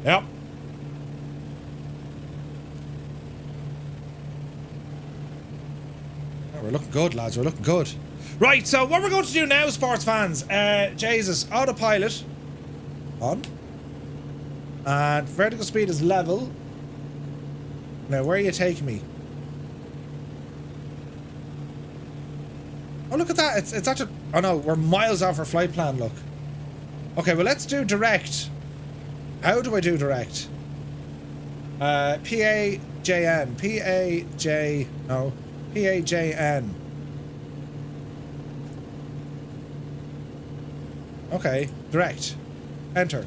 Yep. Oh, we're looking good, lads. We're looking good. Right, so what we're going to do now, sports fans, Jesus, autopilot on. And vertical speed is level. Now, where are you taking me? Oh, look at that. It's actually... Oh, no, we're miles off our flight plan, look. Okay, well, let's do direct. How do I do direct? PAJN. PAJ... No. PAJN. Okay, direct. Enter.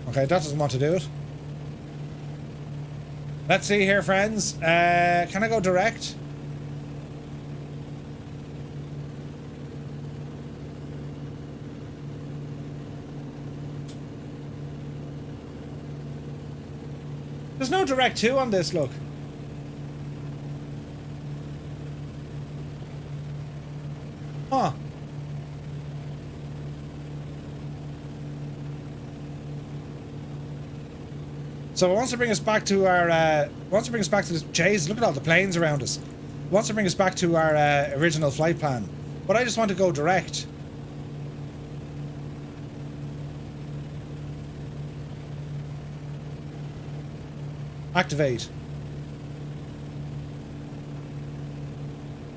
Okay, that doesn't want to do it. Let's see here, friends. Can I go direct? There's no direct 2 on this, look. Huh. So it wants to bring us back to our, wants to bring us back to this, jeez, look at all the planes around us. It wants to bring us back to our original flight plan. But I just want to go direct. Activate.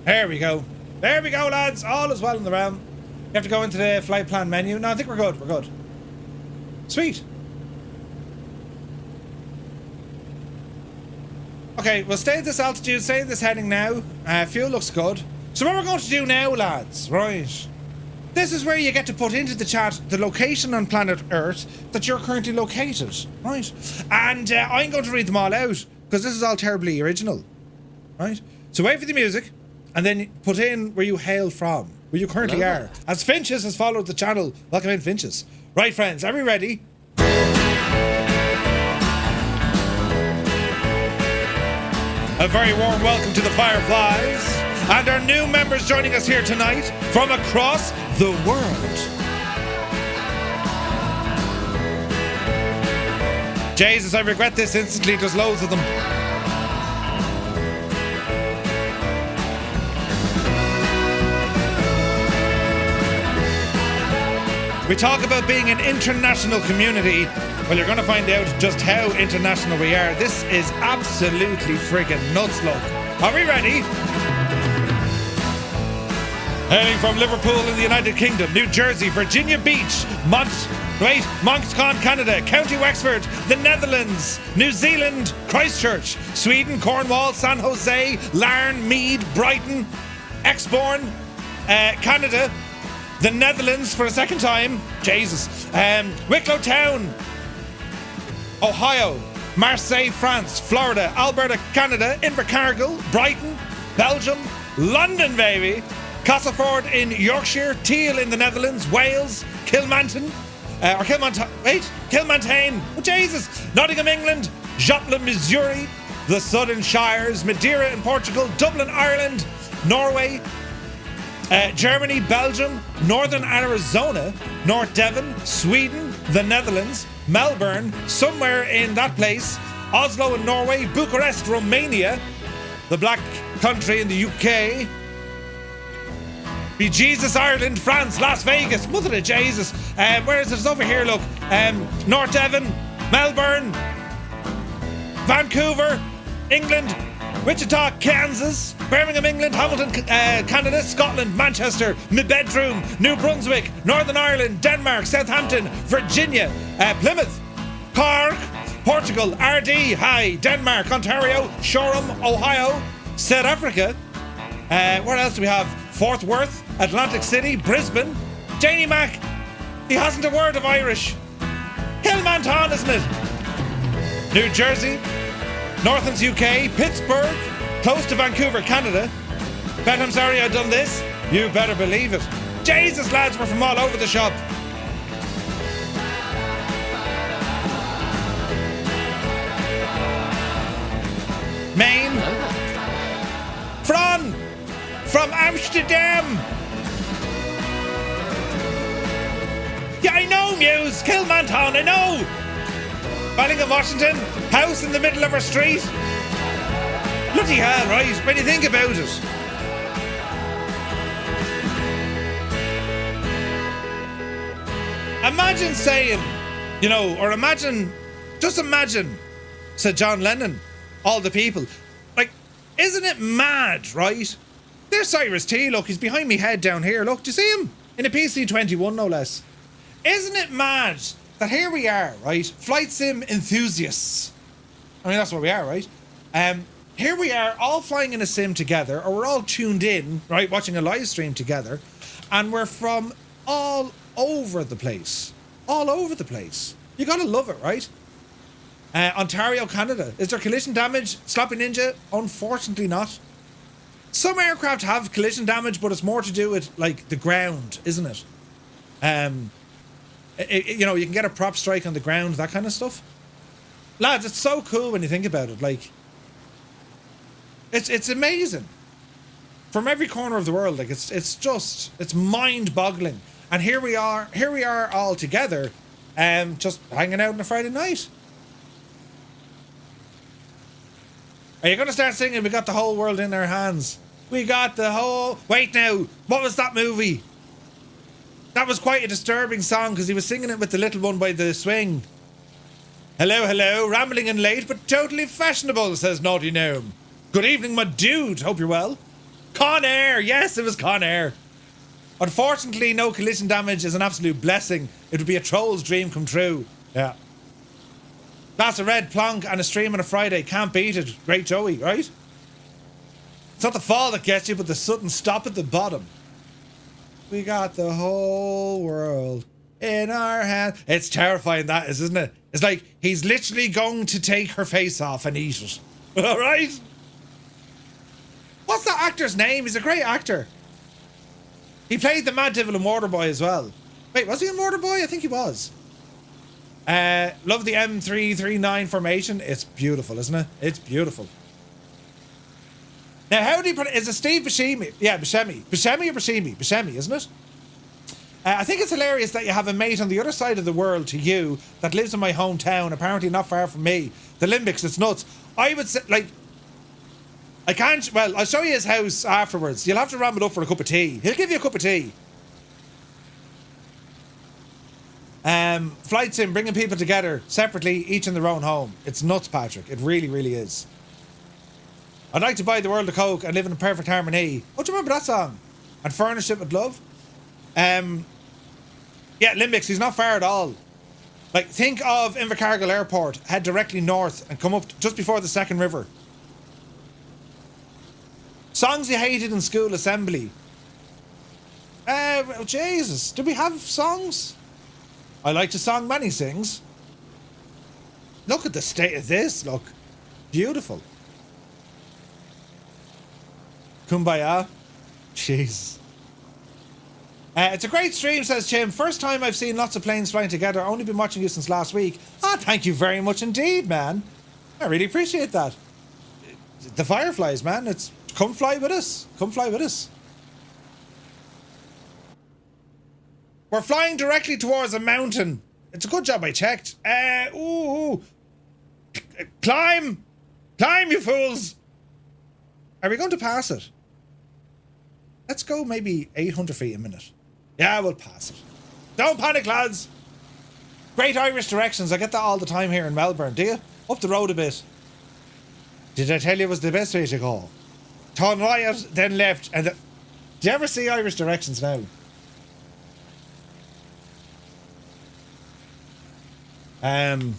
There we go. There we go, lads. All is well in the realm. You have to go into the flight plan menu. No, I think we're good. We're good. Sweet. Okay, we'll stay at this altitude, stay at this heading now. Fuel looks good. So what we're going to do now, lads, right? This is where you get to put into the chat the location on planet Earth that you're currently located, right? And I'm going to read them all out, because this is all terribly original, right? So wait for the music, and then put in where you hail from, where you currently are. As Finches has followed the channel, welcome in, Finches. Right, friends, are we ready? A very warm welcome to the Fireflies and our new members joining us here tonight from across the world. Jesus, I regret this instantly. There's loads of them. We talk about being an international community. Well, you're going to find out just how international we are. This is absolutely friggin' nuts, look. Are we ready? Hailing from Liverpool in the United Kingdom, New Jersey, Virginia Beach, Moncton, Canada, County Wexford, the Netherlands, New Zealand, Christchurch, Sweden, Cornwall, San Jose, Larne, Mead, Brighton, Exborn, Canada, the Netherlands for a second time, Jesus, Wicklow Town, Ohio, Marseille, France, Florida, Alberta, Canada, Invercargill, Brighton, Belgium, London, baby, Castleford in Yorkshire, Teal in the Netherlands, Wales, Kilmanton, Or Kilmantane. Oh, Jesus. Nottingham, England. Joplin, Missouri. The Southern Shires. Madeira in Portugal. Dublin, Ireland. Norway. Germany, Belgium. Northern Arizona. North Devon. Sweden. The Netherlands. Melbourne. Somewhere in that place. Oslo in Norway. Bucharest, Romania. The Black Country in the UK. Be Jesus, Ireland, France, Las Vegas, mother of Jesus. Where is it? It's over here, look. North Devon, Melbourne, Vancouver, England, Wichita, Kansas, Birmingham, England, Hamilton, Canada, Scotland, Manchester, my bedroom, New Brunswick, Northern Ireland, Denmark, Southampton, Virginia, Plymouth, Cork, Portugal, RD, High, Denmark, Ontario, Shoreham, Ohio, South Africa. Where else do we have? Fort Worth, Atlantic City, Brisbane. Janie Mac, he hasn't a word of Irish. Kilmanton, isn't it? New Jersey, Northlands, UK, Pittsburgh, close to Vancouver, Canada. Bet I'm sorry I done this. You better believe it. Jesus, lads, we're from all over the shop. Maine. From Amsterdam. Yeah, I know, Muse. Kilmanton, I know. Bellingham, Washington. House in the middle of our street. Bloody hell, right? When you think about it. Imagine saying, you know, or just imagine, said John Lennon, all the people. Like, isn't it mad, right? There's Cyrus T, look, he's behind me head down here. Look, do you see him? In a PC-21, no less. Isn't it mad that here we are, right? Flight sim enthusiasts. I mean, that's what we are, right? Here we are, all flying in a sim together, or we're all tuned in, right, watching a live stream together, and we're from all over the place. All over the place. You gotta love it, right? Ontario, Canada. Is there collision damage? Sloppy Ninja? Unfortunately not. Some aircraft have collision damage, but it's more to do with, like, the ground, isn't it? You know, you can get a prop strike on the ground, that kind of stuff. Lads, it's so cool when you think about it. Like, it's amazing. From every corner of the world, like, it's mind-boggling. And here we are all together, just hanging out on a Friday night. Are you going to start singing, we got the whole world in our hands? We got the whole... Wait now, what was that movie? That was quite a disturbing song, because he was singing it with the little one by the swing. Hello, hello, rambling and late, but totally fashionable, says Naughty Gnome. Good evening, my dude, hope you're well. Con Air, yes, it was Con Air. Unfortunately, no collision damage is an absolute blessing. It would be a troll's dream come true. Yeah. Glass of red, plonk, and a stream on a Friday. Can't beat it. Great Joey, right? It's not the fall that gets you, but the sudden stop at the bottom. We got the whole world in our hand. It's terrifying, that is, isn't it? It's like he's literally going to take her face off and eat it. All right? What's that actor's name? He's a great actor. He played the Mad Devil in Waterboy as well. Wait, was he in Waterboy? I think he was. Love the M339 formation. It's beautiful, isn't it? It's beautiful. Now, how do you pronounce... Is it Steve Buscemi? Yeah, Buscemi. Buscemi or Buscemi? Buscemi, isn't it? I think it's hilarious that you have a mate on the other side of the world to you that lives in my hometown, apparently not far from me. The Limbics, it's nuts. I would say, like... I can't... Well, I'll show you his house afterwards. You'll have to ram it up for a cup of tea. He'll give you a cup of tea. Flight sim, bringing people together separately, each in their own home. It's nuts, Patrick. It really, really is. I'd like to buy the world of Coke and live in a perfect harmony. Oh, do you remember that song? And furnish it with love? Yeah, Limbics, he's not far at all. Like, think of Invercargill Airport, head directly north and come up just before the second river. Songs you hated in school assembly. Jesus, did we have songs? I like to song many things. Look at the state of this, look. Beautiful. Kumbaya. Jeez. It's a great stream, says Jim. First time I've seen lots of planes flying together. Only been watching you since last week. Ah, thank you very much indeed, man. I really appreciate that. The Fireflies, man. It's come fly with us. Come fly with us. We're flying directly towards a mountain. It's a good job I checked. Ooh. Climb! Climb, you fools! Are we going to pass it? Let's go maybe 800 feet a minute. Yeah, we'll pass it. Don't panic, lads! Great Irish directions. I get that all the time here in Melbourne. Do you? Up the road a bit. Did I tell you it was the best way to go? Turn right, then left, and... Do you ever see Irish directions now? Hang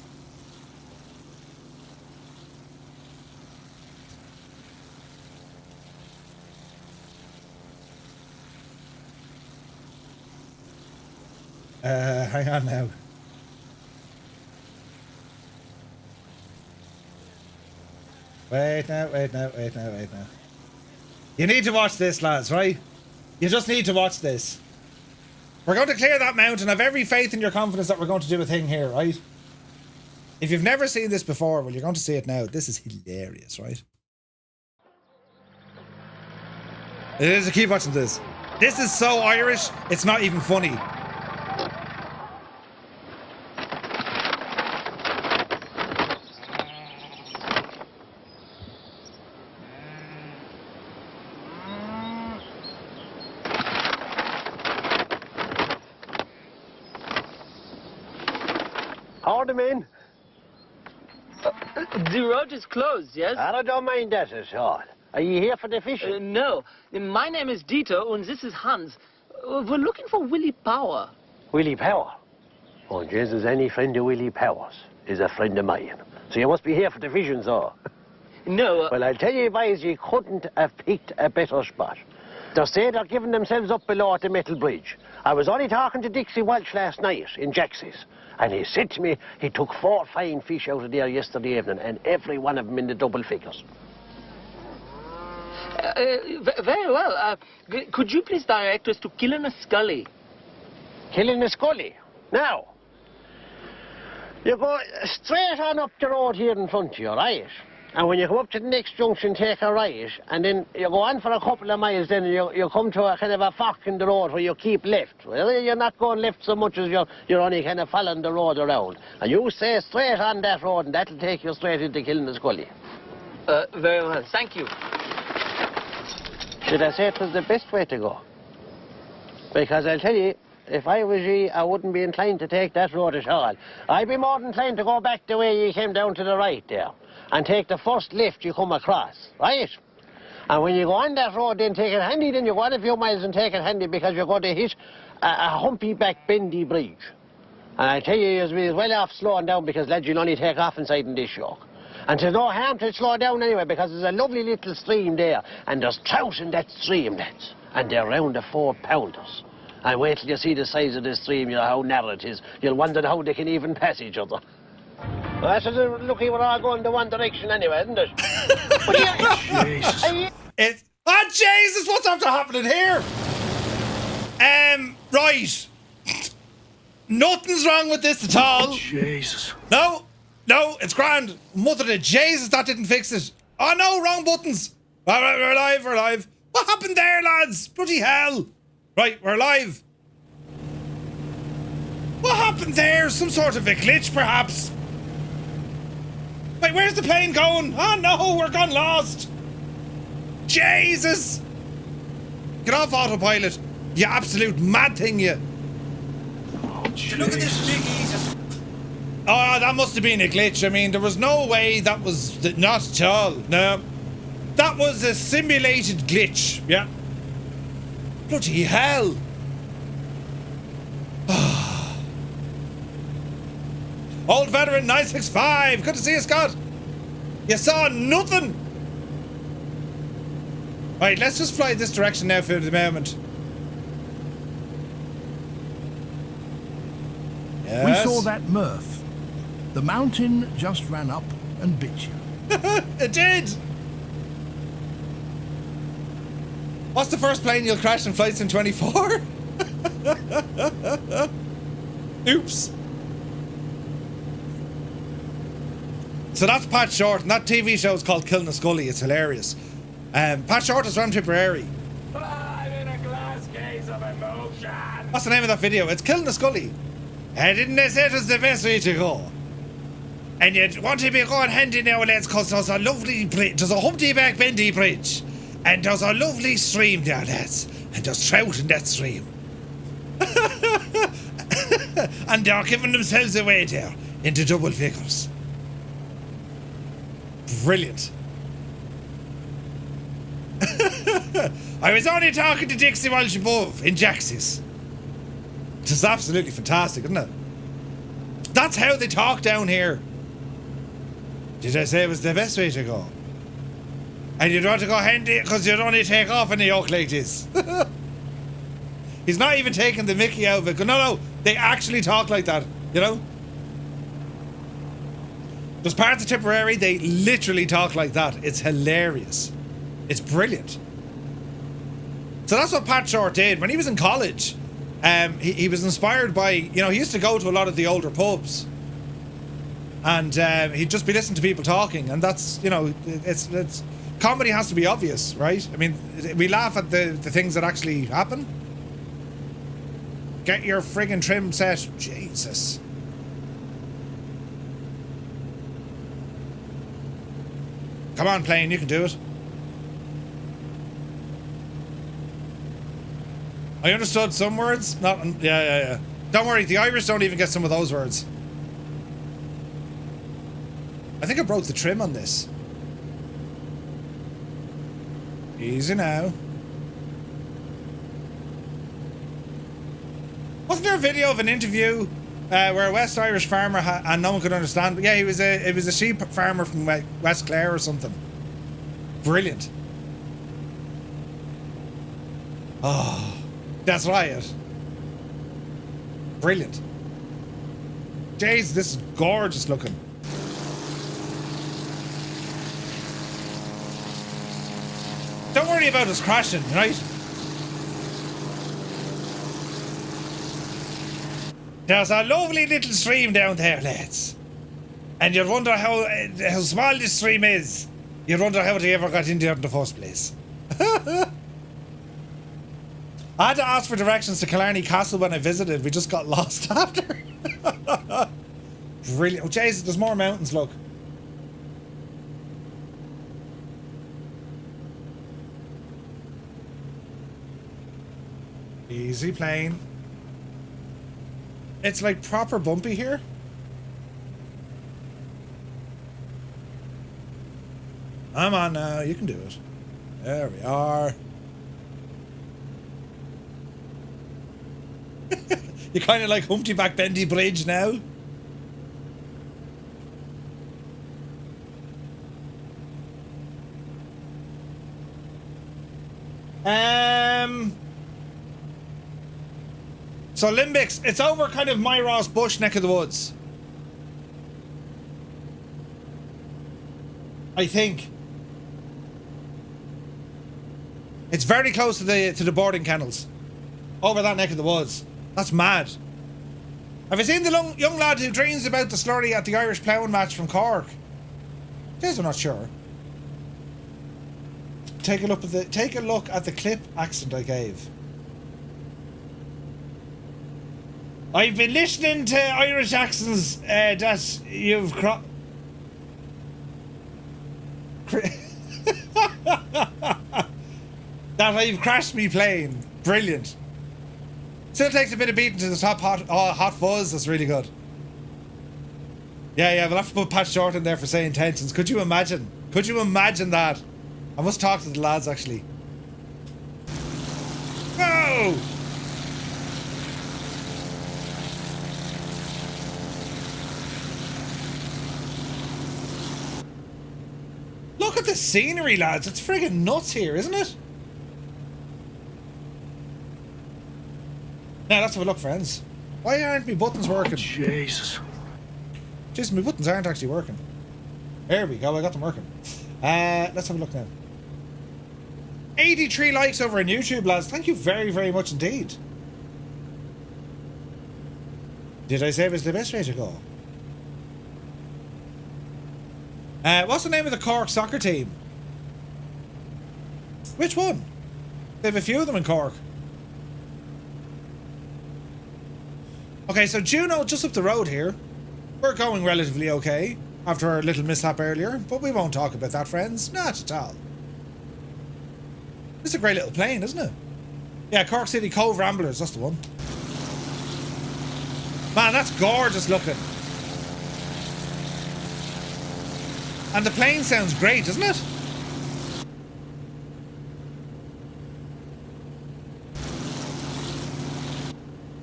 on now. Wait now. You need to watch this, lads, right? You just need to watch this. We're going to clear that mountain. I've every faith in your confidence that we're going to do a thing here, right? If you've never seen this before, well, you're going to see it now. This is hilarious, right? It is. Keep watching this. This is so Irish, it's not even funny. Howdy, man. The road is closed, yes? I don't mind that at all. Are you here for the fishing? No. My name is Dieter, and this is Hans. We're looking for Willie Power. Willie Power? Oh, Jesus, any friend of Willie Power's is a friend of mine. So you must be here for the fishing, so. No. Well, I'll tell you, boys, you couldn't have picked a better spot. They say they're giving themselves up below at the Metal Bridge. I was only talking to Dixie Welch last night in Jacksy's, and he said to me he took 4 fine fish out of there yesterday evening, and every one of them in the double figures. Very well. Could you please direct us to Killinascully? Killinascully? Now, you go straight on up the road here in front of you, right? And when you come up to the next junction, take a right, and then you go on for a couple of miles, then you come to a kind of a fork in the road where you keep left. Well, you're not going left so much as you're only kind of following the road around. And you stay straight on that road, and that'll take you straight into Killinascully. Very well. Thank you. Should I say it was the best way to go? Because I'll tell you, if I was you, I wouldn't be inclined to take that road at all. I'd be more inclined to go back the way you came down to the right there, and take the first lift you come across, right? And when you go on that road, then take it handy, then you go on a few miles and take it handy, because you're going to hit a humpy back bendy bridge. And I tell you, you'll be well off slowing down, because, lads, you'll only take off inside in this yoke. And there's no harm to slow down anyway, because there's a lovely little stream there, and there's trout in that stream, lads, and they're round the 4-pounders. And wait till you see the size of this stream, you know how narrow it is. You'll wonder how they can even pass each other. Well, that's just lucky we're all going the one direction anyway, isn't it? Jesus. Oh, Jesus, what's after happening here? Right. Nothing's wrong with this at all. Jesus. No, it's grand. Mother of Jesus, that didn't fix it. Oh no, wrong buttons. All right, we're alive. What happened there, lads? Bloody hell. Right, we're alive. What happened there? Some sort of a glitch, perhaps? Wait, where's the plane going? Oh no, we're gone lost. Jesus. Get off autopilot, you absolute mad thing, you. Oh, look at this big easy. Oh, that must have been a glitch. I mean, there was no way that was... Not at all, no. That was a simulated glitch, yeah. Bloody hell. Old veteran 965, good to see you, Scott. You saw nothing. Right, let's just fly this direction now for the moment. Yes. We saw that Murph. The mountain just ran up and bit you. It did. What's the first plane you'll crash in Flight Sim 24? Oops. So that's Pat Short, and that TV show is called Killinascully. It's hilarious. Pat Short is from Tipperary. I'm in a glass case of emotion. What's the name of that video? It's Killinascully. Didn't they say it was the best way to go? And you want to be going handy now, lads, because there's a lovely bridge. There's a Humpty Back Bendy Bridge. And there's a lovely stream there, lads. And there's trout in that stream. And they're giving themselves away there into double figures. Brilliant. I was only talking to Dixie Walsh above in Jax's. It's absolutely fantastic, isn't it? That's how they talk down here. Did I say it was the best way to go? And you'd want to go handy because you'd only take off in a yoke like this. He's not even taking the mickey out of it. No, they actually talk like that, you know? There's parts of Tipperary, they literally talk like that. It's hilarious. It's brilliant. So that's what Pat Short did. When he was in college, he was inspired by, you know, he used to go to a lot of the older pubs. And he'd just be listening to people talking. And that's, you know, it's comedy has to be obvious, right? I mean, we laugh at the things that actually happen. Get your friggin' trim set. Jesus. Come on, plane, you can do it. I understood some words. Not, yeah. Don't worry, the Irish don't even get some of those words. I think I broke the trim on this. Easy now. Wasn't there a video of an interview where a West Irish farmer and no one could understand? Yeah, it was a sheep farmer from West Clare or something. Brilliant. Oh, that's right. Brilliant. Jeez, this is gorgeous looking. Don't worry about us crashing, right? There's a lovely little stream down there, lads. And you'd wonder how small this stream is. You'd wonder how they ever got in there in the first place. I had to ask for directions to Killarney Castle when I visited. We just got lost after. Brilliant. Oh, Jesus, there's more mountains, look. Easy plane. It's like proper bumpy here. I'm on now, you can do it. There we are. You kind of like Humpty Back Bendy Bridge now. So Limbics, it's over kind of my Ross Bush neck of the woods. I think. It's very close to the boarding kennels. Over that neck of the woods. That's mad. Have you seen the young lad who dreams about the slurry at the Irish ploughing match from Cork? Jeez, I'm not sure. Take a look at the clip accent I gave. I've been listening to Irish accents that you've that I've crashed me plane. Brilliant. Still takes a bit of beating to the top hot fuzz. That's really good. Yeah, we'll have to put Pat Short in there for saying tensions. Could you imagine? Could you imagine that? I must talk to the lads actually. Whoa! Look at the scenery, lads. It's friggin' nuts here, isn't it? Now, let's have a look, friends. Why aren't my buttons working? Jesus. Jeez, my buttons aren't actually working. There we go, I got them working. Let's have a look now. 83 likes over on YouTube, lads. Thank you very, very much indeed. Did I say it was the best way to go? What's the name of the Cork soccer team? Which one? They have a few of them in Cork. Okay, so Juneau, just up the road here. We're going relatively okay after our little mishap earlier, but we won't talk about that, friends. Not at all. It's a great little plane, isn't it? Yeah, Cork City Cove Ramblers, that's the one. Man, that's gorgeous looking. And the plane sounds great, doesn't it?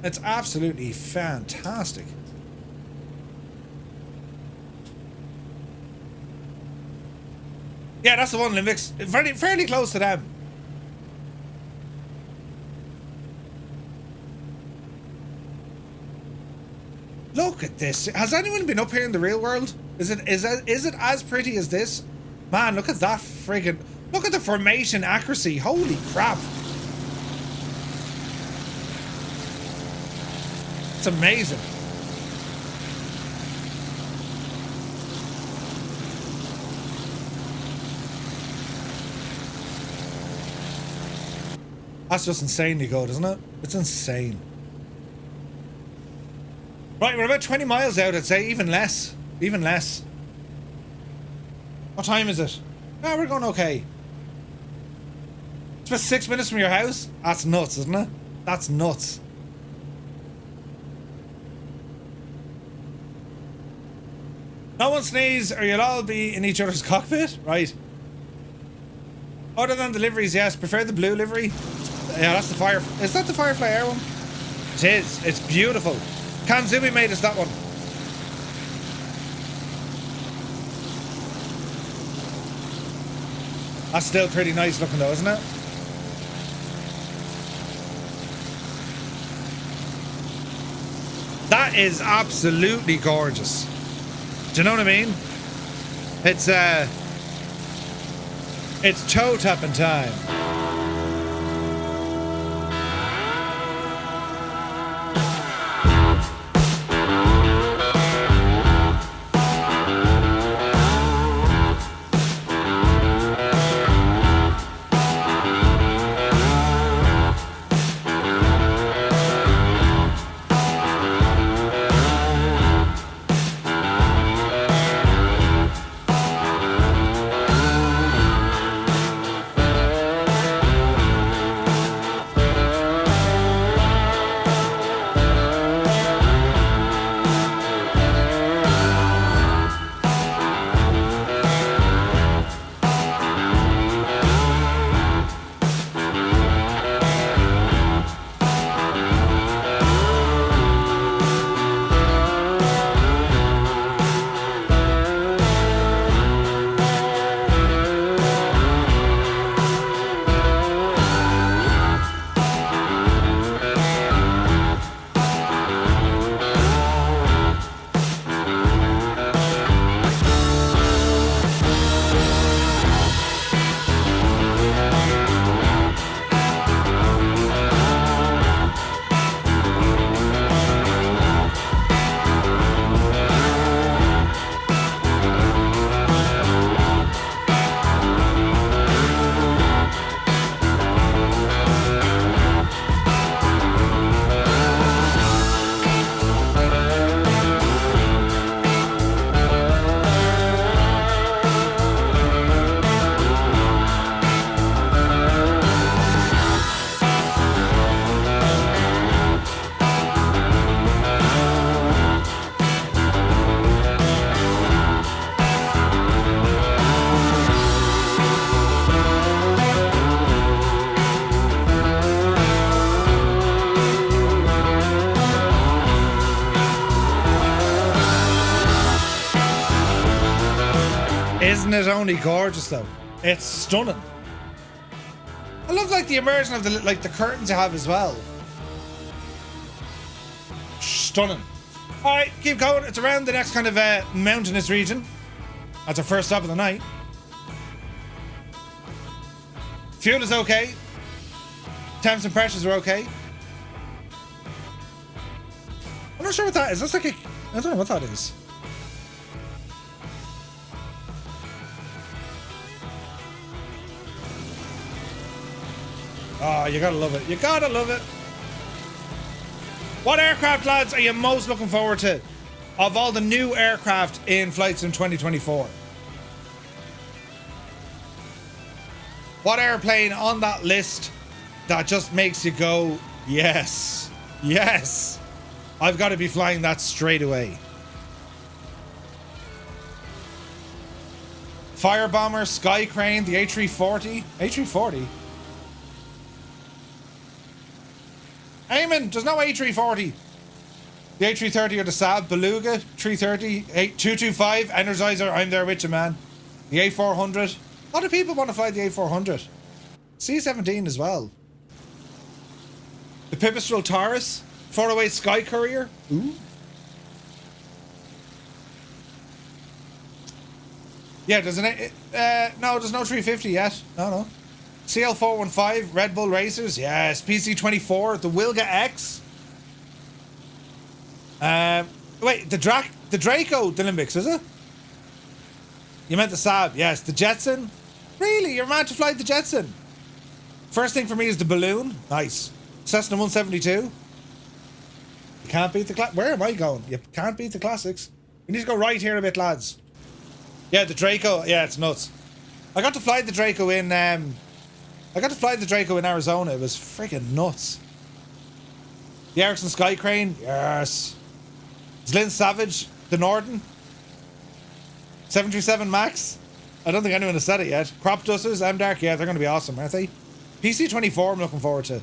It's absolutely fantastic. Yeah, that's the one, Limbics. Fairly close to them. Look at this. Has anyone been up here in the real world? Is it as pretty as this? Man, look at that friggin'... Look at the formation accuracy. Holy crap. It's amazing. That's just insanely good, isn't it? It's insane. Right, we're about 20 miles out, I'd say. Even less. Even less. What time is it? Ah, we're going okay. It's about 6 minutes from your house? That's nuts, isn't it? That's nuts. No one sneeze or you'll all be in each other's cockpit? Right. Other than the liveries, yes. Prefer the blue livery. Yeah, that's the fire. Is that the Firefly Air one? It is. It's beautiful. Kanzumi made us that one. That's still pretty nice looking though, isn't it? That is absolutely gorgeous. Do you know what I mean? It's toe tapping time. Isn't it only gorgeous though? It's stunning. I love like the immersion of the curtains you have as well. Stunning. Alright, keep going. It's around the next kind of mountainous region. That's our first stop of the night. Fuel is okay. Temps and pressures are okay. I'm not sure what that is. That's like a... I don't know what that is. Oh, you gotta love it. You gotta love it. What aircraft, lads, are you most looking forward to of all the new aircraft in flights in 2024? What airplane on that list that just makes you go, yes, yes, I've got to be flying that straight away? Firebomber, Sky Crane, the A340. A340? Eamon, there's no A340. The A330 or the Saab, Beluga, 330, 225, Energizer, I'm there with you, man. The A400. A lot of people want to fly the A400. C-17 as well. The Pipistrel Taurus, 408 Sky Courier. Ooh. Yeah, there's no, there's no 350 yet. No. CL415, Red Bull Racers, yes. PC24, the Wilga X. Wait, the Draco Dynamics, is it? You meant the Saab, yes. The Jetson. Really? You're mad to fly the Jetson? First thing for me is the balloon. Nice. Cessna 172. You can't beat the where am I going? You can't beat the classics. We need to go right here a bit, lads. Yeah, the Draco. Yeah, it's nuts. I got to fly the Draco in Arizona. It was freaking nuts. The Ericsson Sky Crane. Yes. Zlin Savage. The Norden. 737 Max. I don't think anyone has said it yet. Crop Dusters. M-Dark. Yeah, they're going to be awesome, aren't they? PC-24 I'm looking forward to.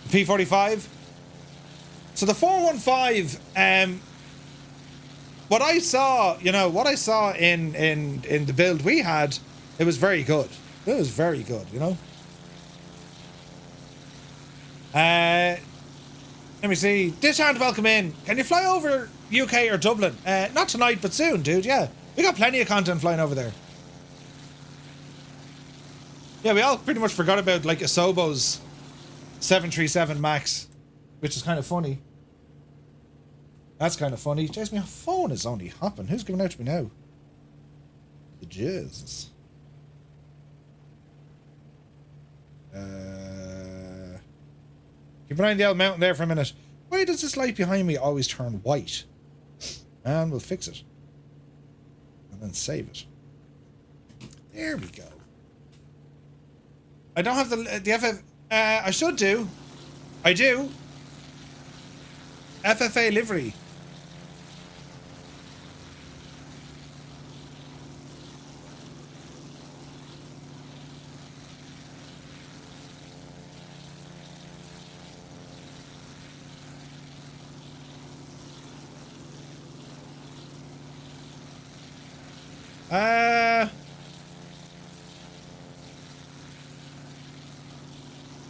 The P-45. So the 415, what I saw in the build we had, it was very good. It was very good, you know. Let me see. Dishant, welcome in. Can you fly over UK or Dublin? Not tonight, but soon, dude. Yeah, we got plenty of content flying over there. Yeah, we all pretty much forgot about like Asobo's 737 Max, which is kind of funny. That's kind of funny. Jeez, my phone is only hopping. Who's giving out to me now? The jizz. Keep an eye on the old mountain there for a minute. Why does this light behind me always turn white? And we'll fix it. And then save it. There we go. I don't have the FF... I should do. I do. FFA livery.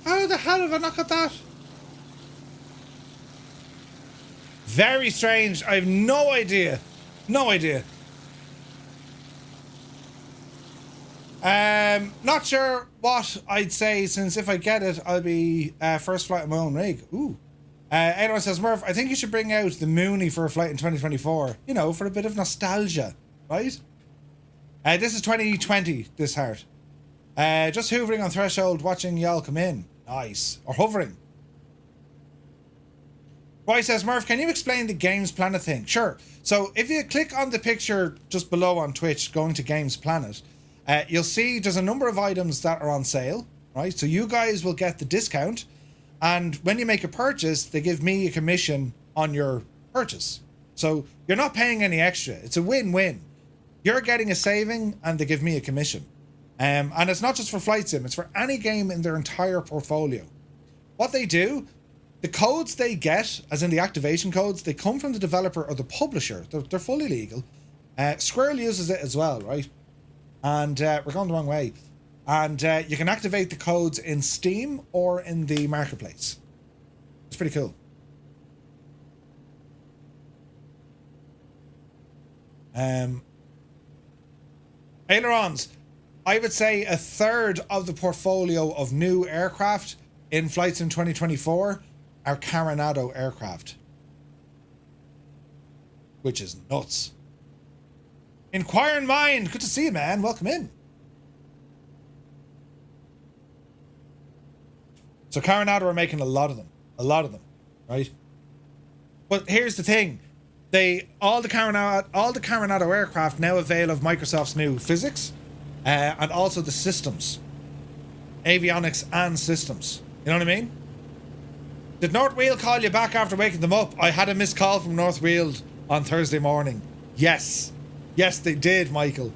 How the hell have I not got that? Very strange. I have no idea. No idea. Not sure what I'd say, since if I get it, I'll be first flight of my own rig. Ooh. Anyone says, Murph, I think you should bring out the Mooney for a flight in 2024. You know, for a bit of nostalgia, right? This is 2020, this heart. Just hoovering on threshold, watching y'all come in. Nice. Or hovering. Roy says, Murph, can you explain the Games Planet thing? Sure. So if you click on the picture just below on Twitch, going to Games Planet, you'll see there's a number of items that are on sale, right? So you guys will get the discount. And when you make a purchase, they give me a commission on your purchase. So you're not paying any extra. It's a win-win. You're getting a saving and they give me a commission. And it's not just for Flight Sim, it's for any game in their entire portfolio. What they do, the codes they get, as in the activation codes, they come from the developer or the publisher. They're fully legal. Squirrel uses it as well, right? And we're going the wrong way. And you can activate the codes in Steam or in the marketplace. It's pretty cool. Ailerons. I would say a third of the portfolio of new aircraft in flights in 2024 are Carenado aircraft. which is nuts. Inquiring Mind, good to see you, man. Welcome in. So Coronado are making a lot of them, right? But here's the thing: all the Coronado aircraft now avail of Microsoft's new physics, and also the systems, avionics and systems. You know what I mean? Did North Wheel call you back after waking them up? I had a missed call from North Wheel on Thursday morning. Yes, they did, Michael.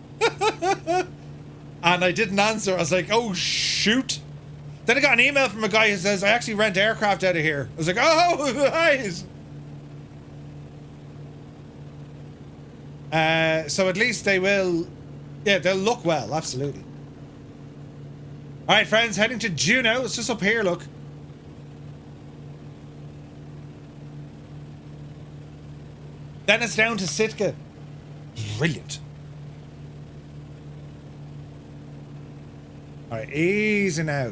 And I didn't answer. I was like, oh shoot. Then I got an email from a guy who says, I actually rent aircraft out of here. I was like, oh, nice. So at least they will, yeah, they'll look well, absolutely. All right, friends, heading to Juneau. It's just up here, look. Then it's down to Sitka. Brilliant. All right, easy now.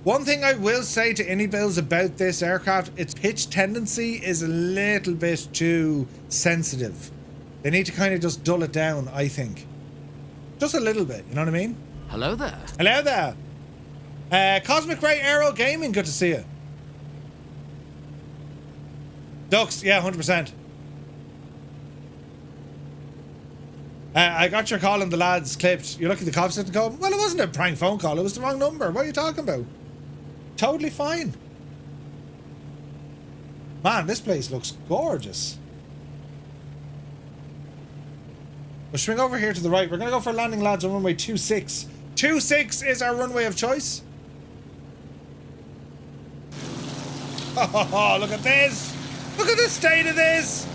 One thing I will say to iniBuilds about this aircraft, its pitch tendency is a little bit too sensitive. They need to kind of just dull it down, I think. Just a little bit, you know what I mean? Hello there. Hello there. Cosmic Ray Aero Gaming, good to see you. Ducks, yeah, 100%. I got your call and the lads clipped. You look at the cops and go, well, it wasn't a prank phone call. It was the wrong number. What are you talking about? Totally fine. Man, this place looks gorgeous. We'll swing over here to the right. We're going to go for a landing, lads, on runway 26. 26 is our runway of choice. Oh, look at this. Look at the state of this.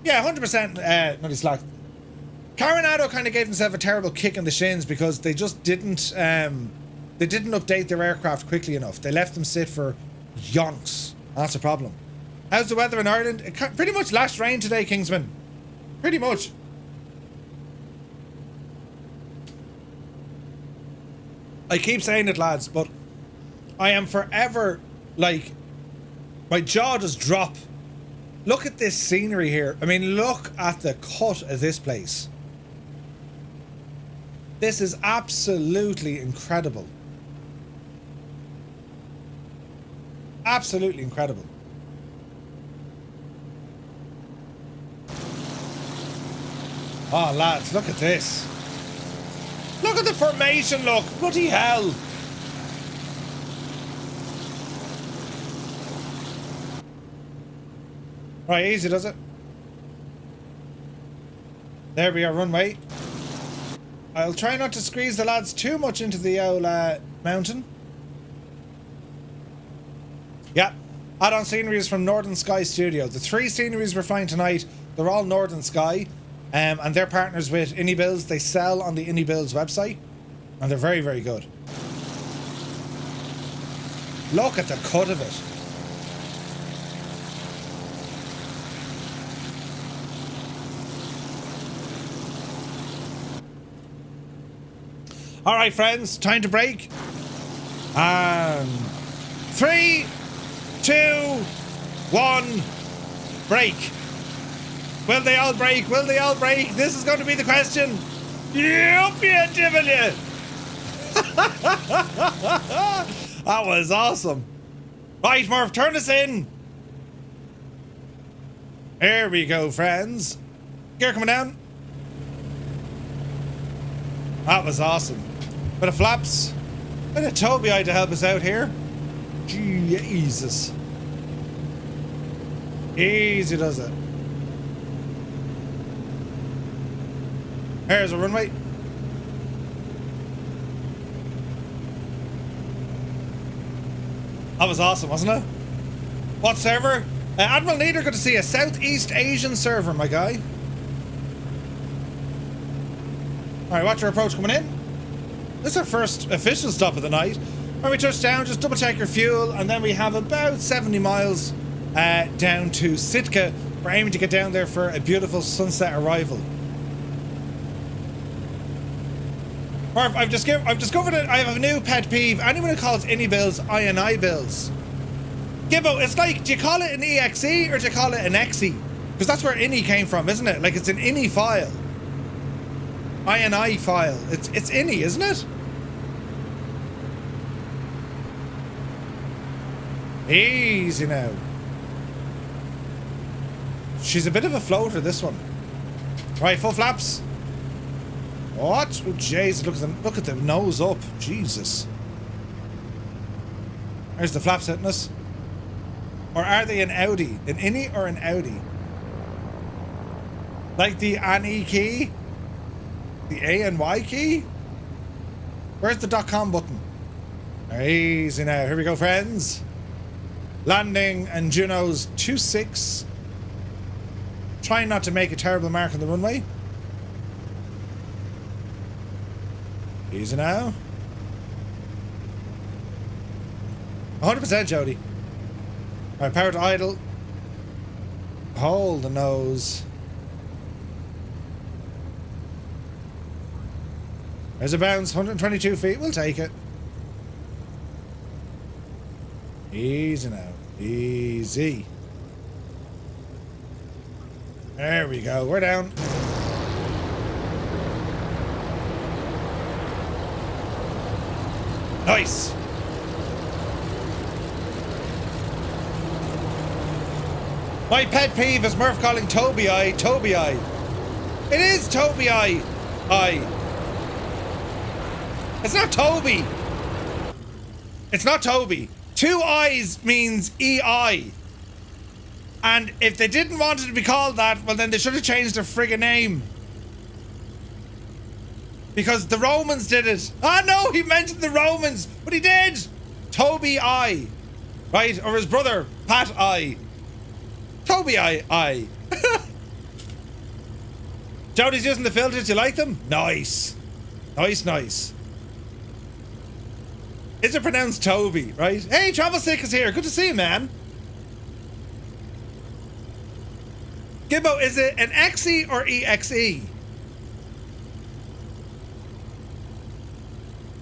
Yeah, 100%. Not slack. Coronado kind of gave themselves a terrible kick in the shins because they just didn't. They didn't update their aircraft quickly enough. They left them sit for yonks. That's a problem. How's the weather in Ireland? Pretty much last rain today, Kingsman. Pretty much. I keep saying it, lads, but I am forever like my jaw just drop. Look at this scenery here. I mean, look at the cut of this place. This is absolutely incredible. Absolutely incredible. Oh, lads, look at this. Look at the formation, look. Bloody hell. Right, easy does it. There we are, runway. I'll try not to squeeze the lads too much into the old mountain. Yeah, add-on sceneries from Northern Sky Studio. The 3 sceneries we're flying tonight, they're all Northern Sky. And they're partners with iniBuilds. They sell on the iniBuilds website. And they're very, very good. Look at the cut of it. All right, friends, time to break. 3, 2, 1, break. Will they all break? Will they all break? This is going to be the question. Yup, you divil you. That was awesome. Right, Murph, turn us in. Here we go, friends. Gear coming down. That was awesome. Bit of flaps. Bit of Toby to help us out here. Jesus. Easy does it. Here's a runway. That was awesome, wasn't it? What server? Admiral Leader, good to see you. Southeast Asian server, my guy. Alright, watch your approach coming in. This is our first official stop of the night. When we touch down, just double check your fuel, and then we have about 70 miles down to Sitka. We're aiming to get down there for a beautiful sunset arrival. Marv, I've discovered I have a new pet peeve. Anyone who calls iniBuilds iniBuilds. Gibbo, it's like, do you call it an EXE or do you call it an XE? Because that's where ini came from, isn't it? Like, it's an ini file. INI file. It's ini, isn't it? Easy now. She's a bit of a floater, this one. Right, full flaps. What? Oh, jeez, look at the nose up. Jesus. There's the flaps hitting us. Or are they an Audi? An ini or an Audi? Like the ANI key? The ANY key? Where's the .com button? Easy now. Here we go, friends. Landing and Juneau's 26. Trying not to make a terrible mark on the runway. Easy now. 100% Jody. Alright, power to idle. Hold the nose. There's a bounce, 122 feet. We'll take it. Easy now. Easy. There we go. We're down. Nice. My pet peeve is Murph calling Toby I. It is Toby I. It's not Toby. It's not Toby. 2 I's means EI. And if they didn't want it to be called that, well then they should have changed their friggin' name. Because the Romans did it. Ah no, he mentioned the Romans, but he did. Toby I. Right? Or his brother, Pat I. Toby I. Jody's using the filters, you like them? Nice. Nice. Is it pronounced Toby, right? Hey, Travel Sick is here. Good to see you, man. Gibbo, is it an XE or EXE?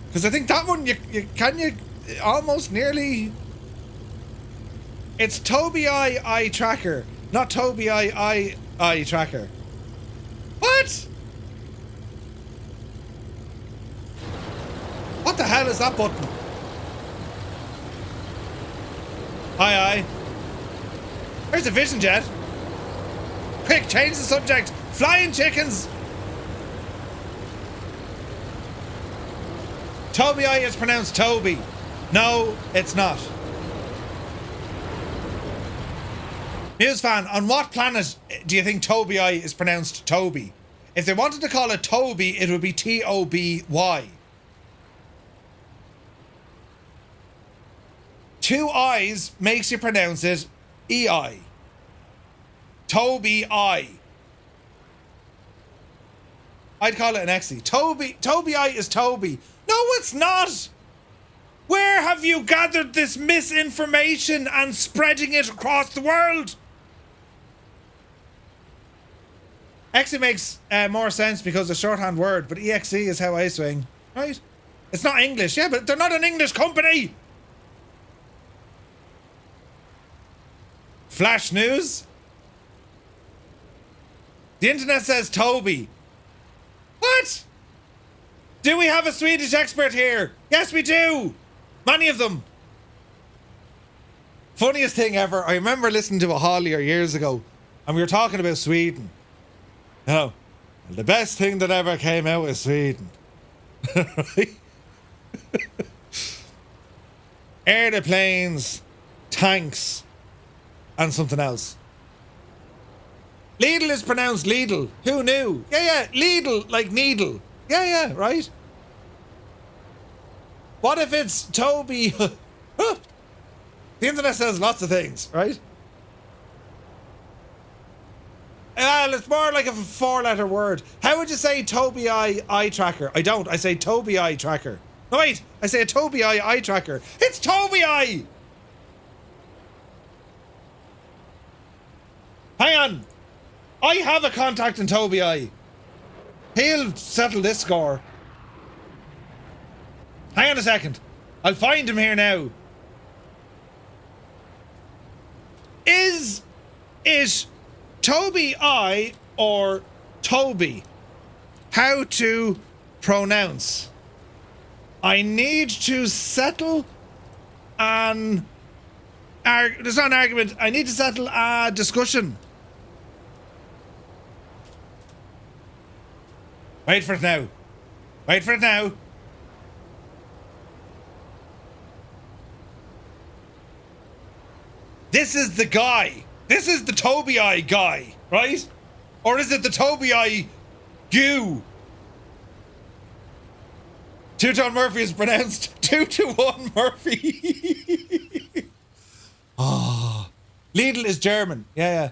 Because I think that one, you almost nearly... It's Toby I Tracker, not Toby I Tracker. What? What the hell is that button? Aye. Where's the vision jet? Quick, change the subject. Flying chickens. Toby I is pronounced Toby. No, it's not. News fan, on what planet do you think Toby I is pronounced Toby? If they wanted to call it Toby, it would be T-O-B-Y. 2 I's makes you pronounce it E-I. Toby I. I'd call it an XE. Toby I is Toby. No, it's not. Where have you gathered this misinformation and spreading it across the world? XE makes more sense because it's a shorthand word, but EXE is how I swing, right? It's not English, yeah, but they're not an English company. Flash news. The internet says Toby. What? Do we have a Swedish expert here? Yes, we do. Many of them. Funniest thing ever. I remember listening to a Hollier years ago, and we were talking about Sweden. No, the best thing that ever came out of Sweden. Airplanes, tanks, and something else. Lidl is pronounced Lidl. Who knew? Yeah, Lidl, like needle. Yeah, right. What if it's Toby? The internet says lots of things, right? Well, it's more like a 4-letter word. How would you say Toby eye tracker? I don't. I say Toby eye tracker. No, wait. I say a Toby eye tracker. It's Toby eye. Hang on. I have a contact in Toby eye. He'll settle this score. Hang on a second. I'll find him here now. Is it Toby I or Toby? How to pronounce? I need to settle an... There's not an argument. I need to settle a discussion. Wait for it now. Wait for it now. This is the guy. This is the Toby I guy, right? Or is it the Toby I goo? Two-tone Murphy is pronounced 2-1 Murphy. Oh. Lidl is German. Yeah.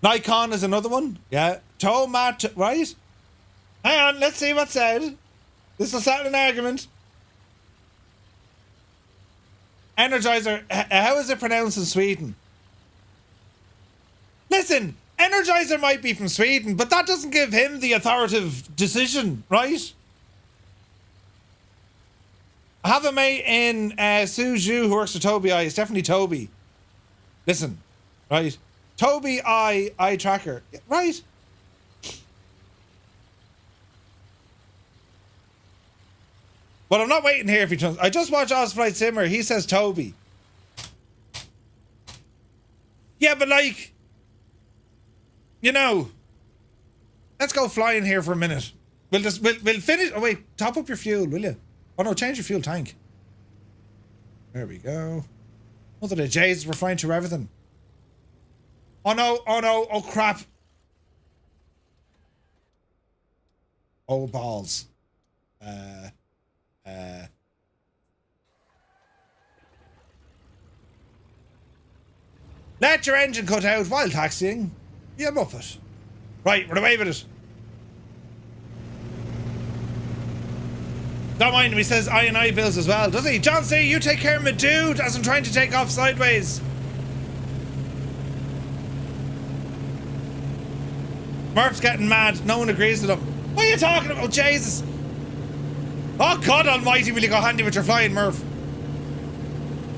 Nikon is another one. Yeah. Tomat, right? Hang on, let's see what's said. This will settle an argument. Energizer, how is it pronounced in Sweden? Listen, Energizer might be from Sweden, but that doesn't give him the authoritative decision, right? I have a mate in Suzhou who works for Toby I. It's definitely Toby. Listen, right? Toby I tracker, right? But I'm not waiting here if he turns. I just watched Oz Flight Simmer. He says Toby. Yeah, but like, you know, let's go flying here for a minute. We'll finish. Oh wait, top up your fuel, will you? Oh no, change your fuel tank. There we go. What are the J's? We're flying through everything. Oh no, oh no, oh crap. Oh balls. Let your engine cut out while taxiing. You muppet. Right, we're away with it. Don't mind him, he says iniBuilds as well, does he? John C, you take care of me, dude, as I'm trying to take off sideways. Murph's getting mad. No one agrees with him. What are you talking about? Oh, Jesus. Oh, God almighty, will you go handy with your flying, Murph?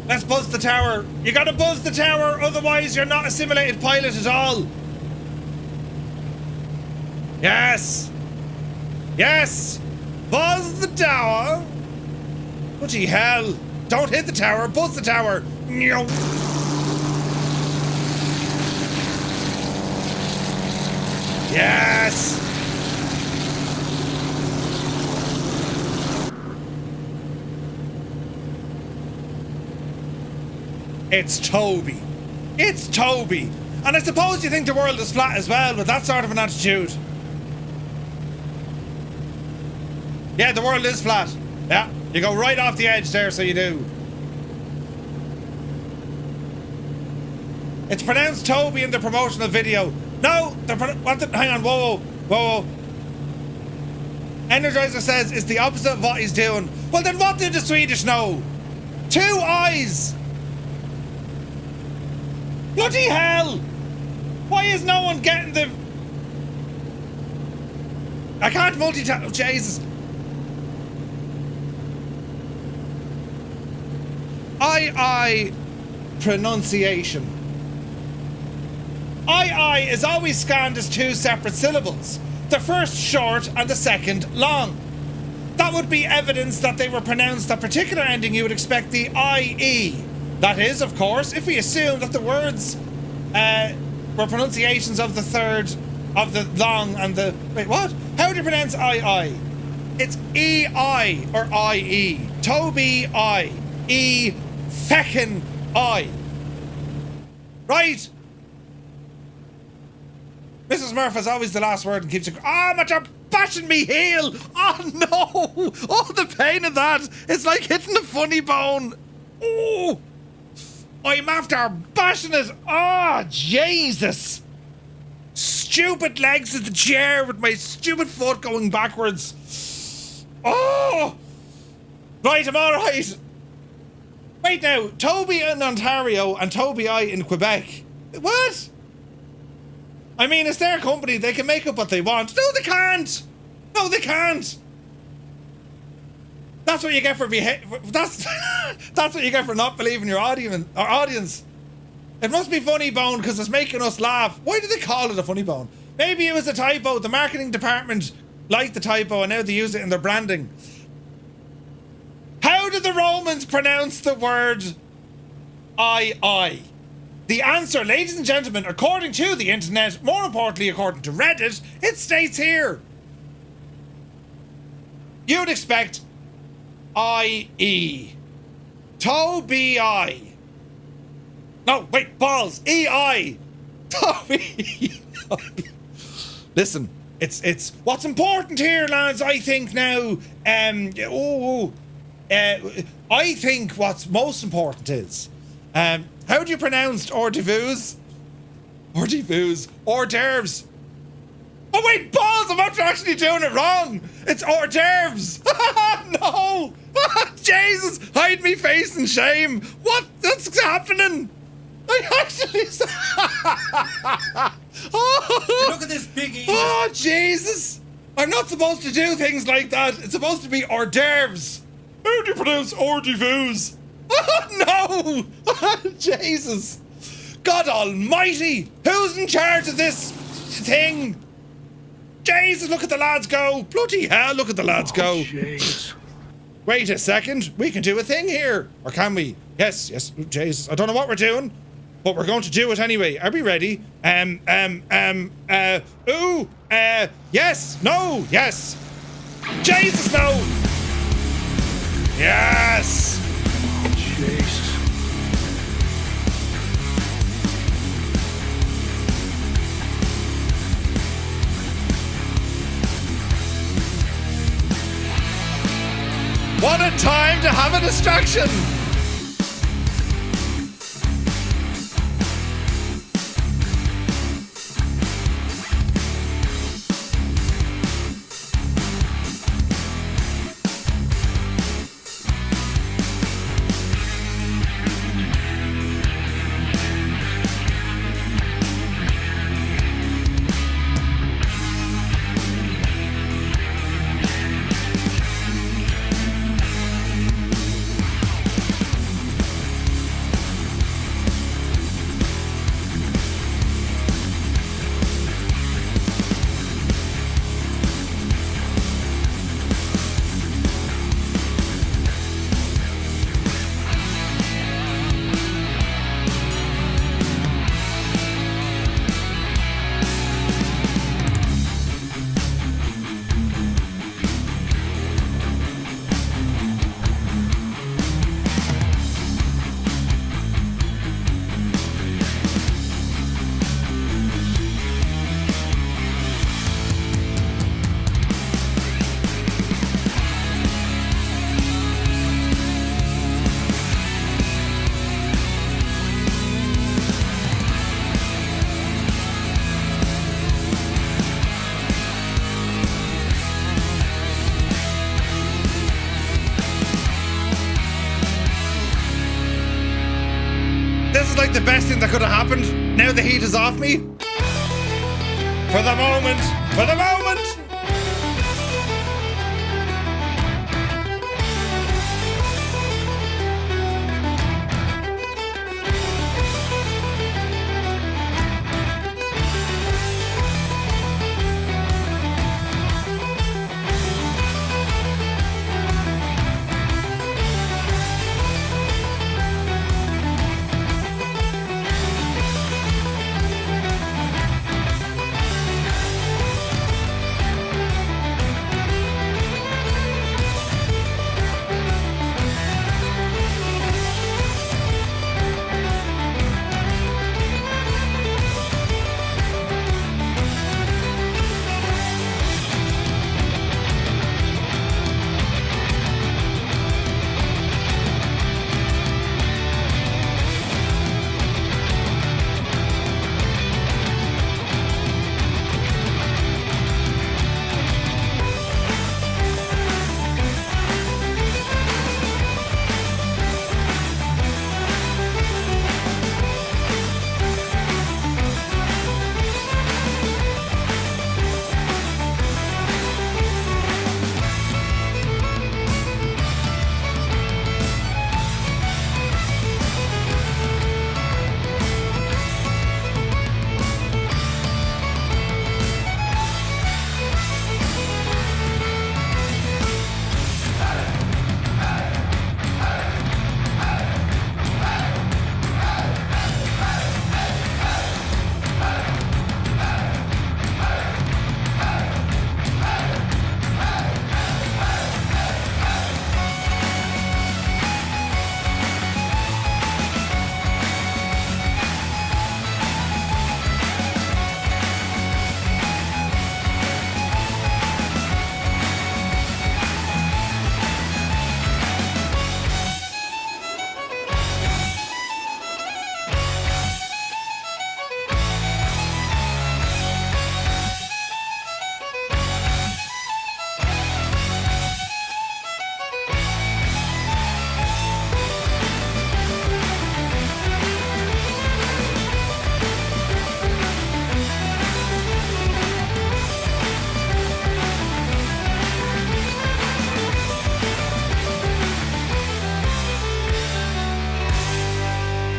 Let's buzz the tower. You gotta buzz the tower, otherwise you're not a simulated pilot at all. Yes. Yes. Buzz the tower. Bloody hell. Don't hit the tower, buzz the tower. Yes. It's Toby. It's Toby. And I suppose you think the world is flat as well with that sort of an attitude. Yeah, the world is flat. Yeah, you go right off the edge there, so you do. It's pronounced Toby in the promotional video. No, hang on, whoa. Energizer says it's the opposite of what he's doing. Well, then what did the Swedish know? 2 eyes. Bloody hell! Why is no one getting the... I can't multitask. Oh, Jesus. I pronunciation. I is always scanned as 2 separate syllables. The first short and the second long. That would be evidence that they were pronounced a particular ending you would expect the IE. That is, of course, if we assume that the words were pronunciations of the third, of the long and the... Wait, what? How do you pronounce I? It's EI or IE. Toby I. E feckin' I. Right? Mrs. Murph has always the last word and keeps it... Ah, but you're bashing me heel! Oh, no! Oh, the pain of that! It's like hitting the funny bone! Oh! I'm after bashing it! Oh, Jesus! Stupid legs of the chair with my stupid foot going backwards. Oh! Right, I'm alright. Wait now, Toby in Ontario and Toby I in Quebec. What? I mean, it's their company, they can make up what they want. No, they can't! No, they can't! That's what you get for that's what you get for not believing your audience. It must be funny bone because it's making us laugh. Why do they call it a funny bone? Maybe it was a typo. The marketing department liked the typo and now they use it in their branding. How did the Romans pronounce the word I? The answer, ladies and gentlemen, according to the internet, more importantly according to Reddit, it states here. You'd expect I-E. Toe B-I. No, wait, balls. E-I. Toe B-I. Listen, it's what's important here, lads, I think now, I think what's most important is, how do you pronounce hors d'oeuvres? Hors d'oeuvres. Hors d'oeuvres. Oh wait, balls! I'm not actually doing it wrong. It's hors d'oeuvres. No. Jesus, hide me face in shame. What's happening? I actually. Oh, look at this big. Oh Jesus! I'm not supposed to do things like that. It's supposed to be hors d'oeuvres. How do you pronounce hors d'oeuvres? No! Jesus! God almighty! Who's in charge of this thing? Jesus, look at the lads go! Bloody hell, look at the lads go! Jeez. Wait a second, we can do a thing here! Or can we? Yes, Jesus, I don't know what we're doing, but we're going to do it anyway. Are we ready? Yes, no, yes! Jesus, no! Yes! Jesus. What a time to have a distraction! This is like the best thing that could have happened. Now the heat is off me. For the moment. For the moment.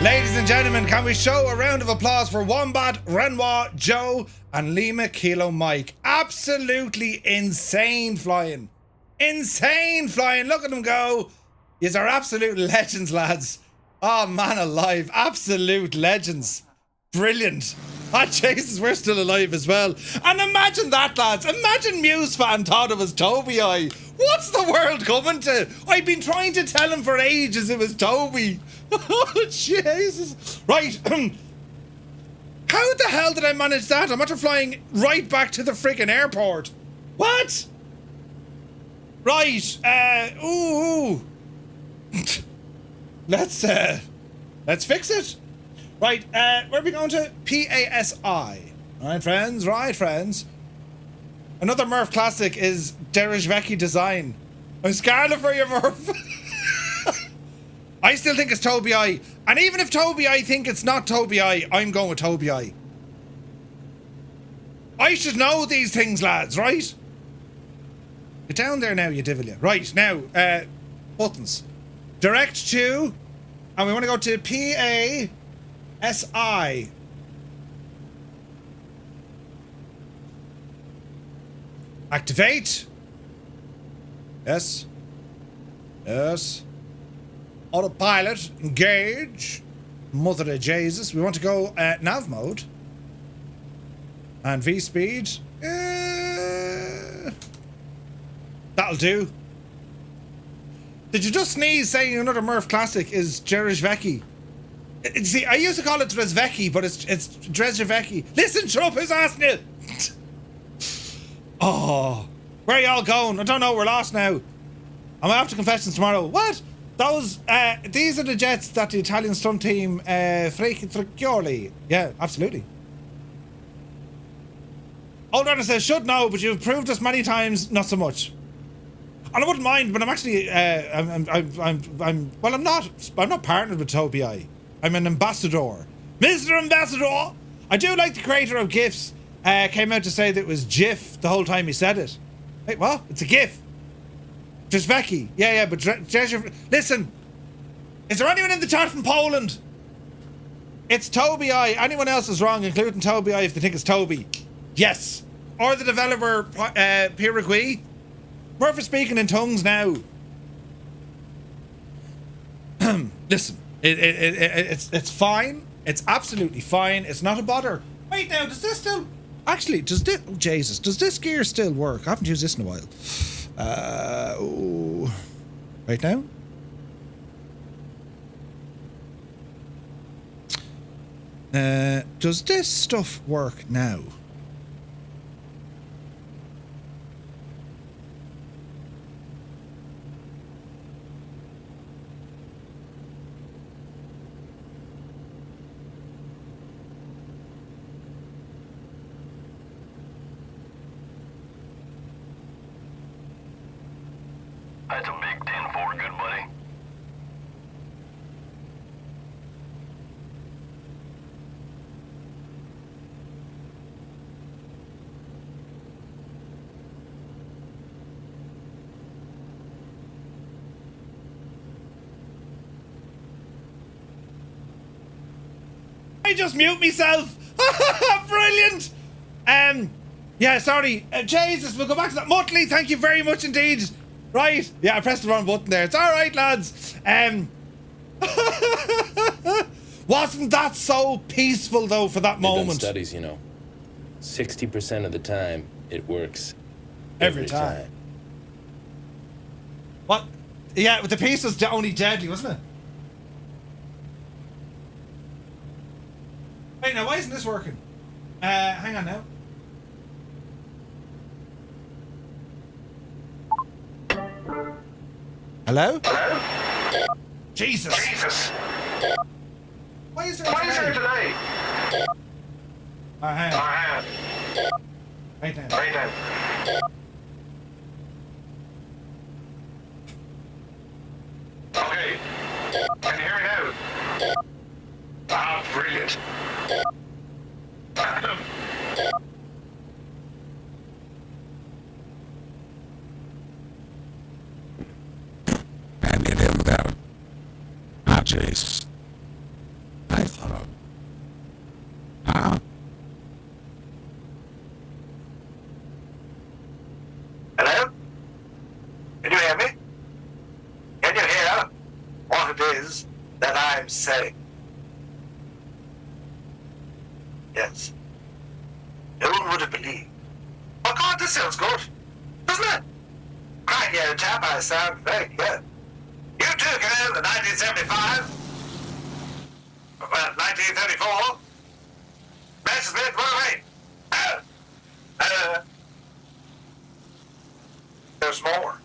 Ladies and gentlemen, can we show a round of applause for Wombat, Renoir, Joe, and Lima Kilo Mike? Absolutely insane flying. Insane flying. Look at them go. Yous are absolute legends, lads. Oh, man alive. Absolute legends. Brilliant. Ah, Jesus, we're still alive as well. And imagine that, lads. Imagine Muse fan thought it was Toby I. What's the world coming to? I've been trying to tell him for ages it was Toby. Oh, Jesus. Right. How the hell did I manage that? I'm after flying right back to the freaking airport. What? Right. Ooh. Let's fix it. Right, where are we going to? PASI. Right, friends. Another Murph classic is Derishveki design. I'm scared for you, Murph. I still think it's Toby I. And even if Toby I think it's not Toby I, I'm going with Toby I. I should know these things, lads, right? Get down there now, you divil you. Right, now, buttons. Direct to, and we want to go to PASI. Activate. Yes. Autopilot, engage. Mother of Jesus. We want to go nav mode. And V speed. That'll do. Did you just sneeze saying another Murph classic is Derishveki? See, I used to call it Drezveki, but it's Drezveki. Listen, shut up, who's asking you? Oh, where are y'all going? I don't know, we're lost now. I'm after confessions tomorrow. What? Those, these are the jets that the Italian stunt team, Friccioli. Yeah, absolutely. Old Runner says, should know, but you've proved us many times, not so much. And I wouldn't mind, but I'm actually, I'm not partnered with Toby I. I'm an ambassador. Mr. Ambassador! I do like the creator of GIFs, came out to say that it was GIF the whole time he said it. Wait, what? It's a GIF. Drezveki. Yeah, but listen, is there anyone in the chat from Poland? It's Toby I. Anyone else is wrong, including Toby I, if they think it's Toby. Yes. Or the developer, Piragui. Murph is speaking in tongues now. Listen, it's fine. It's absolutely fine. It's not a bother. Wait now, does this still... Actually, does this gear still work? I haven't used this in a while. Right now? Does this stuff work now? That's a big 10-4, good buddy. I just mute myself. Brilliant. Yeah, sorry. Jesus, we'll go back to that. Muttley, thank you very much indeed. Right. Yeah, I pressed the wrong button there. It's all right, lads. Wasn't that so peaceful though for that moment? They've done studies, you know. 60% of the time, it works. Every time. What? Yeah, but the piece was only deadly, wasn't it? Wait, now why isn't this working? Hang on now. Hello? Hello? Jesus. Why is there a delay? Hang on. Right now. Okay. Can you hear me now? Ah, brilliant. Handed him down. Ah, jeez. I'm saying. Yes. No one would have believed. Oh God, this sounds good, doesn't it? Right, yeah, chap, I sound very good. You too, Ken, in 1975. Well, 1934. Messerschmitt, run away. There's more.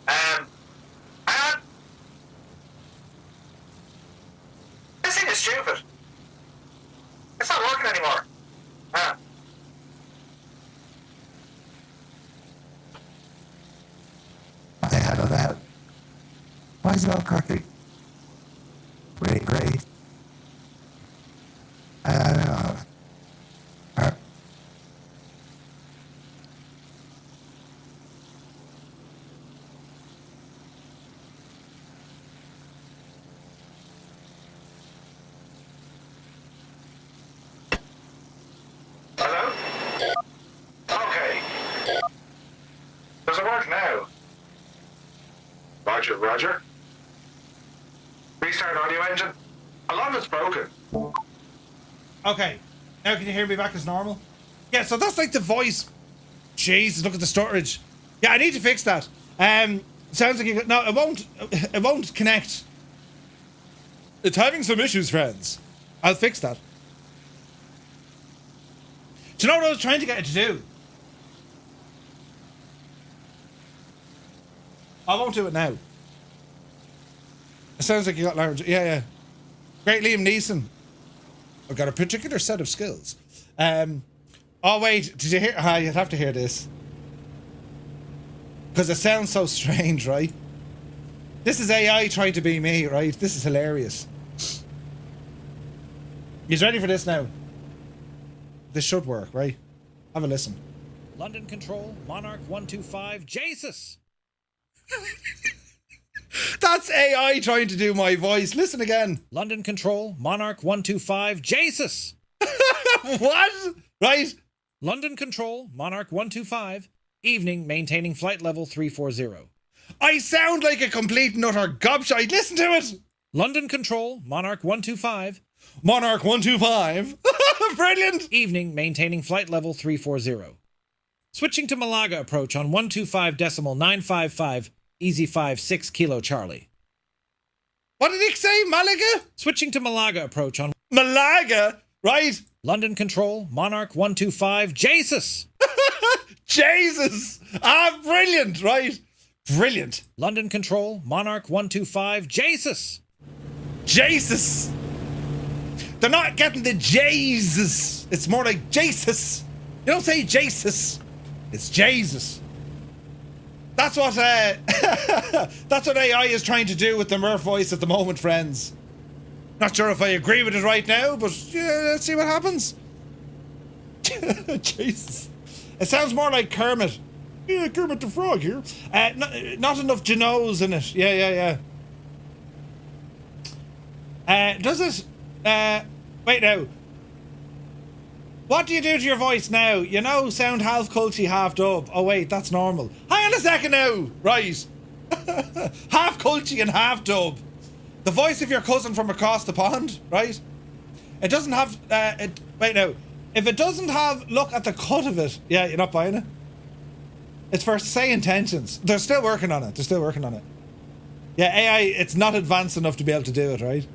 Hang on. This thing is stupid. It's not working anymore. I had of that. Why is it all cracking? Great. Hello? Okay. Does it work now? Roger. Restart audio engine. A lot of it's broken. Okay. Now can you hear me back as normal? Yeah, so that's like the voice. Jesus, look at the storage. Yeah, I need to fix that. Sounds like no, it won't connect. It's having some issues, friends. I'll fix that. Do you know what I was trying to get it to do? I won't do it now. It sounds like you got large. Yeah. Great Liam Neeson. I've got a particular set of skills. Oh wait, did you hear? You'd have to hear this. Because it sounds so strange, right? This is AI trying to be me, right? This is hilarious. You ready for this now? This should work, right? Have a listen. London Control, Monarch 125, Jesus! That's AI trying to do my voice. Listen again. London Control, Monarch 125, Jesus! What? Right? London Control, Monarch 125, evening, maintaining flight level 340. I sound like a complete and utter gobshite. Listen to it. London Control, Monarch 125. Monarch 125. Brilliant. Evening, maintaining flight level 340. Switching to Malaga approach on 125.955, easy 56 Kilo Charlie. What did he say, Malaga? Switching to Malaga approach on... Malaga? Right. London Control, Monarch 125, Jesus! Jesus! Brilliant, right? Brilliant. London Control, Monarch 125, Jesus! Jesus! They're not getting the Jesus. It's more like Jesus. You don't say Jesus. It's Jesus. That's what that's what AI is trying to do with the Murph voice at the moment, friends. Not sure if I agree with it right now, but yeah, let's see what happens. Jesus. It sounds more like Kermit. Yeah, Kermit the Frog here. Not enough Juneau's in it. Yeah. Does it? Wait now. What do you do to your voice now? You know, sound half culty, half dub. Oh wait, that's normal. Hang on a second now. Right. Half culty and half dub. The voice of your cousin from across the pond, right? It doesn't have, wait now. If it doesn't have, look at the cut of it. Yeah, you're not buying it? It's for say intentions. They're still working on it. Yeah, AI, it's not advanced enough to be able to do it, right?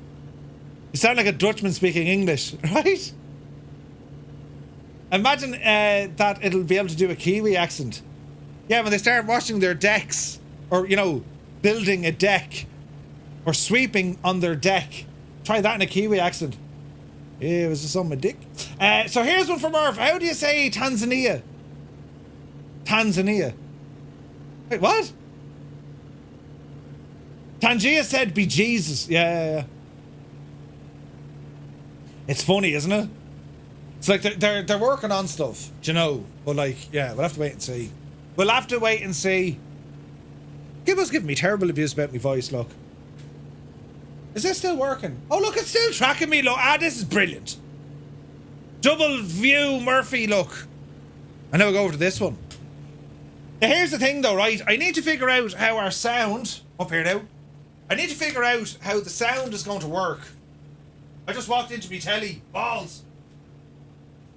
You sound like a Dutchman speaking English, right? Imagine that it'll be able to do a Kiwi accent. Yeah, when they start washing their decks, or, you know, building a deck, or sweeping on their deck. Try that in a Kiwi accent. Yeah, was this on my dick? So here's one from Murph. How do you say Tanzania? Tanzania. Wait, what? Tangia said be Jesus. Yeah. It's funny, isn't it? It's like they're working on stuff, do you know? But like, yeah, we'll have to wait and see. Gibbo's giving me terrible abuse about my voice, look. Is this still working? Oh, look, it's still tracking me, look. This is brilliant. Double view Murphy, look. And now we'll go over to this one. Now here's the thing though, right? I need to figure out how our sound, up here now, I need to figure out how the sound is going to work. I just walked into me telly, balls.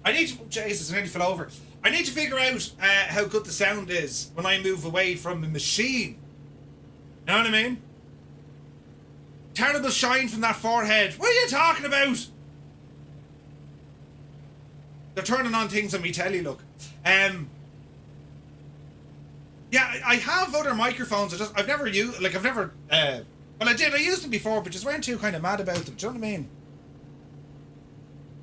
I need to, Jesus, I nearly fell over. I need to figure out how good the sound is when I move away from a machine. You know what I mean? Terrible shine from that forehead. What are you talking about? They're turning on things on me telly, look. Yeah, I have other microphones. I've never used, like, well, I did. I used them before, but just weren't too kind of mad about them. Do you know what I mean?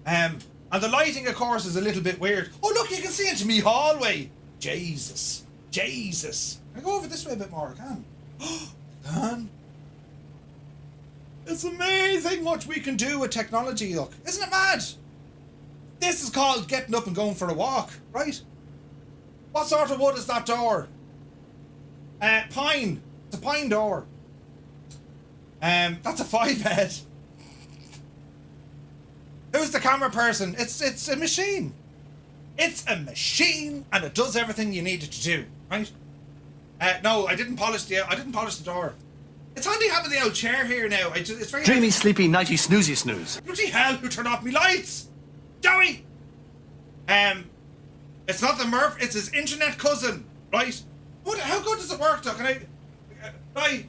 And the lighting, of course, is a little bit weird. Oh, look, you can see into me hallway. Jesus. Jesus. Can I go over this way a bit more? I can. Oh, I can. It's amazing what we can do with technology, look. Isn't it mad? This is called getting up and going for a walk, right? What sort of wood is that door? Pine. It's a pine door. That's a 5-head. Who's the camera person? It's a machine. It's a machine, and it does everything you need it to do, right? No, I didn't polish the door. It's handy having the old chair here now. It's very dreamy, sleepy, nighty, snoozy, snooze. Bloody hell! Who turned off me lights? Joey. It's not the Murph. It's his internet cousin, right? What? How good does it work, though? Can I? Right.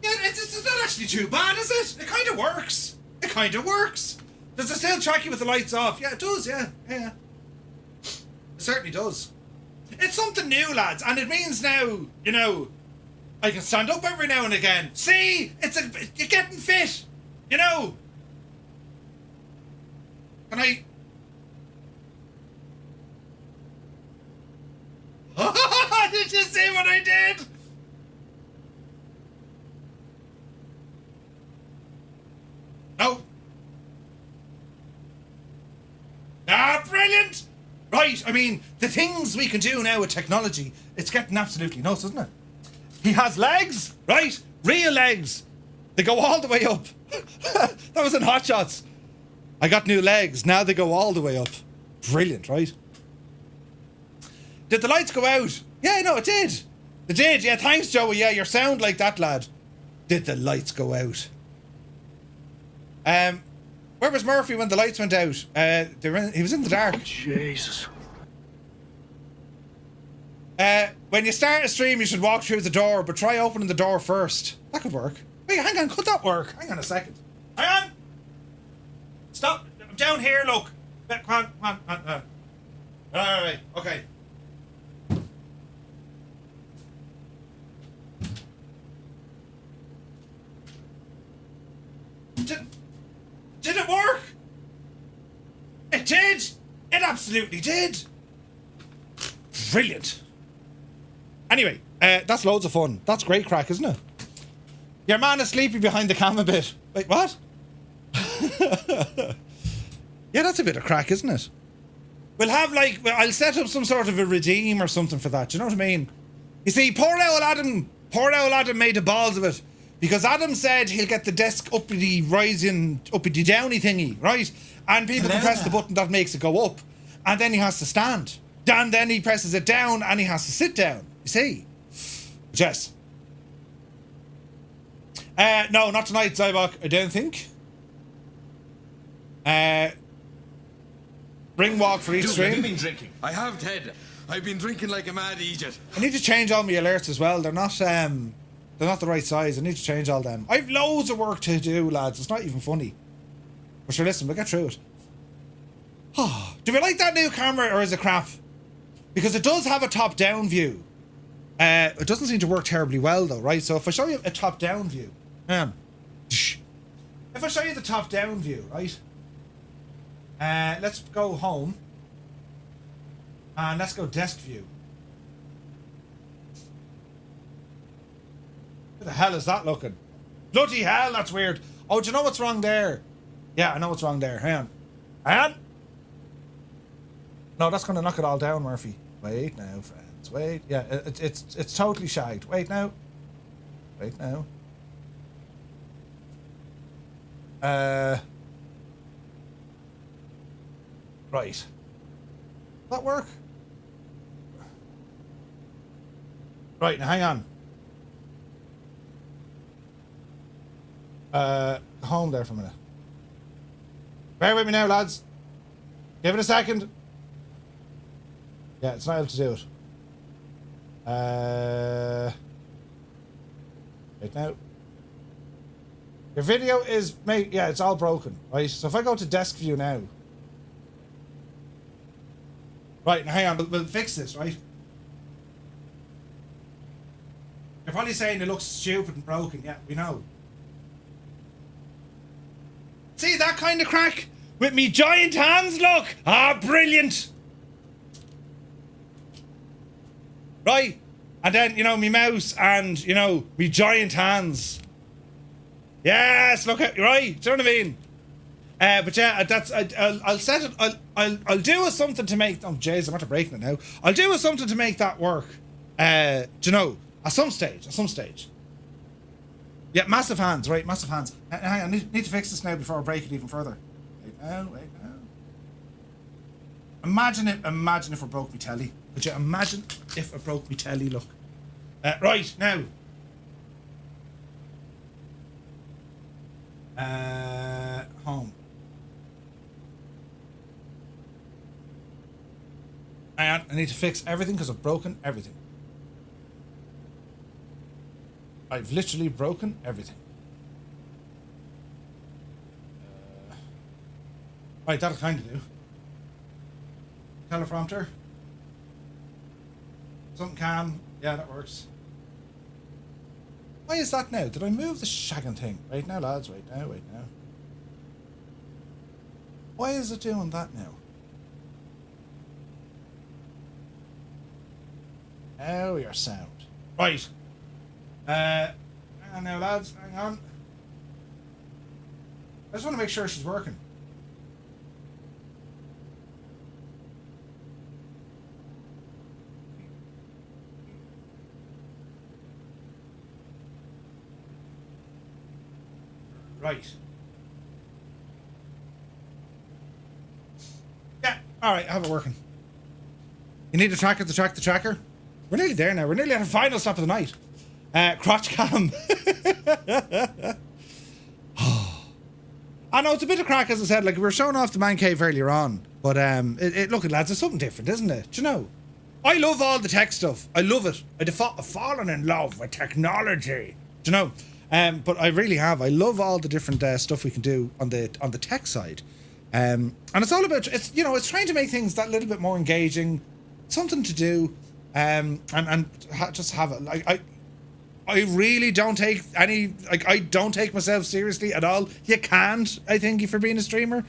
Yeah, it's not actually too bad, is it? It kind of works. It kind of works. Does it still track you with the lights off? Yeah, it does. Yeah. It certainly does. It's something new, lads, and it means now, you know, I can stand up every now and again. See, you're getting fit, you know. Can I? Did you see what I did? No. Ah, brilliant! Right, I mean, the things we can do now with technology, it's getting absolutely nuts, isn't it? He has legs, right? Real legs. They go all the way up. That was in Hot Shots. I got new legs. Now they go all the way up. Brilliant, right? Did the lights go out? Yeah, no, it did. It did, yeah, thanks, Joey. Yeah, your sound like that, lad. Did the lights go out? Where was Murphy when the lights went out? He was in the dark. Jesus. When you start a stream, you should walk through the door, but try opening the door first. That could work. Wait, hang on, could that work? Hang on a second. Hang on! Stop! I'm down here, look. Come on. Alright, okay. Did it work? It did! It absolutely did! Brilliant. Anyway, that's loads of fun. That's great crack, isn't it? Your man is sleepy behind the cam a bit. Wait, what? Yeah, that's a bit of crack, isn't it? We'll have I'll set up some sort of a redeem or something for that. Do you know what I mean? You see, poor old Adam made the balls of it. Because Adam said he'll get the desk uppity downy thingy, right? And people can press the button that makes it go up. And then he has to stand. And then he presses it down and he has to sit down. You see? Yes. No, not tonight, Zybok, I don't think. Ring walk for each stream. Have you been drinking? I have, Ted. I've been drinking like a mad idiot. I need to change all my alerts as well. They're not the right size. I need to change all them. I've loads of work to do, lads. It's not even funny. But sure, listen, we'll get through it. Do we like that new camera or is it crap? Because it does have a top-down view. It doesn't seem to work terribly well though, right? So if I show you a top-down view, if I show you the top-down view, right? Let's go home. And let's go desk view. Who the hell is that looking? Bloody hell, that's weird. Oh, do you know what's wrong there? Yeah, I know what's wrong there. Hang on. No, that's going to knock it all down, Murphy. Wait now, friends. Wait. Yeah, it's totally shagged. Wait now. Right now. Right. Does that work? Right, now hang on. Home there for a minute. Bear with me now, lads. Give it a second. Yeah, it's not able to do it. Right now. Your video is yeah, it's all broken, right? So if I go to desk view now. Right, now hang on, we'll fix this, right? You're probably saying it looks stupid and broken, yeah, we know. See that kind of crack? With me giant hands, look! Ah, brilliant! Right? And then, you know, me mouse and, you know, me giant hands. Yes, look at, right? Do you know what I mean? But yeah, that's, I'll set it, I'll do something to make, oh jeez, I'm after breaking it now. I'll do something to make that work. Do you know, at some stage. Yeah, massive hands, right, massive hands. Hang on, I need to fix this now before I break it even further. Wait now. Imagine if it broke me telly. Could you imagine if it broke me telly, look. Right, now. Home. Hang on, I need to fix everything because I've broken everything. I've literally broken everything. Right, that'll kind of do. Teleprompter. Something cam. Yeah, that works. Why is that now? Did I move the shagging thing? Wait now, lads. Wait now. Why is it doing that now? Oh, your sound. Right. Hang on now, lads. Hang on. I just want to make sure she's working. Right. Yeah, alright, I have it working. You need a tracker to track the tracker? We're nearly there now. We're nearly at the final stop of the night. Crotch cam. I know it's a bit of crack, as I said. Like, we were showing off the man cave earlier on. But, look, lads, it's something different, isn't it? Do you know? I love all the tech stuff. I love it. I've fallen in love with technology. Do you know? But I really have. I love all the different stuff we can do on the tech side, and it's all about it's trying to make things that little bit more engaging, something to do, and just have it. Like I really don't take I don't take myself seriously at all. You can't. I think if you're being a streamer,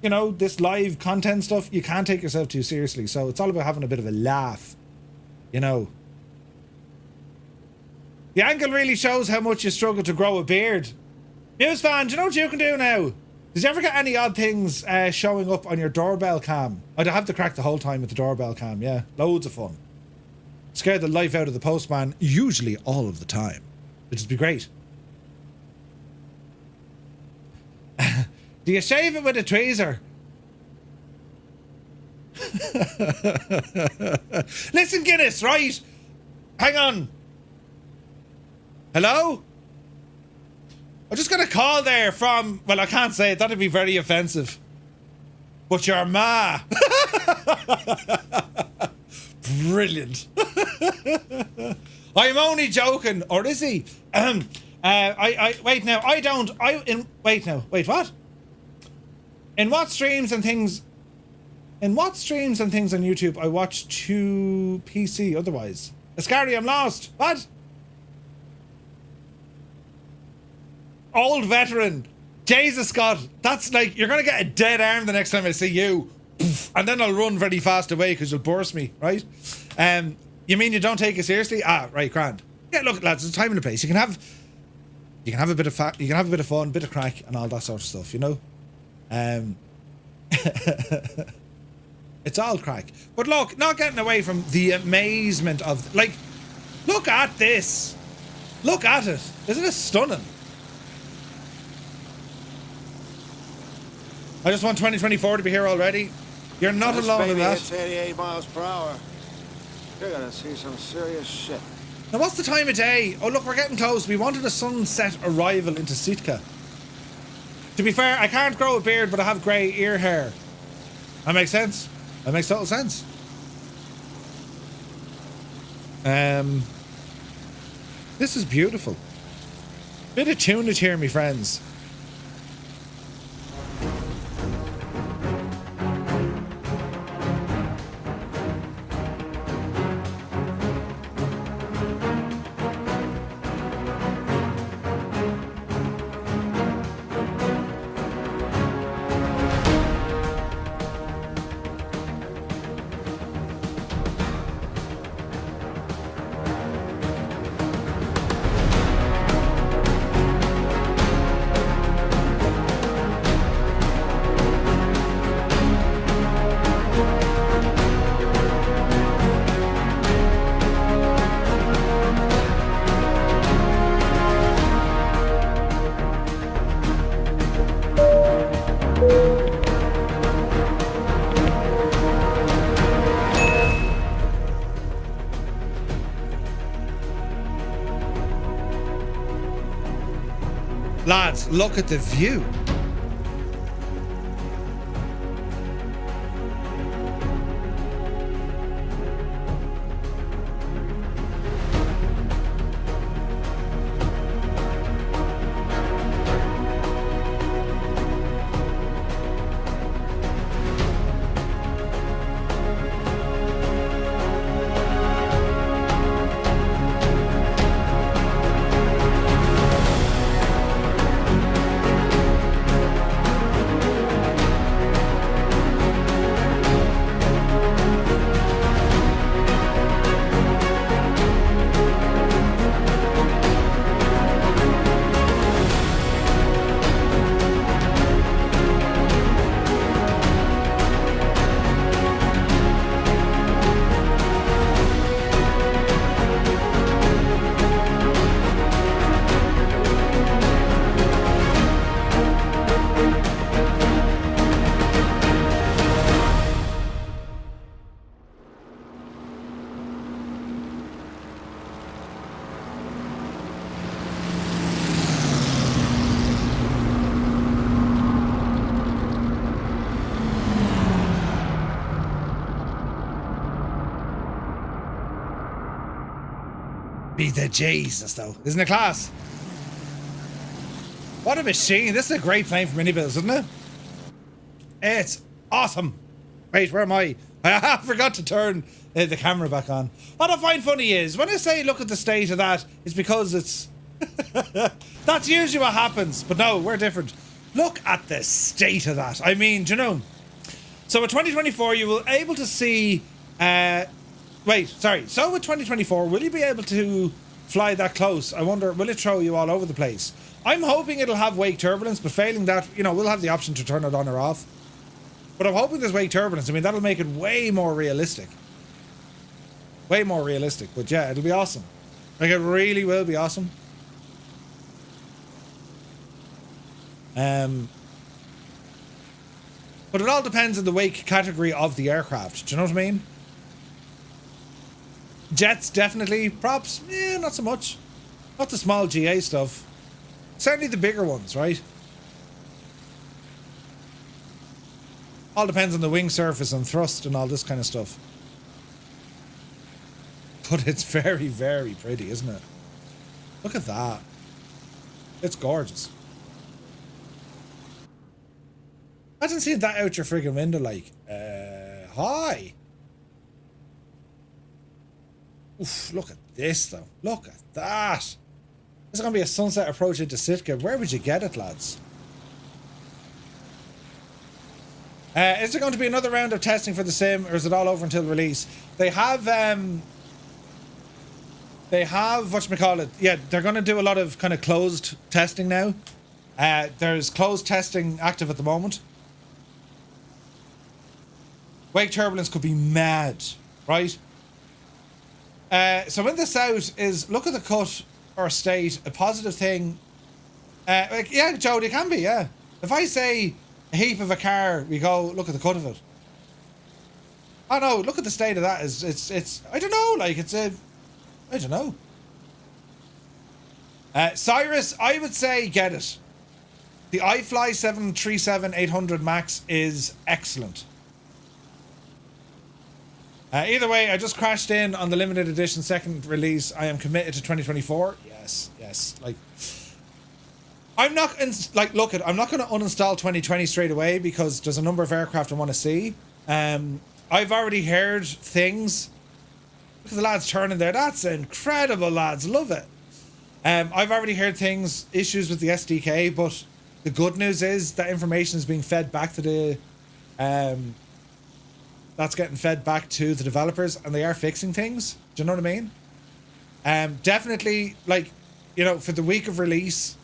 you know, this live content stuff, you can't take yourself too seriously. So it's all about having a bit of a laugh, you know. The angle really shows how much you struggle to grow a beard. News fan, do you know what you can do now? Did you ever get any odd things showing up on your doorbell cam? I'd have to crack the whole time with the doorbell cam, yeah. Loads of fun. Scared the life out of the postman, usually all of the time. Which would be great. Do you shave it with a tweezer? Listen, Guinness, right? Hang on. Hello? I just got a call there from, well, I can't say it, that'd be very offensive. But your ma. Brilliant. I'm only joking, or is he? Wait now, wait, what? In what streams and things on YouTube I watch to PC otherwise? Ascari, I'm lost. What? Old veteran. Jesus Scott. That's like, you're going to get a dead arm the next time I see you. And then I'll run very fast away because you'll burst me, right? You mean you don't take it seriously? Ah, right, grand. Yeah, look, lads, there's a time and a place. You can have a bit of fun, a bit of crack, and all that sort of stuff, you know? It's all crack. But look, not getting away from the amazement of, like, look at this. Look at it. Isn't it stunning? I just want 2024 to be here already. You're not alone in that. It's 88 miles per hour. You're gonna see some serious shit. Now, what's the time of day? Oh, look, we're getting close. We wanted a sunset arrival into Sitka. To be fair, I can't grow a beard, but I have grey ear hair. That makes sense. That makes total sense. This is beautiful. Bit of tunage here, me friends. Lads, look at the view. Be the Jesus, though. Isn't it class? What a machine. This is a great plane for iniBuilds, isn't it? It's awesome. Wait, where am I? I forgot to turn the camera back on. What I find funny is, when I say look at the state of that, it's because it's... That's usually what happens. But no, we're different. Look at the state of that. I mean, do you know? So with 2024, you will able to see... Wait, sorry. So with 2024, will you be able to fly that close? I wonder, will it throw you all over the place? I'm hoping it'll have wake turbulence, but failing that, you know, we'll have the option to turn it on or off. But I'm hoping there's wake turbulence. I mean, that'll make it way more realistic. Way more realistic. But yeah, it'll be awesome. Like, it really will be awesome. But it all depends on the wake category of the aircraft. Do you know what I mean? Jets, definitely. Props, not so much. Not the small GA stuff. Certainly the bigger ones, right? All depends on the wing surface and thrust and all this kind of stuff. But it's very, very pretty, isn't it? Look at that. It's gorgeous. Imagine seeing that out your friggin' window, like, hi. Oof, look at this, though. Look at that. This is going to be a sunset approach into Sitka. Where would you get it, lads? Is there going to be another round of testing for the sim, or is it all over until release? They have, whatchamacallit, yeah, they're going to do a lot of kind of closed testing now. There's closed testing active at the moment. Wake turbulence could be mad, right? So in the south is, look at the cut, or state a positive thing. Like, yeah, Joe, it can be, yeah. If I say a heap of a car, we go, look at the cut of it. Oh no, look at the state of that. It's I don't know, like I don't know. Cyrus, I would say get it. The iFly 737-800 Max is excellent. Either way, I just crashed in on the limited edition second release. I am committed to 2024. Yes. Like, I'm not look, I'm not going to uninstall 2020 straight away because there's a number of aircraft I want to see. I've already heard things. Look at the lads turning there. That's incredible, lads. Love it. I've already heard things, issues with the SDK, but the good news is that information is being fed back to the that's getting fed back to the developers, and they are fixing things. Do you know what I mean? Definitely, like, you know, for the week of release,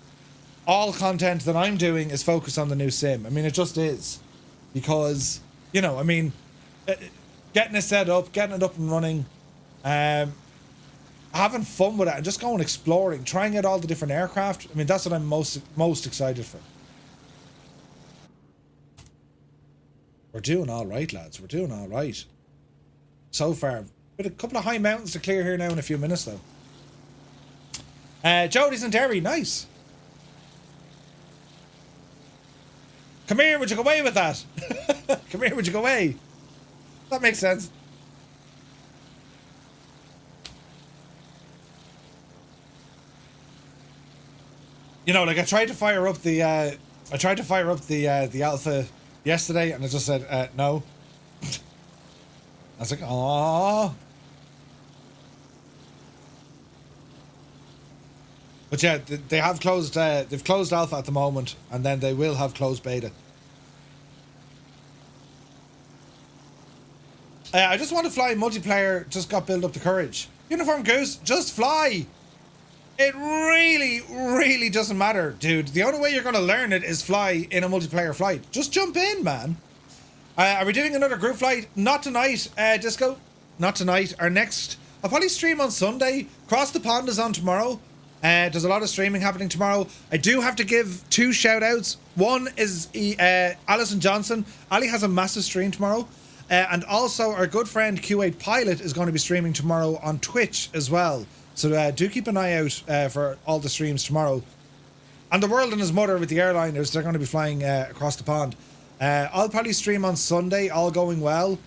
all content that I'm doing is focused on the new sim. I mean, it just is. Because, you know, I mean, getting it set up, getting it up and running, having fun with it, and just going exploring, trying out all the different aircraft. I mean, that's what I'm most excited for. We're doing all right, lads. We're doing all right. So far. With a couple of high mountains to clear here now in a few minutes, though. Jody's in Derry. Nice. Come here, would you go away with that? Come here, would you go away? That makes sense. You know, like I tried to fire up the Alpha yesterday, and it just said no. I was like, oh. But yeah, they have closed. They've closed Alpha at the moment, and then they will have closed Beta. I just want to fly multiplayer. Just got build up the courage. Uniform Goose, just fly. It really, really doesn't matter, dude. The only way you're going to learn it is fly in a multiplayer flight. Just jump in, man. Are we doing another group flight? Not tonight, Disco. Not tonight. Our next... I'll probably stream on Sunday. Cross the Pond is on tomorrow. There's a lot of streaming happening tomorrow. I do have to give 2 shout-outs. One is Alison Johnson. Ali has a massive stream tomorrow. And also, our good friend Q8 Pilot is going to be streaming tomorrow on Twitch as well. So do keep an eye out for all the streams tomorrow. And the World and His Mother with the airliners, they're going to be flying across the pond. I'll probably stream on Sunday, all going well.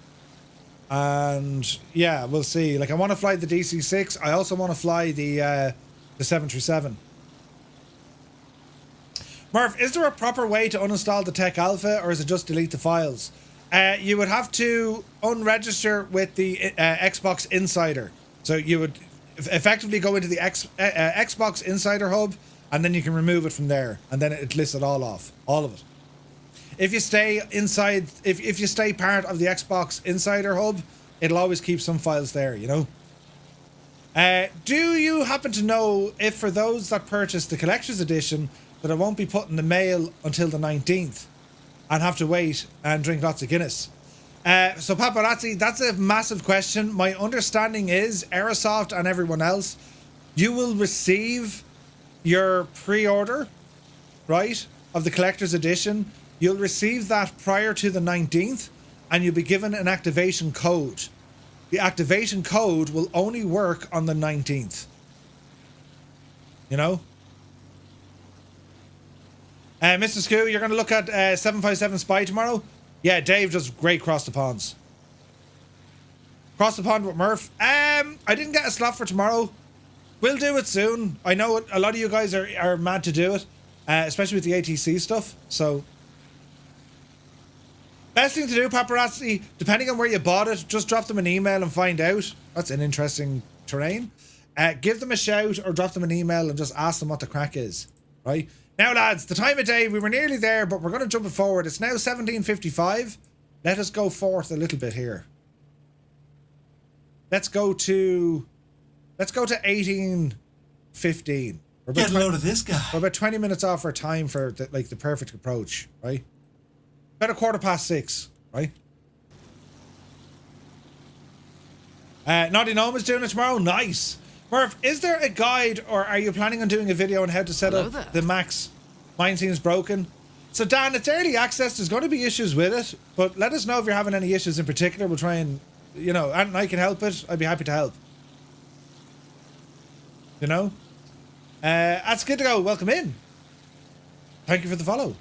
And yeah, we'll see. Like, I want to fly the DC-6. I also want to fly the 737. Murph, is there a proper way to uninstall the Tech Alpha, or is it just delete the files? You would have to unregister with the Xbox Insider. So you would effectively go into the Xbox Insider Hub, and then you can remove it from there, and then it lists it all off, all of it. If you stay inside, if you stay part of the Xbox Insider Hub, it'll always keep some files there, you know. Do you happen to know if for those that purchase the Collector's Edition that it won't be put in the mail until the 19th and have to wait and drink lots of Guinness? So Paparazzi, that's a massive question. My understanding is Aerosoft and everyone else, you will receive your pre-order, right, of the Collector's Edition. You'll receive that prior to the 19th, and you'll be given an activation code. The activation code will only work on the 19th. You know? Mr. Skoo, you're going to look at 757 Spy tomorrow? Yeah, Dave does great Cross the Ponds. Cross the Pond with Murph. I didn't get a slot for tomorrow. We'll do it soon. I know a lot of you guys are mad to do it, especially with the ATC stuff. So, best thing to do, Paparazzi, depending on where you bought it, just drop them an email and find out. That's an interesting terrain. Give them a shout or drop them an email and just ask them what the crack is. Right? Now, lads, the time of day, we were nearly there, but we're going to jump it forward. It's now 17:55. Let us go forth a little bit here. Let's go to 18:15. Get a load of this guy. We're about 20 minutes off our time for the perfect approach, right? About 6:15, right? Naughty Noma's doing it tomorrow. Nice. Murph, is there a guide or are you planning on doing a video on how to set up the Max? Mine seems broken. So Dan, it's early access. There's going to be issues with it, but let us know if you're having any issues in particular. We'll try and, you know, and I can help it. I'd be happy to help. You know? That's good to go. Welcome in. Thank you for the follow.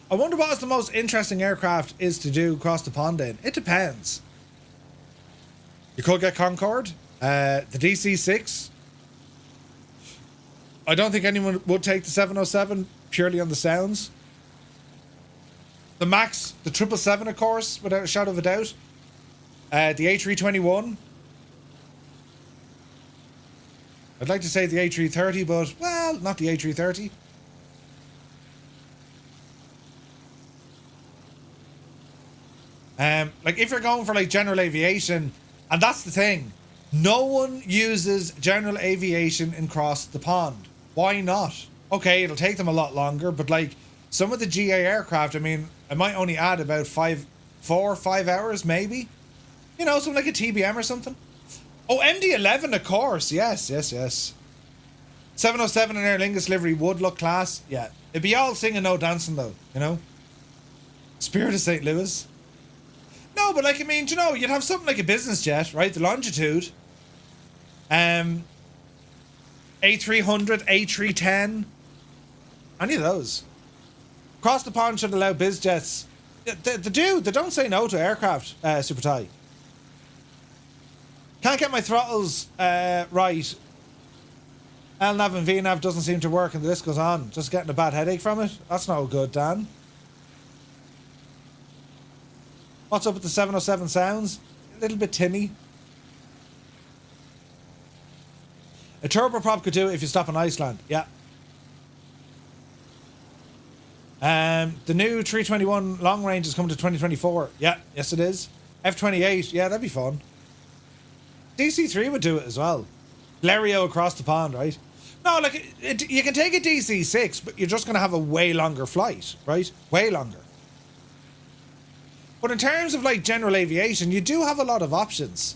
I wonder what is the most interesting aircraft is to do across the pond in. It depends. You could get Concorde, the DC-6. I don't think anyone would take the 707 purely on the sounds. The Max, the 777 of course, without a shadow of a doubt. The A321. I'd like to say the A330, but, well, not the A330. Like, if you're going for, like, general aviation, and that's the thing, no one uses general aviation across the pond. Why not? Okay, it'll take them a lot longer, but, like, some of the GA aircraft, I mean, I might only add about 4 or 5 hours, maybe. You know, something like a TBM or something. Oh, MD-11, of course. Yes. 707 and Aer Lingus livery would look class. Yeah. It'd be all singing, no dancing, though, you know? Spirit of St. Louis. No, but, like, I mean, you know, you'd have something like a business jet, right? The Longitude. A300, A310. Any of those. Across the pond should allow biz jets. They don't say no to aircraft, Super Thai. Can't get my throttles right. LNAV and VNAV doesn't seem to work and the list goes on. Just getting a bad headache from it. That's no good, Dan. What's up with the 707 sounds? A little bit tinny. A turboprop could do it if you stop in Iceland. Yeah. The new 321 long range is coming to 2024. Yeah, yes it is. F28, yeah, that'd be fun. DC3 would do it as well. Lerio across the pond, right? No, like, you can take a DC6, but you're just going to have a way longer flight, right? Way longer. But in terms of, like, general aviation, you do have a lot of options.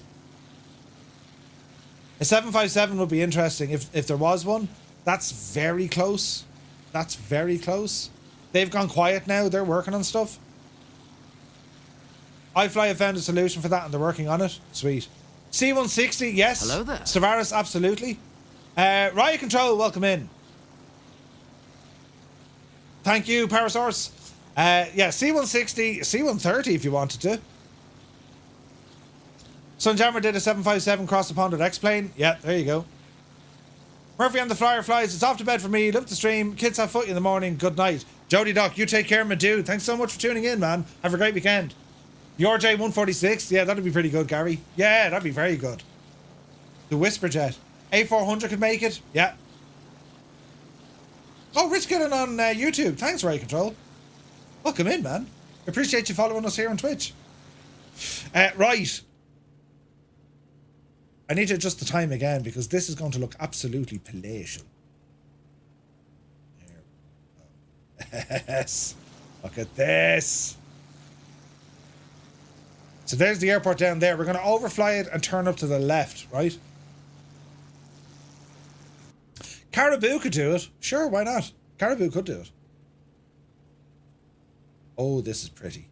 A 757 would be interesting if there was one. That's very close. That's very close. They've gone quiet now. They're working on stuff. iFly have found a solution for that and they're working on it. Sweet. C-160, yes. Hello there. Stavaris, absolutely. Riot Control, welcome in. Thank you, Parasaurus. Yeah, C-160, C-130 if you wanted to. Sunjammer did a 757 cross the pond with X-Plane. Yeah, there you go. Murphy on the Flyer flies. It's off to bed for me. Love the stream. Kids have footy in the morning. Good night. Jody Doc, you take care, my dude. Thanks so much for tuning in, man. Have a great weekend. Your J146. Yeah, that'd be pretty good, Gary. Yeah, that'd be very good. The Whisper Jet. A400 could make it. Yeah. Oh, Rich getting on YouTube. Thanks, Ray Control. Welcome in, man. Appreciate you following us here on Twitch. Right. I need to adjust the time again because this is going to look absolutely palatial. Yes. Look at this. So there's the airport down there. We're going to overfly it and turn up to the left, right? Caribou could do it. Sure, why not? Caribou could do it. Oh, this is pretty.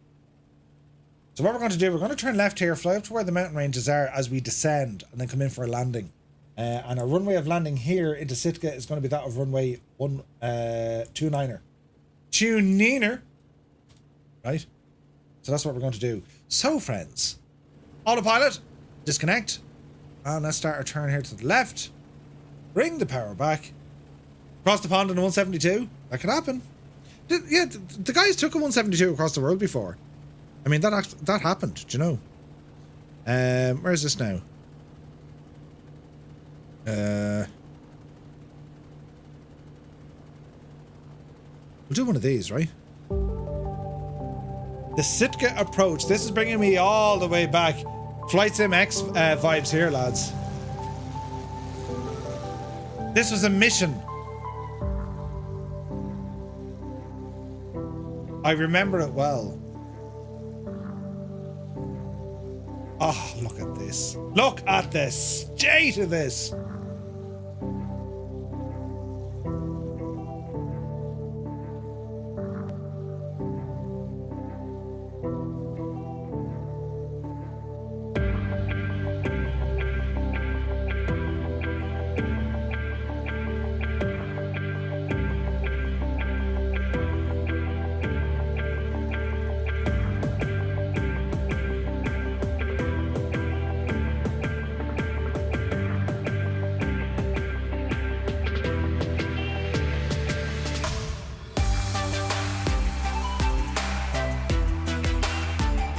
So what we're going to do, we're going to turn left here, fly up to where the mountain ranges are as we descend, and then come in for a landing. And our runway of landing here into Sitka is going to be that of runway 29er. Tuniner. Right? So that's what we're going to do. So, friends, autopilot, disconnect, and let's start our turn here to the left. Bring the power back. Cross the pond in a 172. That could happen. Yeah, the guys took a 172 across the world before. I mean, that happened, do you know? Where is this now? We'll do one of these, right? The Sitka approach. This is bringing me all the way back. Flight Sim X vibes here, lads. This was a mission. I remember it well. Oh, look at this. Look at the state of this.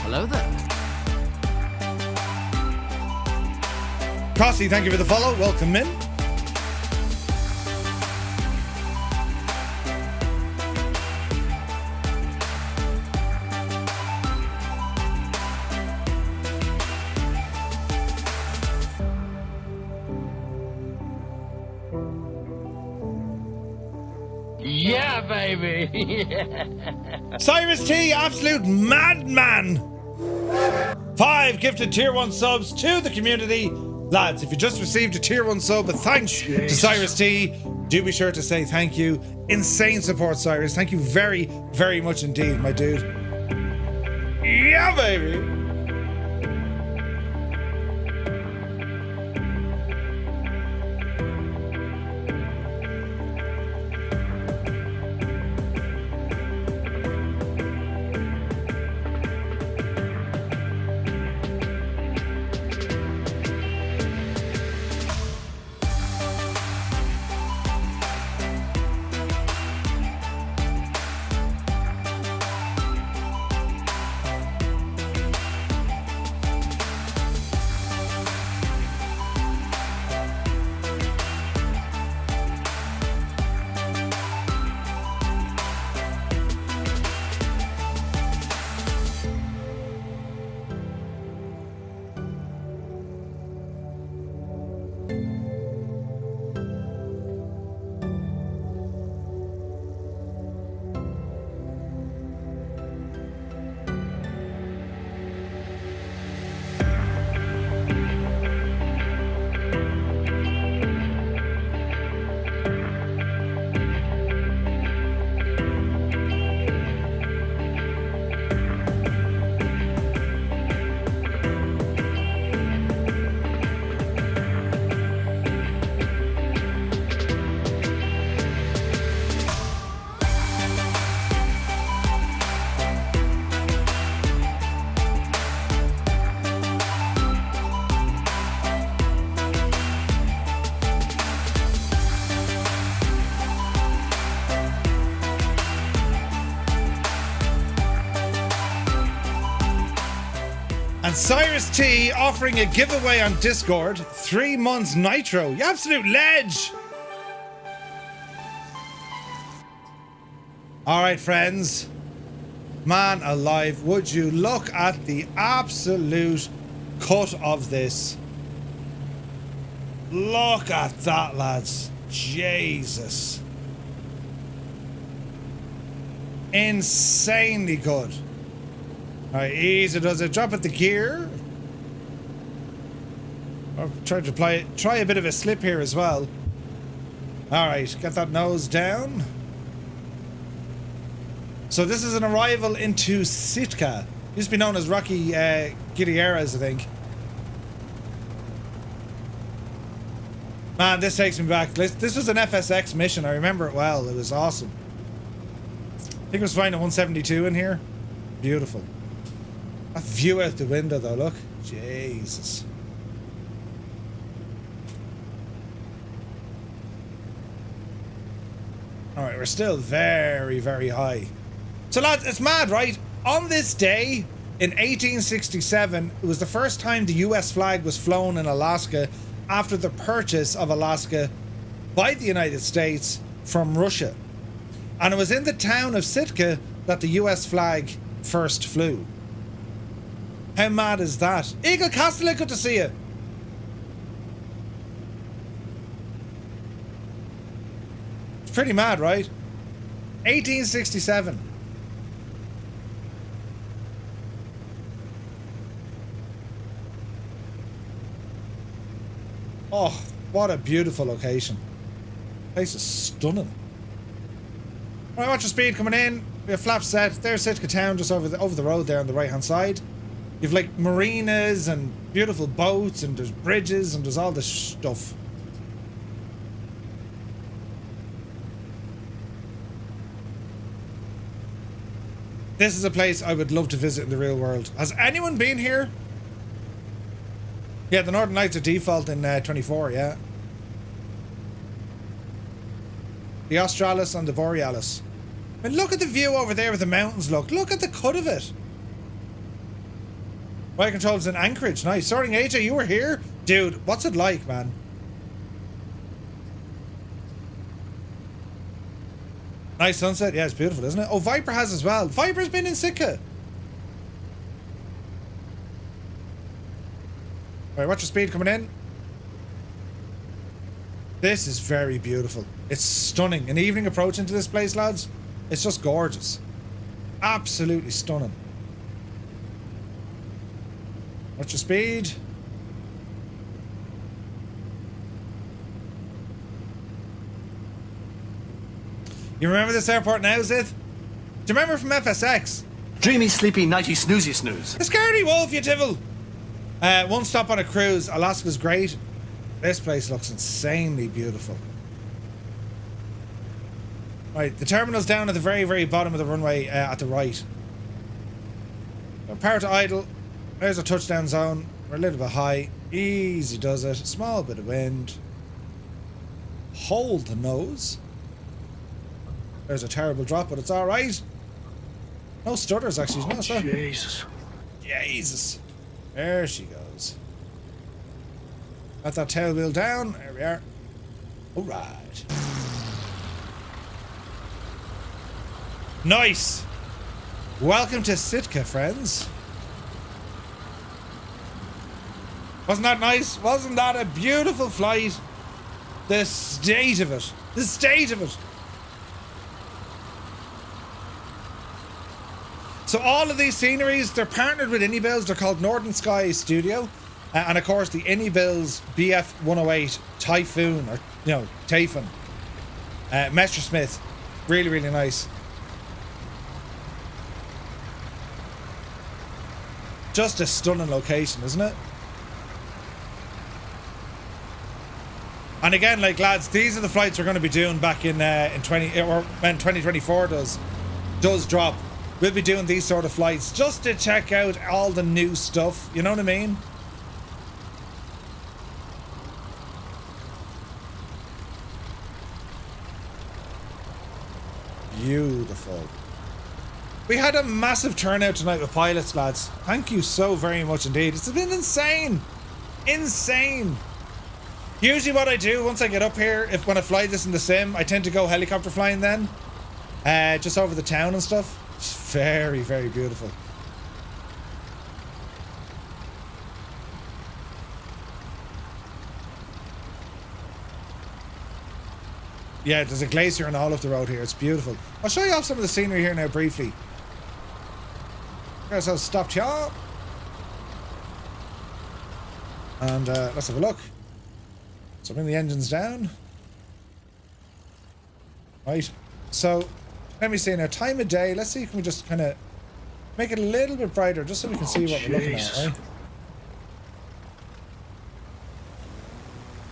Hello there. Crossy, thank you for the follow. Welcome in. Yeah, baby. Cyrus T, absolute madman. 5 gifted tier 1 subs to the community. Lads, if you just received a tier 1 sub, thanks to Cyrus T, do be sure to say thank you. Insane support, Cyrus. Thank you very, very much indeed, my dude. Yeah, baby. And Cyrus T offering a giveaway on Discord. 3 months Nitro. You absolute ledge. All right, friends. Man alive, would you look at the absolute cut of this. Look at that, lads. Jesus. Insanely good. Alright, easy does it. Drop at the gear. I'll try to try a bit of a slip here as well. Alright, get that nose down. So this is an arrival into Sitka. Used to be known as Rocky Gutierrez, I think. Man, this takes me back. This was an FSX mission. I remember it well. It was awesome. I think it was flying a 172 in here. Beautiful. That view out the window though, look. Jesus. Alright, we're still very, very high. So lads, it's mad, right? On this day, in 1867, it was the first time the US flag was flown in Alaska after the purchase of Alaska by the United States from Russia. And it was in the town of Sitka that the US flag first flew. How mad is that? Eagle Castellet, good to see you. It's pretty mad, right? 1867. Oh, what a beautiful location. Place is stunning. Alright, watch your speed coming in. We have flaps set. There's Sitka town just over the road there on the right hand side. You've like marinas and beautiful boats and there's bridges and there's all this stuff. This is a place I would love to visit in the real world. Has anyone been here? Yeah, the Northern Lights are default in 24, yeah. The Australis and the Borealis. I mean, look at the view over there with the mountains, look. Look at the cut of it. Ride controls in Anchorage, nice. Sorry, AJ, you were here? Dude, what's it like, man? Nice sunset, yeah, it's beautiful, isn't it? Oh, Viper has as well. Viper's been in Sitka. Alright, watch your speed coming in. This is very beautiful. It's stunning. An evening approach into this place, lads. It's just gorgeous. Absolutely stunning. Watch your speed. You remember this airport now, Zith? Do you remember from FSX? Dreamy, sleepy, nighty, snoozy, snooze. The Scaredy Wolf, you divil! One stop on a cruise. Alaska's great. This place looks insanely beautiful. Right, the terminal's down at the very, very bottom of the runway at the right. So power to idle. There's a touchdown zone. We're a little bit high. Easy does it. Small bit of wind. Hold the nose. There's a terrible drop, but it's alright. No stutters, actually. No, Jesus. Jesus. There she goes. Got that tail wheel down. There we are. Alright. Nice. Welcome to Sitka, friends. Wasn't that nice? Wasn't that a beautiful flight? The state of it. The state of it. So all of these sceneries, they're partnered with iniBuilds. They're called Northern Sky Studio. And of course the iniBuilds Bf 108 Typhoon, or, you know, Taifun. Messerschmitt. Really, really nice. Just a stunning location, isn't it? And again, like, lads, these are the flights we're going to be doing back in 2024 does drop. We'll be doing these sort of flights just to check out all the new stuff. You know what I mean? Beautiful. We had a massive turnout tonight with pilots, lads. Thank you so very much indeed. It's been insane. Insane. Usually what I do once I get up here, when I fly this in the sim, I tend to go helicopter flying then. Just over the town and stuff. It's very, very beautiful. Yeah, there's a glacier on all of the road here. It's beautiful. I'll show you off some of the scenery here now briefly. Guys, I'll stop here. And let's have a look. So bring the engines down. Right. So let me see now. Time of day. Let's see if we just kind of make it a little bit brighter, just so we can see what we're looking at. Right.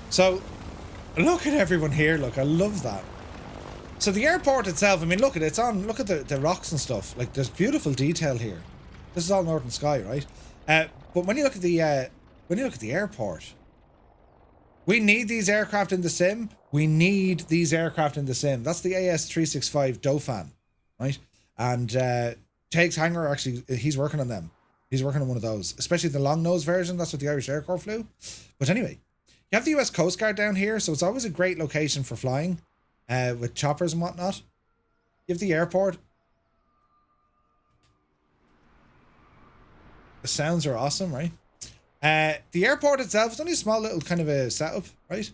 So look at everyone here. Look, I love that. So the airport itself. I mean, look at it. It's on. Look at the rocks and stuff. Like, there's beautiful detail here. This is all Northern Sky, right? But when you look at the airport, we need these aircraft in the sim. We need these aircraft in the sim. That's the AS365 Dauphin, right? And Take's hangar, actually, he's working on them. He's working on one of those, especially the long nose version. That's what the Irish Air Corps flew. But anyway, you have the US Coast Guard down here, so it's always a great location for flying with choppers and whatnot. You have the airport. The sounds are awesome, right? The airport itself is only a small little kind of a setup, right?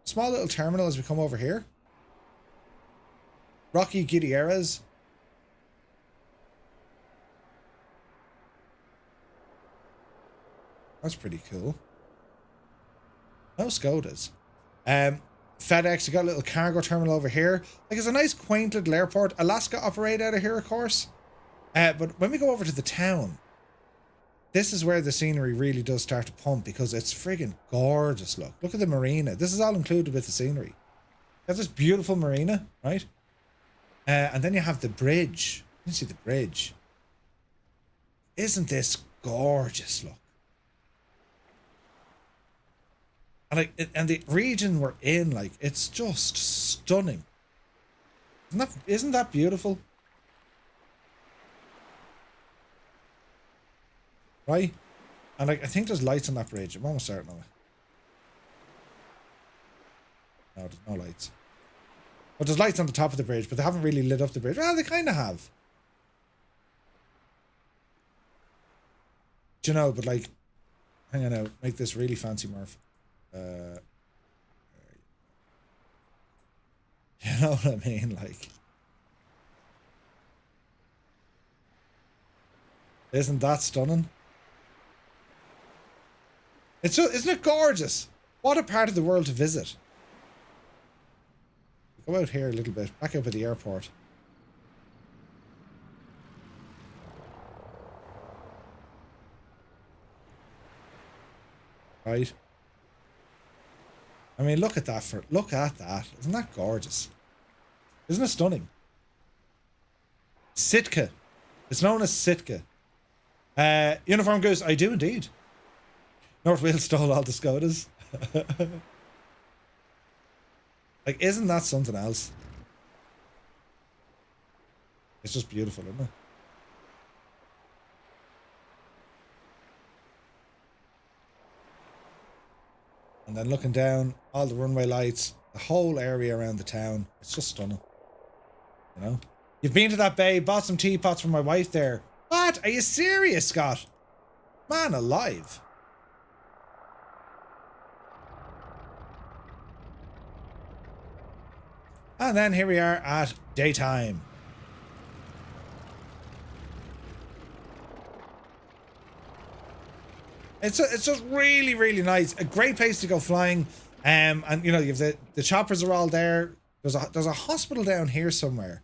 Small little terminal as we come over here. Rocky Gutierrez. That's pretty cool. No Skodas. FedEx, you got a little cargo terminal over here. Like, it's a nice quaint little airport. Alaska operate out of here, of course. But when we go over to the town, this is where the scenery really does start to pump, because it's friggin' gorgeous. Look at the marina. This is all included with the scenery. You have this beautiful marina, right? And then you have the bridge. You can see the bridge. Isn't this gorgeous? Look. And the region we're in, like, it's just stunning. Isn't that beautiful? Right? And like, I think there's lights on that bridge. I'm almost certain of it. No, there's no lights. But there's lights on the top of the bridge, but they haven't really lit up the bridge. Well, they kind of have. Do you know, but like, hang on out, make this really fancy, Murph. You know what I mean? Like, isn't that stunning? Isn't it gorgeous? What a part of the world to visit. Go out here a little bit, back up at the airport. Right. I mean, look at that. Look at that. Isn't that gorgeous? Isn't it stunning? Sitka. It's known as Sitka. Uniform Goose, I do indeed. North Wales stole all the Skodas. Like, isn't that something else? It's just beautiful, isn't it? And then looking down, all the runway lights, the whole area around the town. It's just stunning. You know? You've been to that bay, bought some teapots for my wife there. What? Are you serious, Scott? Man alive. And then here we are at daytime. It's just really, really nice. A great place to go flying. And you know, you have the choppers are all there. There's a hospital down here somewhere.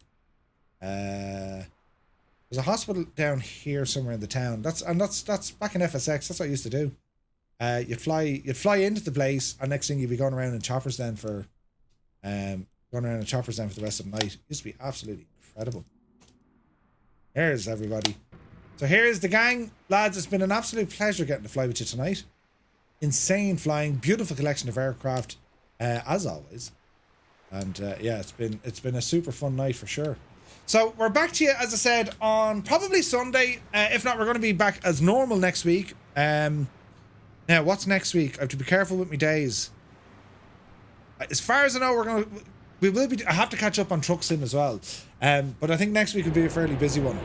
There's a hospital down here somewhere in the town. That's back in FSX. That's what I used to do. You'd fly into the place, and next thing you'd be going around in choppers then for going around in choppers then for the rest of the night. It used to be absolutely incredible. Here's everybody. So here's the gang, lads. It's been an absolute pleasure getting to fly with you tonight. Insane flying, beautiful collection of aircraft, as always. And yeah, it's been a super fun night for sure. So we're back to you, as I said, on probably Sunday. If not, we're going to be back as normal next week. Now, what's next week? I have to be careful with my days. As far as I know, we will be. I have to catch up on truck sim as well. But I think next week will be a fairly busy one.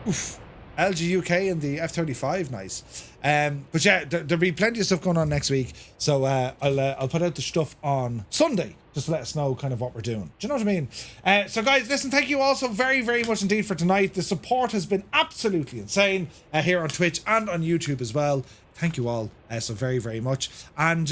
Oof. LG UK and the F-35, nice. But yeah, there'll be plenty of stuff going on next week. So I'll put out the stuff on Sunday, just to let us know kind of what we're doing. Do you know what I mean? So guys, listen, thank you all so very, very much indeed for tonight. The support has been absolutely insane here on Twitch and on YouTube as well. Thank you all so very, very much. And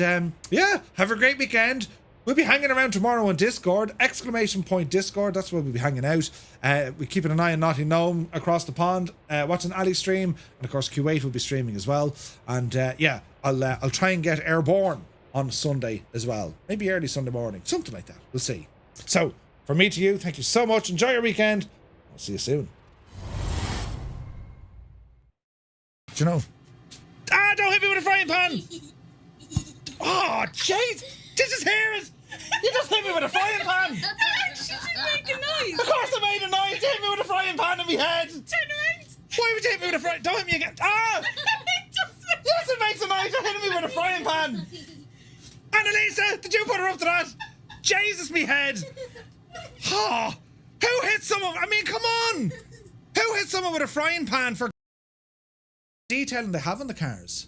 yeah, have a great weekend. We'll be hanging around tomorrow on Discord, ! Discord, that's where we'll be hanging out. We're keeping an eye on Naughty Gnome across the pond, watching Ali stream, and of course Q8 will be streaming as well. And yeah, I'll try and get airborne on Sunday as well. Maybe early Sunday morning, something like that. We'll see. So, from me to you, thank you so much. Enjoy your weekend. I'll see you soon. Do you know? Ah, don't hit me with a frying pan! Oh, jeez! Jesus, hear it! You just hit me with a frying pan! Did you make a noise? Of course I made a noise! You hit me with a frying pan in my head! Turn around! Why would you hit me with a frying... Don't hit me again! Ah! Yes, it makes a noise! You're hitting me with a frying pan! Annalisa, did you put her up to that? Jesus, me head! Oh, who hit someone? I mean, come on! Who hit someone with a frying pan for detailing they have on the cars?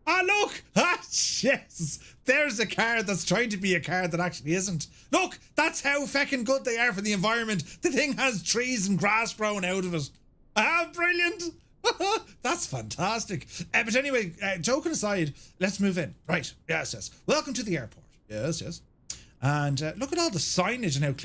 Ah, look! Ah, yes! There's a car that's trying to be a car that actually isn't. Look! That's how feckin' good they are for the environment. The thing has trees and grass growing out of it. Ah, brilliant! That's fantastic. But anyway, joking aside, let's move in. Right. Yes. Welcome to the airport. Yes. And look at all the signage and how